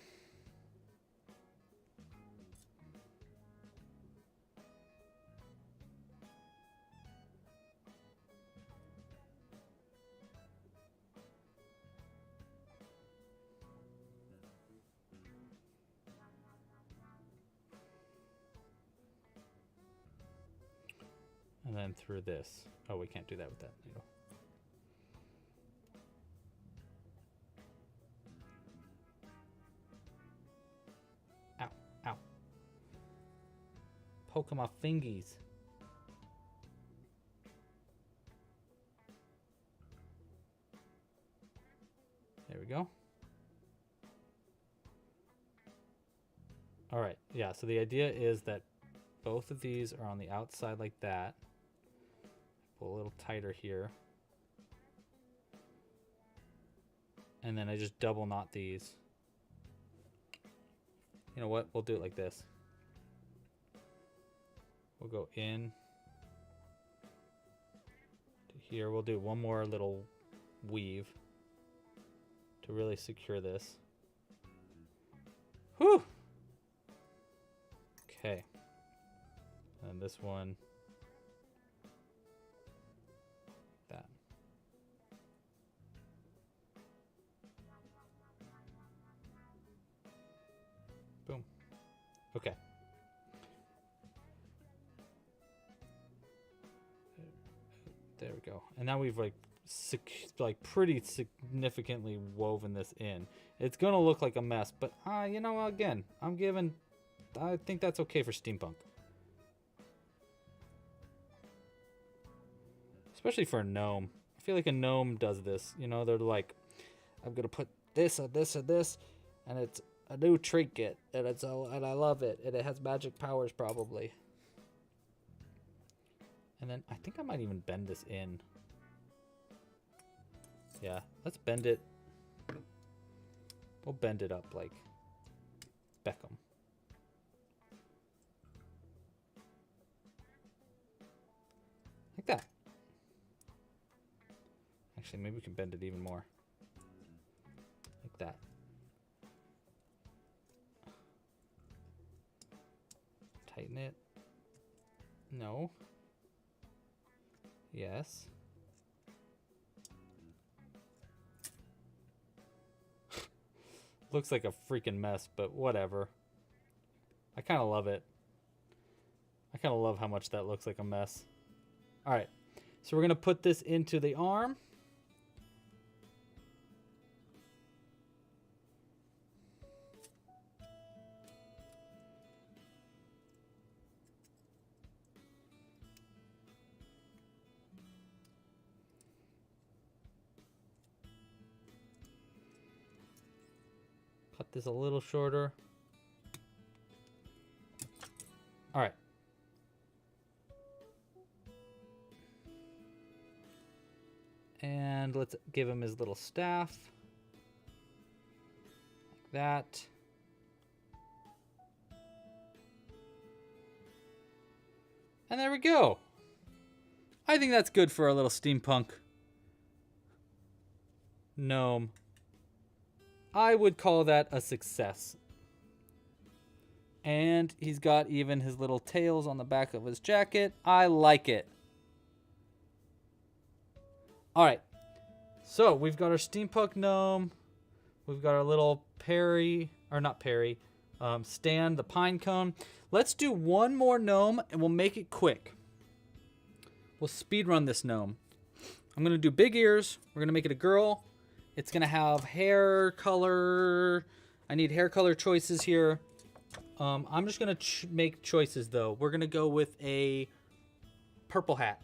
And then through this. Oh, we can't do that with that needle. Ow, ow. Poking my fingies. There we go. All right, yeah, so the idea is that both of these are on the outside like that. Pull a little tighter here. And then I just double knot these. You know what? We'll do it like this. We'll go in to here. We'll do one more little weave to really secure this. Whew! Okay. And this one. That. Okay. There we go. And now we've like pretty significantly woven this in. It's gonna look like a mess, but you know, again, I think that's okay for steampunk. Especially for a gnome. I feel like a gnome does this. You know, they're like, I'm gonna put this or this or this, and it's a new trinket, and and I love it, and it has magic powers probably. And then I think I might even bend this in. Yeah, let's bend it. We'll bend it up like Beckham. Like that. Actually, maybe we can bend it even more. Like that. Tighten it. No. Yes. Looks like a freaking mess, but whatever. I kind of love it. I kind of love how much that looks like a mess. All right. So we're going to put this into the arm. Cut this a little shorter. All right. And let's give him his little staff. Like that. And there we go. I think that's good for a little steampunk gnome. I would call that a success. And he's got even his little tails on the back of his jacket. I like it. All right. So we've got our steampunk gnome. We've got our little Perry, or not Perry, Stan the Pinecone. Let's do one more gnome and we'll make it quick. We'll speed run this gnome. I'm going to do big ears. We're going to make it a girl. It's going to have hair color. I need hair color choices here. I'm just going to make choices, though. We're going to go with a purple hat.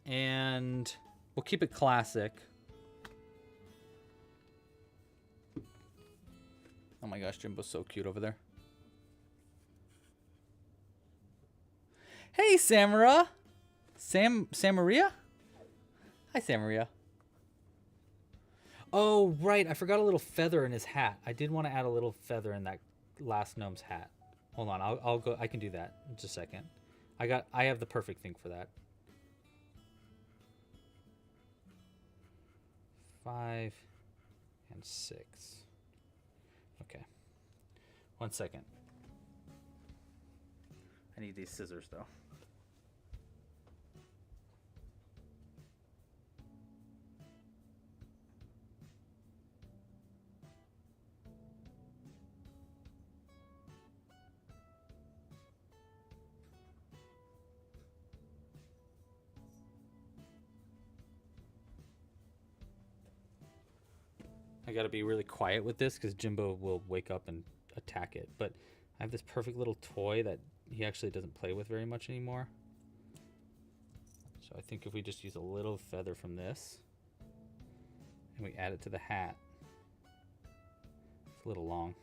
And we'll keep it classic. Oh my gosh, Jimbo's so cute over there. Hey, Samara. Samaria? Hi, Samaria. Oh, right. I forgot a little feather in his hat. I did want to add a little feather in that last gnome's hat. Hold on. I'll go. I can do that in just a second. I have the perfect thing for that. 5 and 6. Okay. 1 second. I need these scissors, though. I gotta be really quiet with this because Jimbo will wake up and attack it. But I have this perfect little toy that he actually doesn't play with very much anymore. So I think if we just use a little feather from this and we add it to the hat, it's a little long.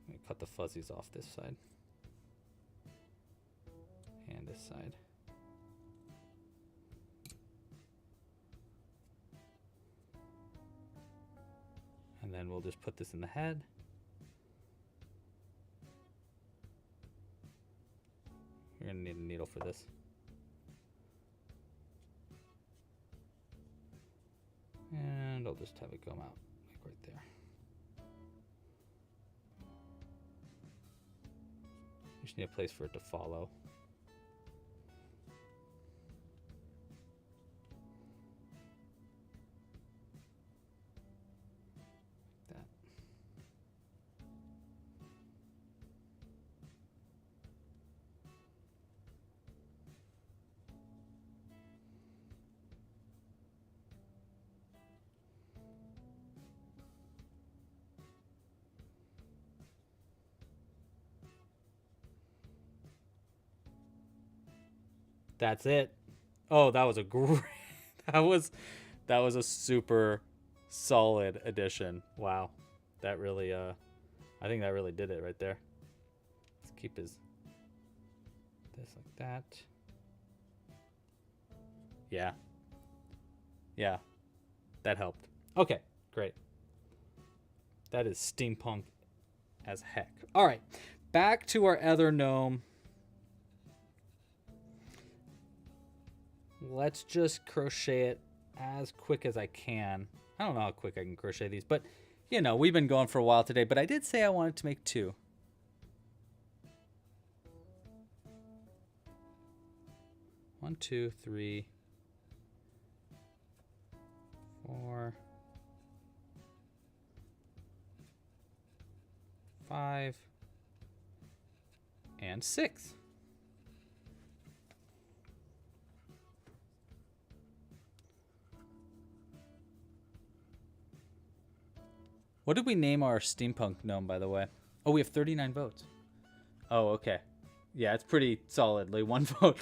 Let me cut the fuzzies off this side and this side. And then we'll just put this in the head. You're gonna need a needle for this. And I'll just have it come out, like right there. You just need a place for it to follow. That's it. Oh, that was a great. That was a super solid addition. Wow, that really I think that really did it right there. Let's keep this like that. Yeah. Yeah. That helped. Okay, great. That is steampunk as heck. All right, back to our other gnome. Let's just crochet it as quick as I can. I don't know how quick I can crochet these, but you know, we've been going for a while today, but I did say I wanted to make 2. 1, 2, 3, 4, 5, and 6. What did we name our steampunk gnome, by the way? Oh, we have 39 votes. Oh, okay. Yeah, it's pretty solidly 1 vote.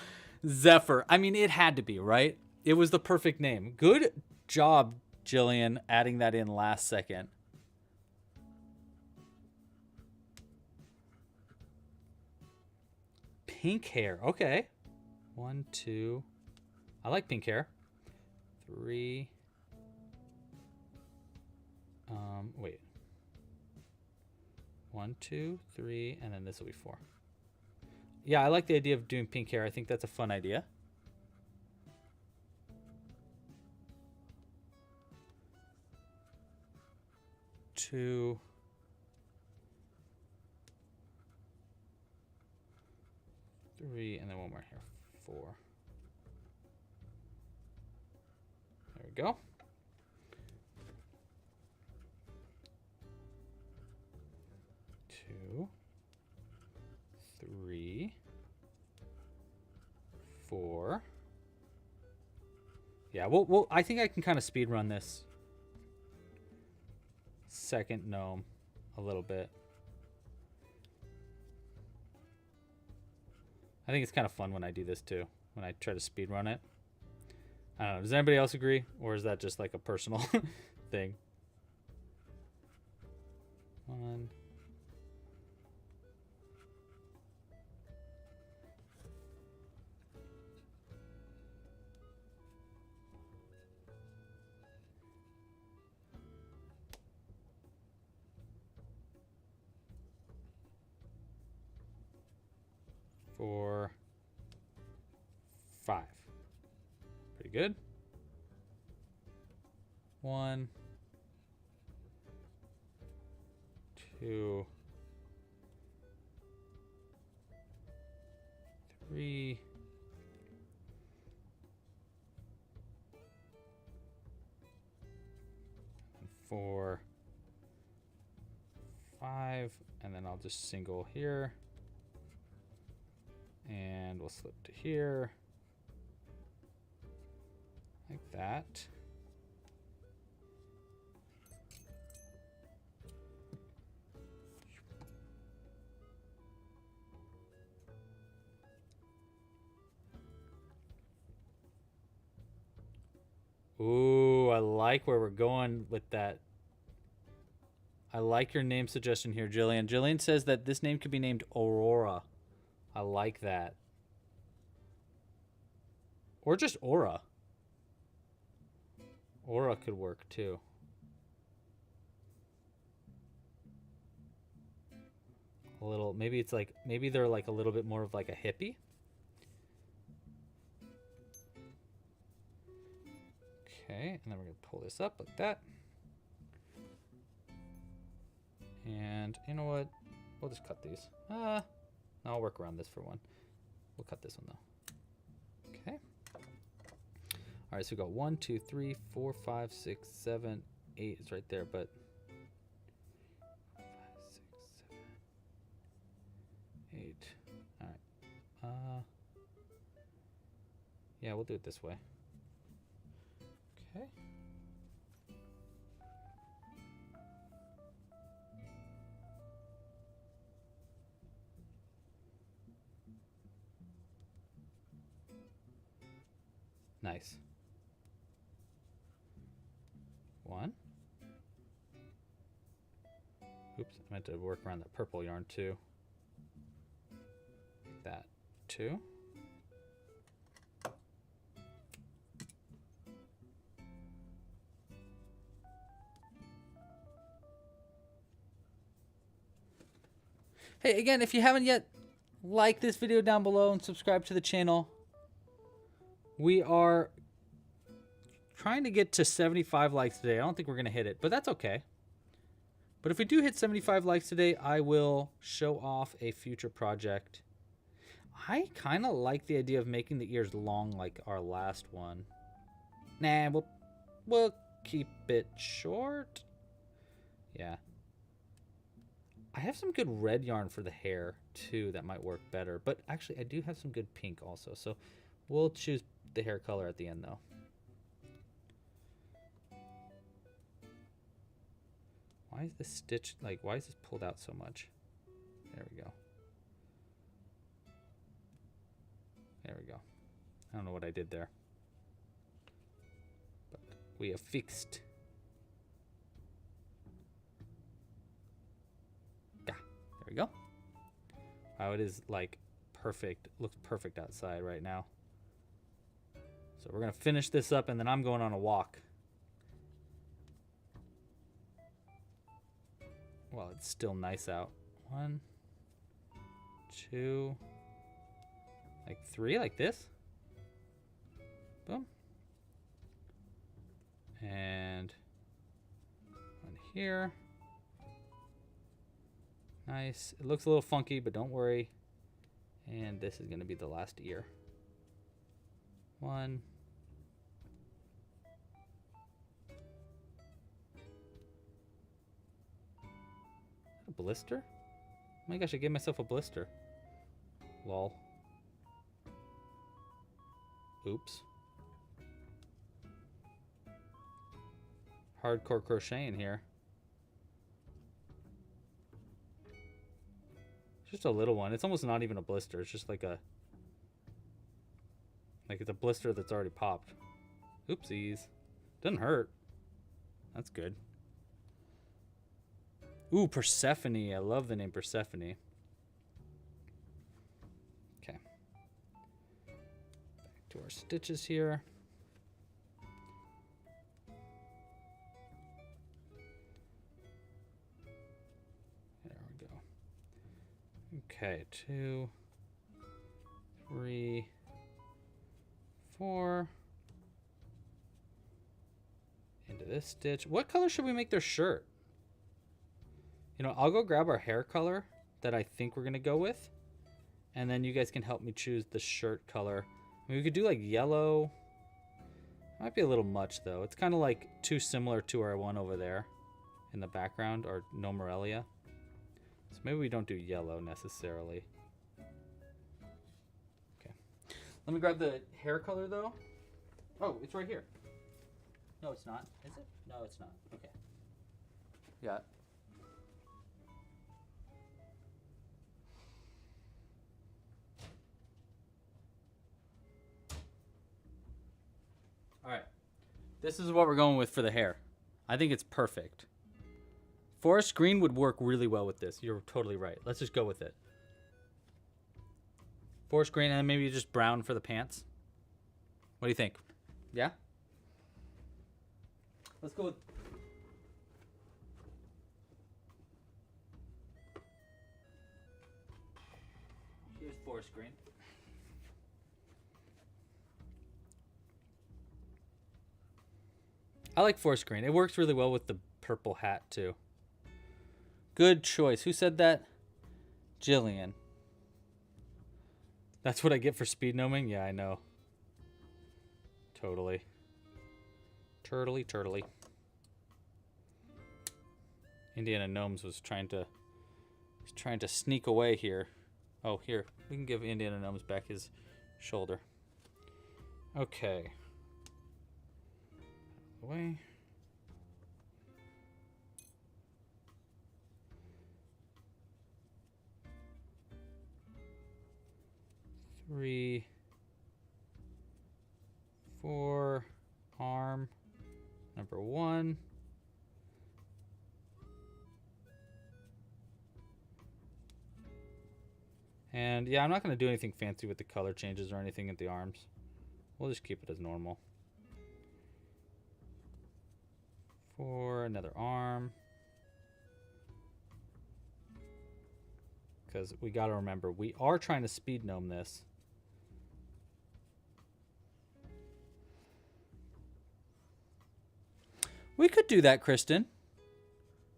Zephyr. I mean, it had to be, right? It was the perfect name. Good job, Jillian, adding that in last second. Pink hair. Okay. 1, 2. I like pink hair. 3. Wait. 1, 2, 3, and then this will be 4. Yeah, I like the idea of doing pink hair. I think that's a fun idea. Two. 3, and then 1 more here. 4. There we go. 2, 3, 4. Yeah, well, I think I can kind of speed run this second gnome a little bit. I think it's kind of fun when I do this too, when I try to speed run it. I don't know. Does anybody else agree, or is that just like a personal thing? 1. 4, 5. Pretty good. 1, 2, 3, 4, 5, and then I'll just single here. And we'll slip to here. Like that. Ooh, I like where we're going with that. I like your name suggestion here, Jillian. Jillian says that this name could be named Aurora. I like that. Or just Aura. Aura could work too. A little, maybe it's like, maybe they're like a little bit more of like a hippie. Okay, and then we're gonna pull this up like that. And you know what? We'll just cut these. I'll work around this for one. We'll cut this one though. Okay. All right, so we got 1, 2, 3, 4, 5, 6, 7, 8 is right there, but 5, 6, 7, 8. All right. Yeah, we'll do it this way. Okay. Nice. 1. Oops, I meant to work around that purple yarn too. Like that. 2. Hey, again, if you haven't yet, like this video down below and subscribe to the channel. We are trying to get to 75 likes today. I don't think we're going to hit it, but that's okay. But if we do hit 75 likes today, I will show off a future project. I kind of like the idea of making the ears long like our last one. Nah, we'll keep it short. Yeah. I have some good red yarn for the hair too that might work better. But actually, I do have some good pink also. So we'll choose the hair color at the end though. Why is this stitch, like, why is this pulled out so much? There we go. There we go. I don't know what I did there. But we have fixed. Yeah, there we go. Wow, it is like perfect. Looks perfect outside right now. So we're going to finish this up and then I'm going on a walk. Well, it's still nice out. 1, 2, like 3, like this. Boom. And 1 here. Nice. It looks a little funky, but don't worry. And this is going to be the last ear. 1. A blister? Oh my gosh, I gave myself a blister. Lol. Oops. Hardcore crocheting here. It's just a little one. It's almost not even a blister. It's just like a... like it's a blister that's already popped. Oopsies. Doesn't hurt. That's good. Ooh, Persephone. I love the name Persephone. Okay. Back to our stitches here. There we go. Okay, 2, 3, 4. Into this stitch. What color should we make their shirt? You know, I'll go grab our hair color that I think we're going to go with. And then you guys can help me choose the shirt color. I mean, we could do like yellow. Might be a little much though. It's kind of like too similar to our one over there in the background, or No Morelia. So maybe we don't do yellow necessarily. Okay. Let me grab the hair color though. Oh, it's right here. No, it's not. Is it? No, it's not. Okay. Yeah. All right, this is what we're going with for the hair. I think it's perfect. Forest green would work really well with this. You're totally right. Let's just go with it. Forest green and then maybe just brown for the pants. What do you think? Yeah? Let's go with... here's forest green. I like forest green. It works really well with the purple hat, too. Good choice. Who said that? Jillian. That's what I get for speed gnoming? Yeah, I know. Totally. Turtly. Indiana Gnomes was trying to sneak away here. Oh, here. We can give Indiana Gnomes back his shoulder. Okay. Away. Three, 4. Number 1. And yeah, I'm not going to do anything fancy with the color changes or anything at the arms. We'll just keep it as normal. For another arm. Because we got to remember, we are trying to speed gnome this. We could do that, Kristen.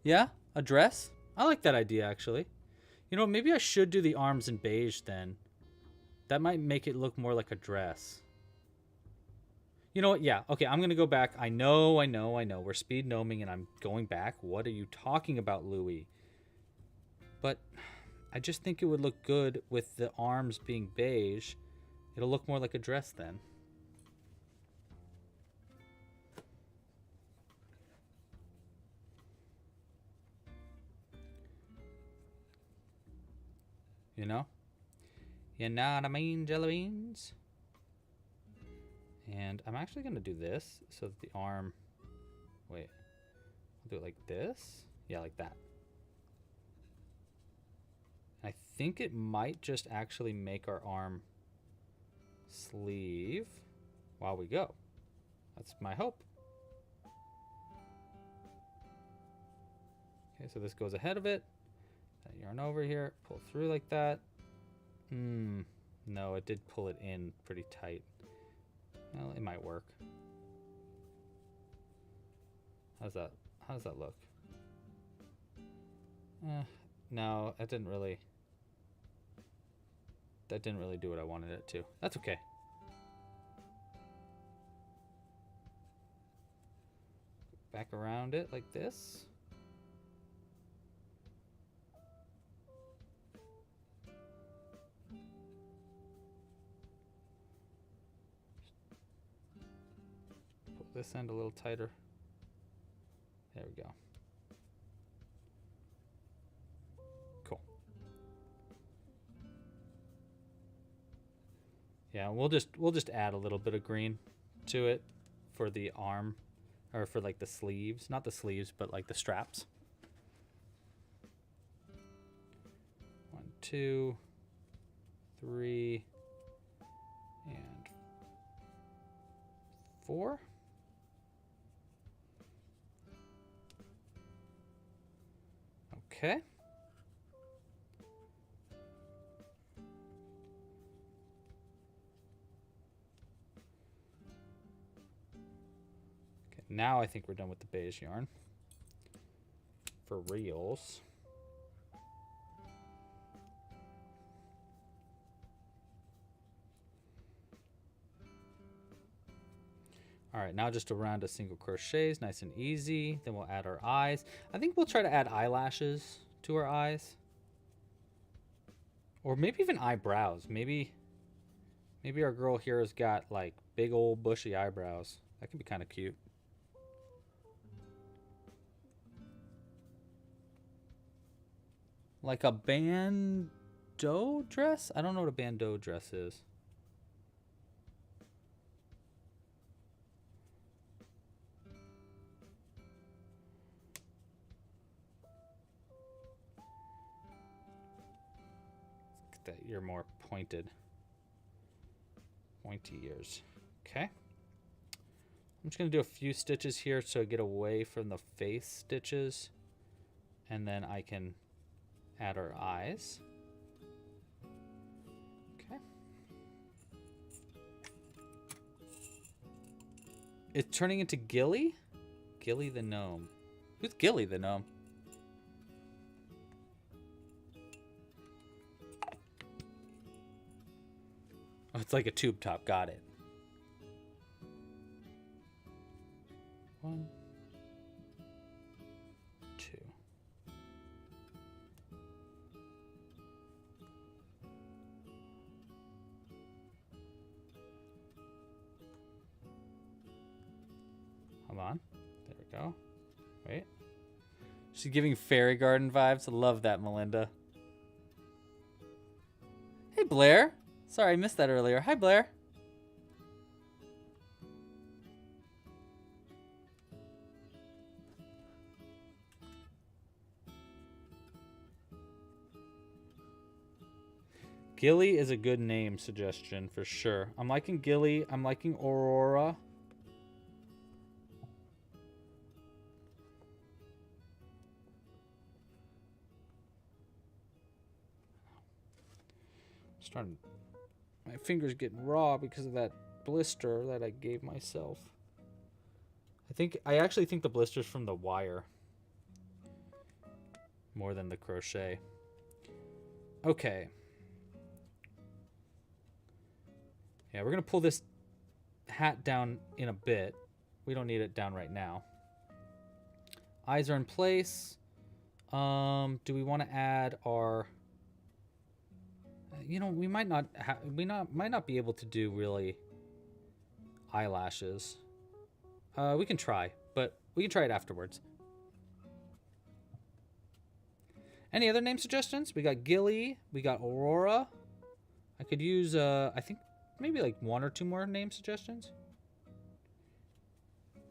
Yeah? A dress? I like that idea, actually. You know, maybe I should do the arms in beige then. That might make it look more like a dress. You know what? Yeah. Okay, I'm going to go back. I know. We're speed gnoming and I'm going back. What are you talking about, Louie? But I just think it would look good with the arms being beige. It'll look more like a dress then. You know? You know what I mean, jelly beans? And I'm actually going to do this so that the arm... Wait. I'll do it like this. Yeah, like that. I think it might just actually make our arm sleeve while we go. That's my hope. Okay, so this goes ahead of it. That yarn over here, pull through like that. No, it did pull it in pretty tight. Well, it might work. How's that? How does that look? No, that didn't really do what I wanted it to. That's okay. Back around it like this. This end a little tighter. There we go. Cool. Yeah, we'll just add a little bit of green to it for the arm, or for like the sleeves, not the sleeves, but like the straps. 1, 2, 3, and 4. Okay. Okay, now I think we're done with the beige yarn. For reals. All right, now just a round of single crochets, nice and easy. Then we'll add our eyes. I think we'll try to add eyelashes to our eyes. Or maybe even eyebrows. Maybe our girl here has got like big old bushy eyebrows. That could be kind of cute. Like a bandeau dress? I don't know what a bandeau dress is. That you're more pointy ears. Okay, I'm just gonna do a few stitches here so I get away from the face stitches, and then I can add our eyes. Okay, it's turning into Gilly the gnome. Who's Gilly the gnome? Oh, it's like a tube top. Got it. 1, 2. Hold on. There we go. Wait. She's giving fairy garden vibes. I love that, Melinda. Hey, Blair. Sorry, I missed that earlier. Hi, Blair. Gilly is a good name suggestion for sure. I'm liking Gilly. I'm liking Aurora. Starting, my fingers getting raw because of that blister that I gave myself. I actually think the blister's from the wire more than the crochet. Okay. Yeah, we're gonna pull this hat down in a bit. We don't need it down right now. Eyes are in place. Do we want to add our? You know, we might not might not be able to do really eyelashes. We can try, but we can try it afterwards. Any other name suggestions? We got Gilly, we got Aurora. I could use I think maybe like 1 or 2 more name suggestions.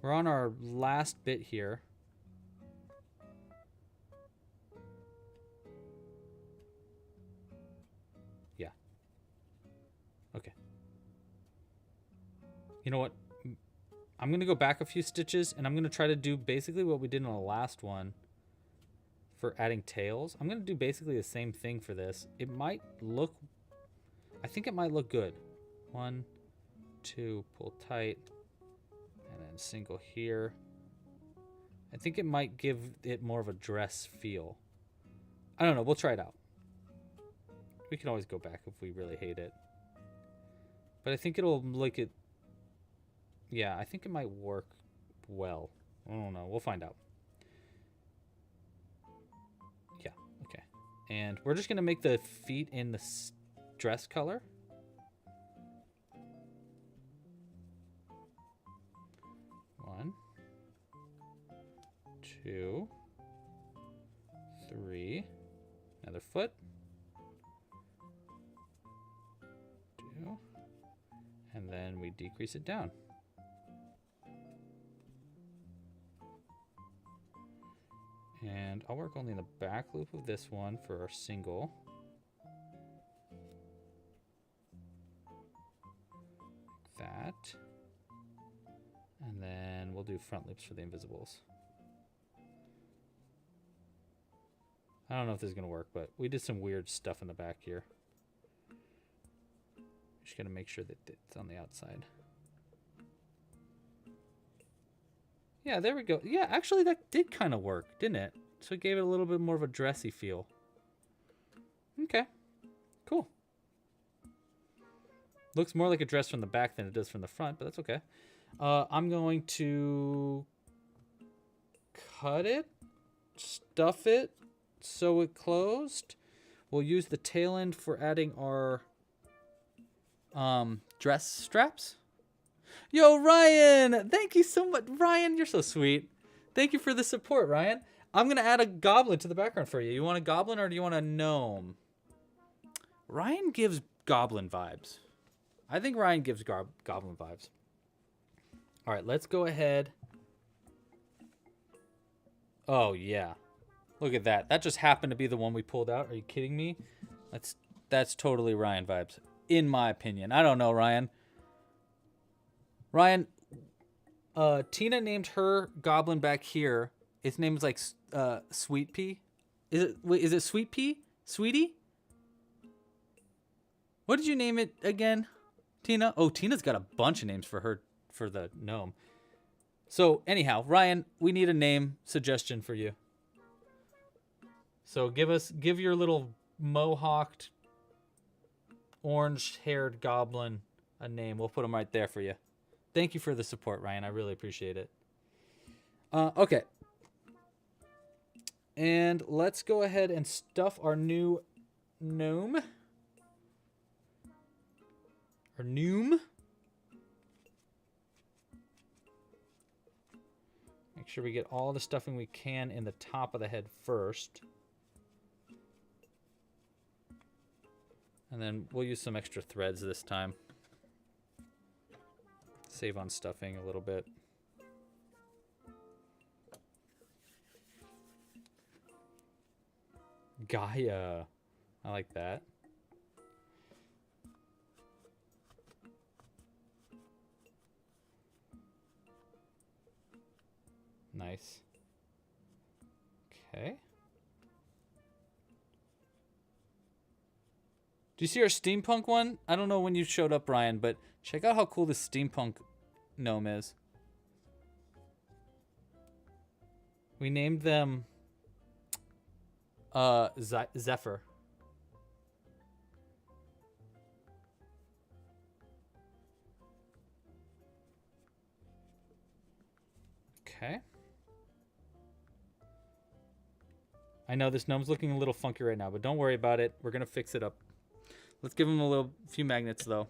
We're on our last bit here. Yeah. Okay. You know what? I'm going to go back a few stitches, and I'm going to try to do basically what we did in the last one for adding tails. I'm going to do basically the same thing for this. It might look... I think it might look good. 1, 2, pull tight, and then single here. I think it might give it more of a dress feel. I don't know. We'll try it out. We can always go back if we really hate it. But I think it'll look it... Yeah, I think it might work well. I don't know. We'll find out. Yeah, okay. And we're just going to make the feet in the dress color. One, 2, 3. Another foot. 2. And then we decrease it down. And I'll work only in the back loop of this one for our single. Like that. And then we'll do front loops for the invisibles. I don't know if this is going to work, but we did some weird stuff in the back here. Just got to make sure that it's on the outside. Yeah, there we go. Yeah, actually that did kind of work, didn't it? So it gave it a little bit more of a dressy feel. Okay, cool. Looks more like a dress from the back than it does from the front, but that's okay. I'm going to cut it, stuff it, sew it closed. We'll use the tail end for adding our dress straps. Yo, Ryan! Thank you so much. Ryan, you're so sweet. Thank you for the support, Ryan. I'm going to add a goblin to the background for you. You want a goblin or do you want a gnome? Ryan gives goblin vibes. I think Ryan gives goblin vibes. All right, let's go ahead. Oh, yeah. Look at that. That just happened to be the one we pulled out. Are you kidding me? That's totally Ryan vibes, in my opinion. I don't know, Ryan. Ryan, Tina named her goblin back here. Its name is like Sweet Pea. Is it Sweet Pea? Sweetie? What did you name it again, Tina? Oh, Tina's got a bunch of names for the gnome. So anyhow, Ryan, we need a name suggestion for you. So give your little mohawked, orange-haired goblin a name. We'll put him right there for you. Thank you for the support, Ryan. I really appreciate it. Okay. And let's go ahead and stuff our new gnome. Or gnome. Make sure we get all the stuffing we can in the top of the head first. And then we'll use some extra threads this time. Save on stuffing a little bit. Gaia. I like that. Nice. Okay. Do you see our steampunk one? I don't know when you showed up, Ryan, but check out how cool this steampunk gnome is. We named them Zephyr. Okay. I know this gnome's looking a little funky right now, but don't worry about it. We're gonna fix it up. Let's give him a few magnets though.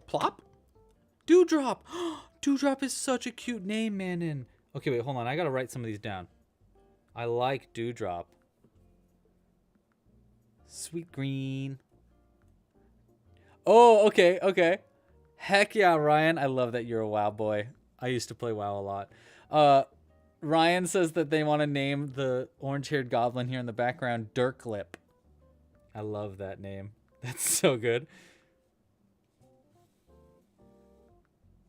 Plop? Dewdrop! Dewdrop is such a cute name, Manon. Okay, wait, hold on. I gotta write some of these down. I like Dewdrop. Sweet green. Oh, okay, okay. Heck yeah, Ryan. I love that you're a WoW boy. I used to play WoW a lot. Ryan says that they want to name the orange-haired goblin here in the background Dirklip. I love that name. That's so good.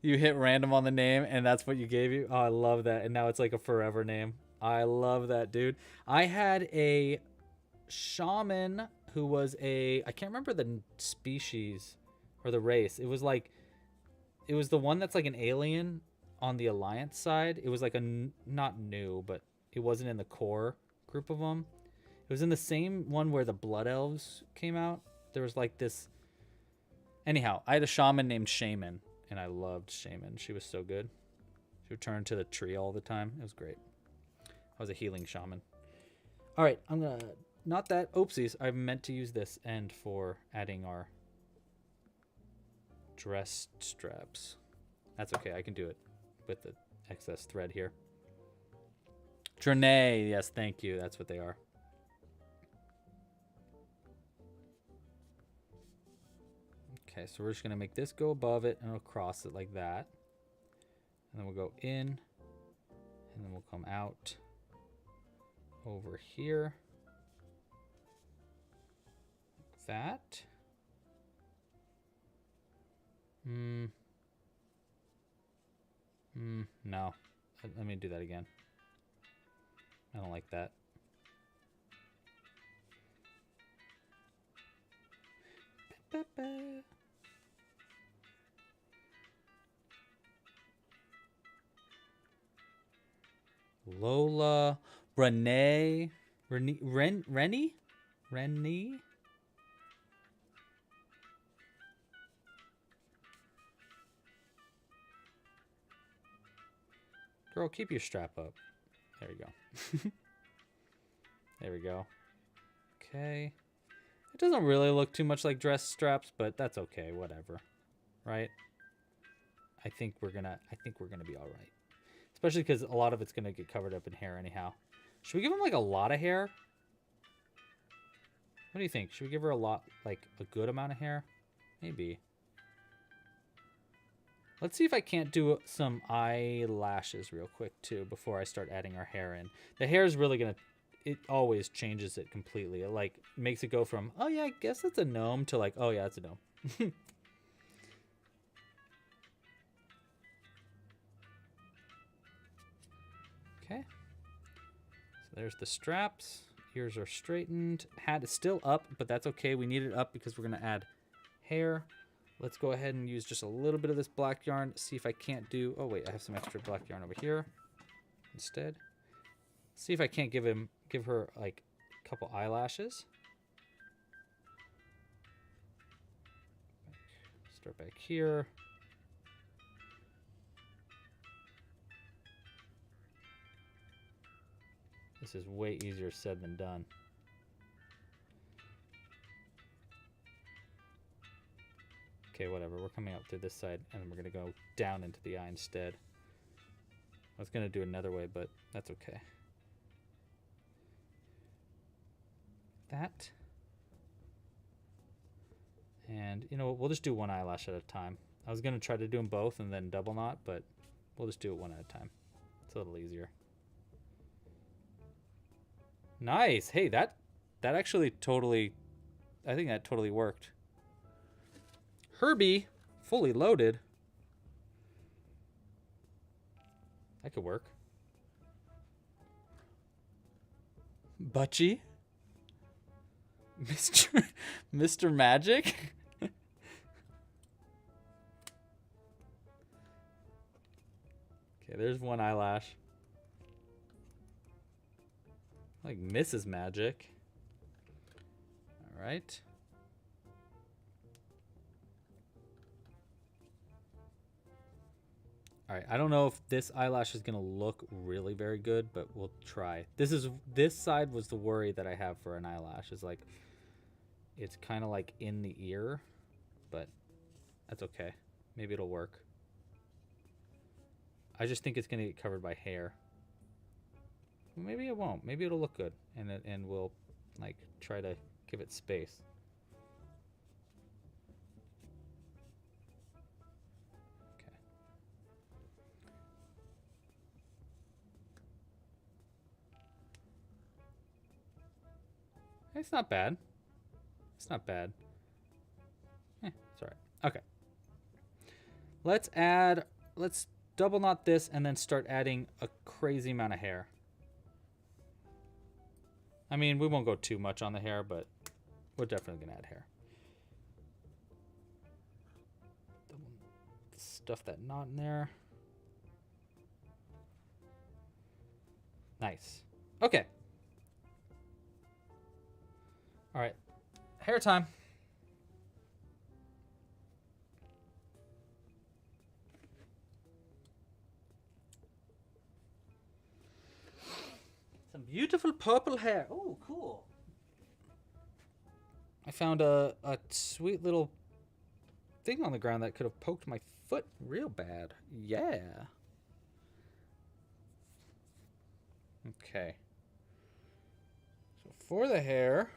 You hit random on the name, and that's what you gave you? Oh, I love that. And now it's like a forever name. I love that, dude. I had a shaman who was I can't remember the species or the race. It was the one that's like an alien on the Alliance side. It was like not new, but it wasn't in the core group of them. It was in the same one where the Blood Elves came out. There was like this. Anyhow, I had a shaman named Shaman, and I loved Shaman. She was so good. She would turn to the tree all the time. It was great. I was a healing shaman. All right, I'm gonna not that. Oopsies, I meant to use this end for adding our dress straps. That's okay. I can do it with the excess thread here. Trene, yes, thank you. That's what they are. Okay, so we're just gonna make this go above it and we'll cross it like that. And then we'll go in and then we'll come out over here. Like that. No. Let me do that again. I don't like that. Lola, Renee, Rennie? Girl, keep your strap up. There we go. There we go. Okay. It doesn't really look too much like dress straps, but that's okay, whatever. Right? I think we're gonna be all right. Especially because a lot of it's gonna get covered up in hair anyhow. Should we give him like a lot of hair? What do you think? Should we give her a lot, like a good amount of hair? Maybe. Let's see if I can't do some eyelashes real quick too before I start adding our hair in. The hair is really gonna, it always changes it completely. It like makes it go from, oh yeah, I guess that's a gnome to like, oh yeah, it's a gnome. Okay. So there's the straps. Ears are straightened. Hat is still up, but that's okay. We need it up because we're gonna add hair. Let's go ahead and use just a little bit of this black yarn. See if I can't do... Oh, wait. I have some extra black yarn over here instead. See if I can't give her, like, a couple eyelashes. Start back here. This is way easier said than done. Okay, whatever. We're coming out through this side, and then we're going to go down into the eye instead. I was going to do it another way, but that's okay. That. And, you know what? We'll just do one eyelash at a time. I was going to try to do them both and then double knot, but we'll just do it one at a time. It's a little easier. Nice! Hey, that actually totally... I think that totally worked. Herbie, fully loaded. That could work. Butchie? Mr. Magic? Okay, there's one eyelash. Like Mrs. Magic. All right. All right, I don't know if this eyelash is gonna look really very good, but we'll try. This side was the worry that I have for an eyelash, is like it's kind of like in the ear, but that's okay. Maybe it'll work. I just think it's gonna get covered by hair. Maybe it won't. Maybe it'll look good, and we'll like try to give it space. It's not bad. It's not bad. It's all right. Okay. Let's double knot this and then start adding a crazy amount of hair. I mean, we won't go too much on the hair, but we're definitely going to add hair. Stuff that knot in there. Nice. Okay. All right, hair time. Some beautiful purple hair. Oh, cool. I found a sweet little thing on the ground that could have poked my foot real bad. Yeah. Okay. So for the hair,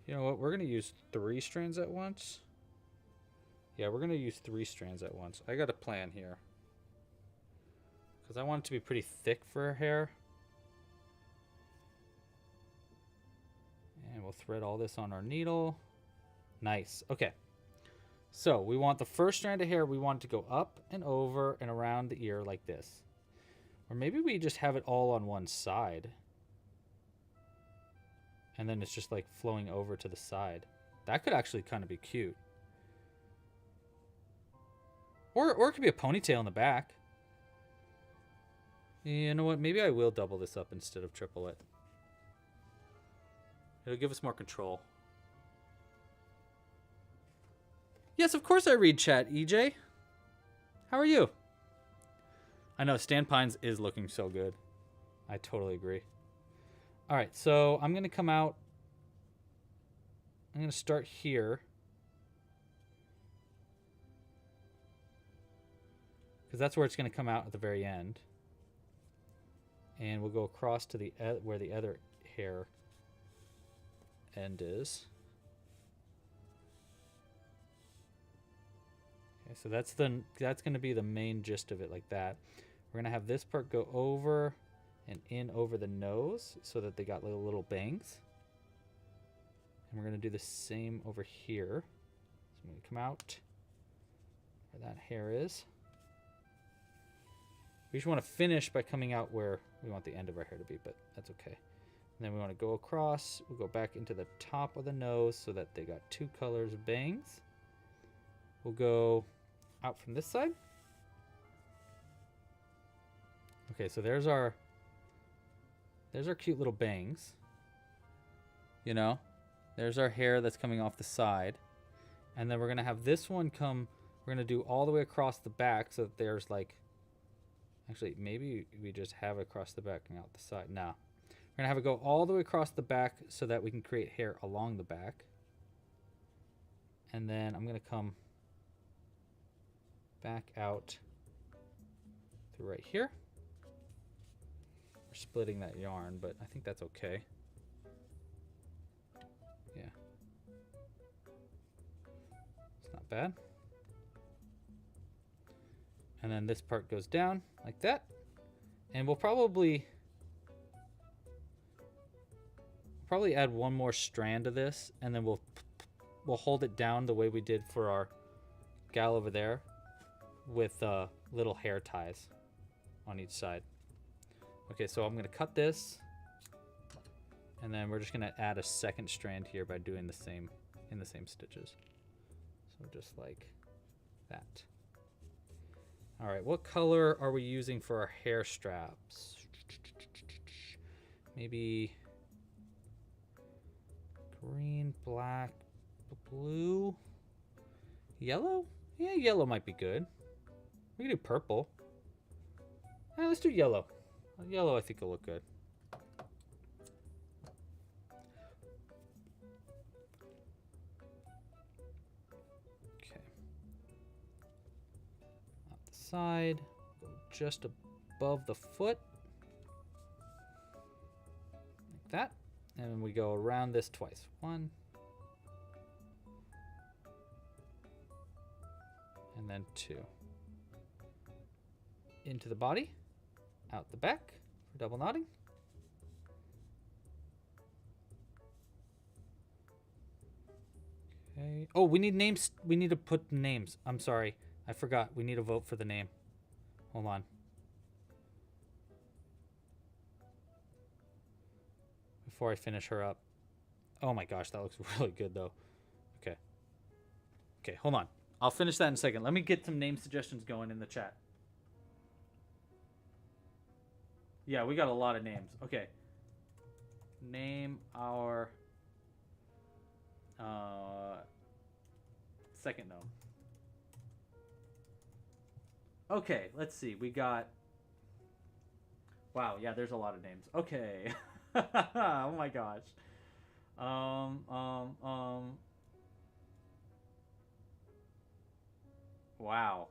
you know what? We're going to use 3 strands at once. Yeah, we're going to use 3 strands at once. I got a plan here. Because I want it to be pretty thick for her hair. And we'll thread all this on our needle. Nice. Okay. So we want the first strand of hair, we want it to go up and over and around the ear like this. Or maybe we just have it all on one side. And then it's just like flowing over to the side. That could actually kind of be cute. Or it could be a ponytail in the back. You know what? Maybe I will double this up instead of triple it. It'll give us more control. Yes, of course I read chat, EJ. How are you? I know, Stan Pines is looking so good. I totally agree. All right, so I'm going to come out. I'm going to start here. Because that's where it's going to come out at the very end. And we'll go across to the where the other hair end is. Okay, so that's going to be the main gist of it, like that. We're going to have this part go over and in over the nose so that they got little bangs. And we're going to do the same over here. So I'm going to come out where that hair is. We just want to finish by coming out where we want the end of our hair to be, but that's okay. And then we want to go across. We'll go back into the top of the nose so that they got 2 colors of bangs. We'll go out from this side. Okay, so there's our cute little bangs. You know, there's our hair that's coming off the side. And then we're going to have this one come, we're going to do all the way across the back so that there's like, actually, maybe we just have it across the back and out the side. No. We're going to have it go all the way across the back so that we can create hair along the back. And then I'm going to come back out through right here. We're splitting that yarn, but I think that's okay. Yeah. It's not bad. And then this part goes down like that. And we'll probably add one more strand of this, and then we'll hold it down the way we did for our gal over there with little hair ties on each side. Okay, so I'm going to cut this. And then we're just going to add a second strand here by doing the same in the same stitches. So just like that. All right, what color are we using for our hair straps? Maybe green, black, blue, yellow? Yeah, yellow might be good. We can do purple. Let's do yellow. Yellow I think will look good. Okay. Off the side, go just above the foot. Like that. And then we go around this twice. 1. And then 2. Into the body, out the back for double knotting. Okay. Oh, we need names. We need to put names. I'm sorry. I forgot. We need to vote for the name. Hold on. Before I finish her up. Oh my gosh, that looks really good though. Okay. Okay, hold on. I'll finish that in a second. Let me get some name suggestions going in the chat. Yeah, we got a lot of names. Okay. Name our second gnome. Okay, let's see. We got... Wow, yeah, there's a lot of names. Okay. Oh my gosh. Wow.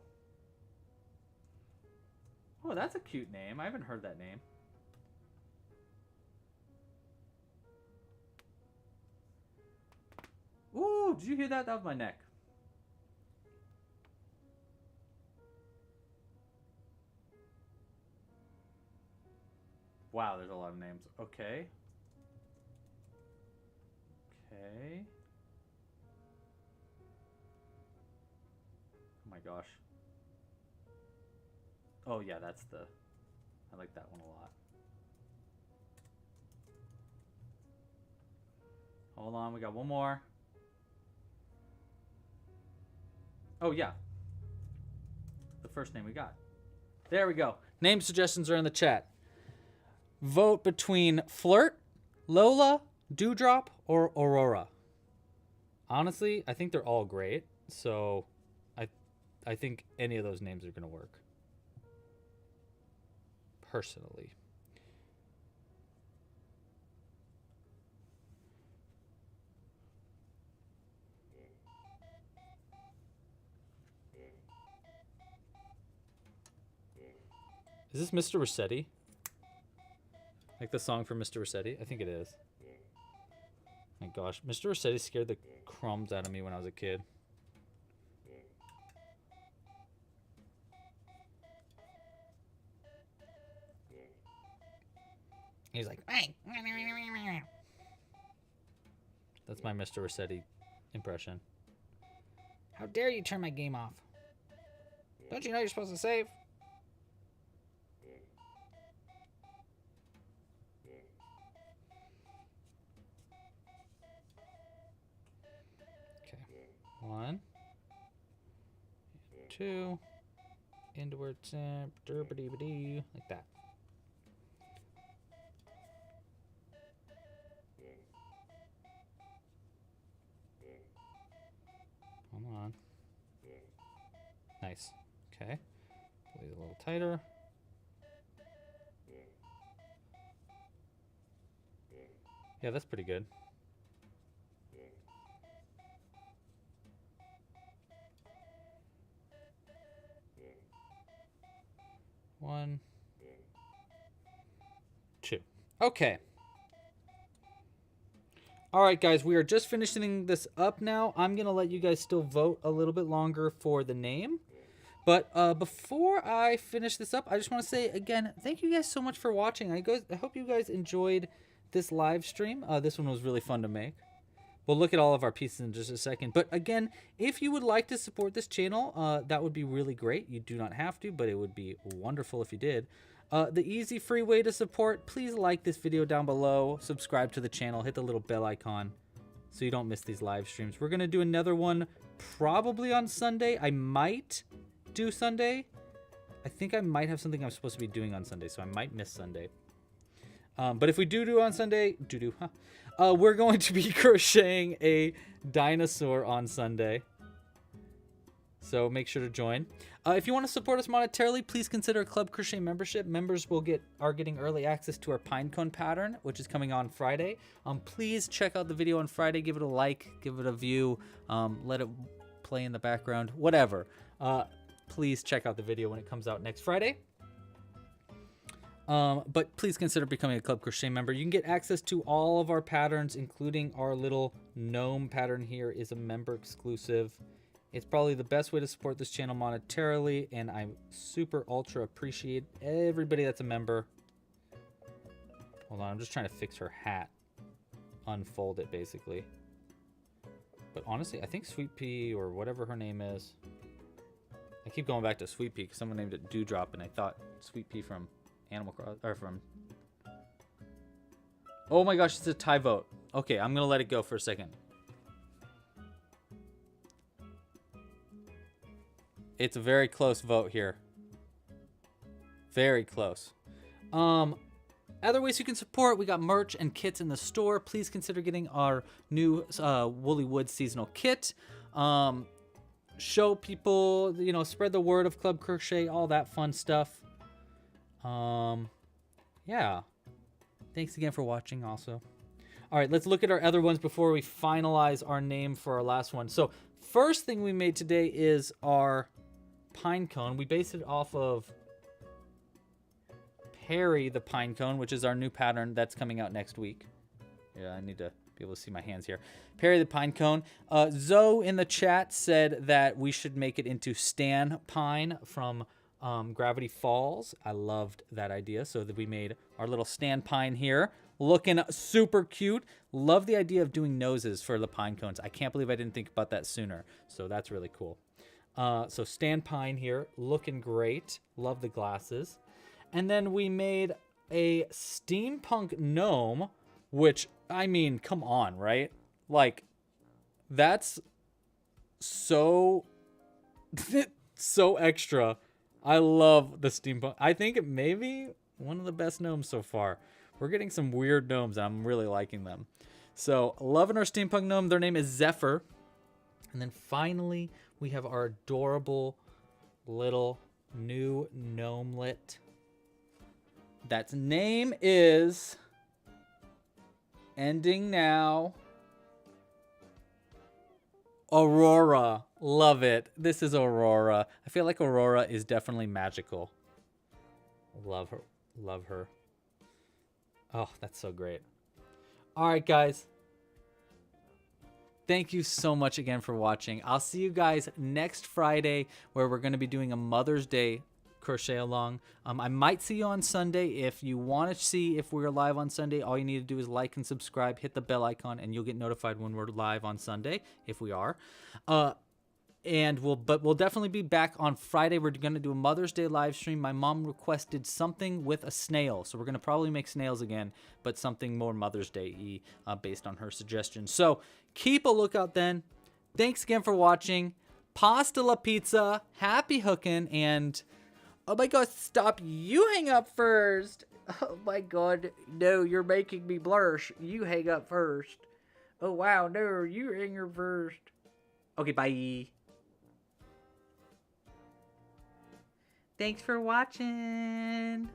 Oh, that's a cute name. I haven't heard that name. Ooh, did you hear that? That was my neck. Wow, there's a lot of names. Okay. Okay. Oh my gosh. Oh yeah, that's the... I like that one a lot. Hold on, we got one more. Oh yeah. The first name we got. There we go. Name suggestions are in the chat. Vote between Flirt, Lola, Dewdrop, or Aurora. Honestly, I think they're all great. So I think any of those names are going to work. Personally. Is this Mr. Rossetti? Like the song from Mr. Rossetti? I think it is. My gosh, Mr. Rossetti scared the crumbs out of me when I was a kid. He's like, hey. That's my Mr. Rossetti impression. How dare you turn my game off? Don't you know you're supposed to save? Okay. 1, 2, inward snap, derby-dee, like that. Come on. Nice. Okay. Pull it a little tighter. Yeah, that's pretty good. One, 2. Okay. All right, guys, we are just finishing this up now. I'm going to let you guys still vote a little bit longer for the name. But before I finish this up, I just want to say, again, thank you guys so much for watching. I hope you guys enjoyed this live stream. This one was really fun to make. We'll look at all of our pieces in just a second. But again, if you would like to support this channel, that would be really great. You do not have to, but it would be wonderful if you did. The easy free way to support, please like this video down below, subscribe to the channel, hit the little bell icon so you don't miss these live streams. We're going to do another one probably on Sunday. I might do Sunday. I think I might have something I'm supposed to be doing on Sunday, so I might miss Sunday. But if we do on Sunday, we're going to be crocheting a dinosaur on Sunday. So make sure to join. If you want to support us monetarily, please consider a Club Crochet membership. Members are getting early access to our Pinecone pattern, which is coming on Friday. Please check out the video on Friday. Give it a like, give it a view, let it play in the background, whatever. Please check out the video when it comes out next Friday. But please consider becoming a Club Crochet member. You can get access to all of our patterns, including our little gnome pattern here is a member exclusive. It's probably the best way to support this channel monetarily, and I super ultra appreciate everybody that's a member. Hold on, I'm just trying to fix her hat. Unfold it, basically. But honestly, I think Sweet Pea, or whatever her name is. I keep going back to Sweet Pea because someone named it Dewdrop, and I thought Sweet Pea from Animal Crossing, or from... Oh my gosh, it's a tie vote. Okay, I'm gonna let it go for a second. It's a very close vote here. Very close. Other ways you can support, we got merch and kits in the store. Please consider getting our new Woolly Woods seasonal kit. Show people, you know, spread the word of Club Crochet, all that fun stuff. Yeah. Thanks again for watching also. All right, let's look at our other ones before we finalize our name for our last one. So first thing we made today is our Pinecone. We based it off of Perry the Pinecone, which is our new pattern that's coming out next week. Yeah, I need to be able to see my hands here. Perry the Pinecone. Zoe in the chat said that we should make it into Stan Pine from Gravity Falls. I loved that idea, so that we made our little Stan Pine here, looking super cute. Love the idea of doing noses for the pine cones. I can't believe I didn't think about that sooner, so that's really cool. So Stan Pine here, looking great. Love the glasses. And then we made a steampunk gnome, which, I mean, come on, right? Like, that's so, so extra. I love the steampunk. I think it may be one of the best gnomes so far. We're getting some weird gnomes. I'm really liking them. So, loving our steampunk gnome. Their name is Zephyr. And then finally, we have our adorable little new gnomelet. That's name is ending now. Aurora. Love it. This is Aurora. I feel like Aurora is definitely magical. Love her. Love her. Oh, that's so great. All right, guys. Thank you so much again for watching. I'll see you guys next Friday where we're going to be doing a Mother's Day crochet along. I might see you on Sunday. If you want to see if we're live on Sunday, all you need to do is like and subscribe, hit the bell icon, and you'll get notified when we're live on Sunday, if we are. And we'll definitely be back on Friday. We're going to do a Mother's Day live stream. My mom requested something with a snail, so we're going to probably make snails again, but something more Mother's Day-y based on her suggestion. So keep a lookout then. Thanks again for watching. Pasta la pizza. Happy hooking. And oh my God, stop! You hang up first. Oh my God, no! You're making me blush. You hang up first. Oh wow, no! You hang up first. Okay, bye. Thanks for watching.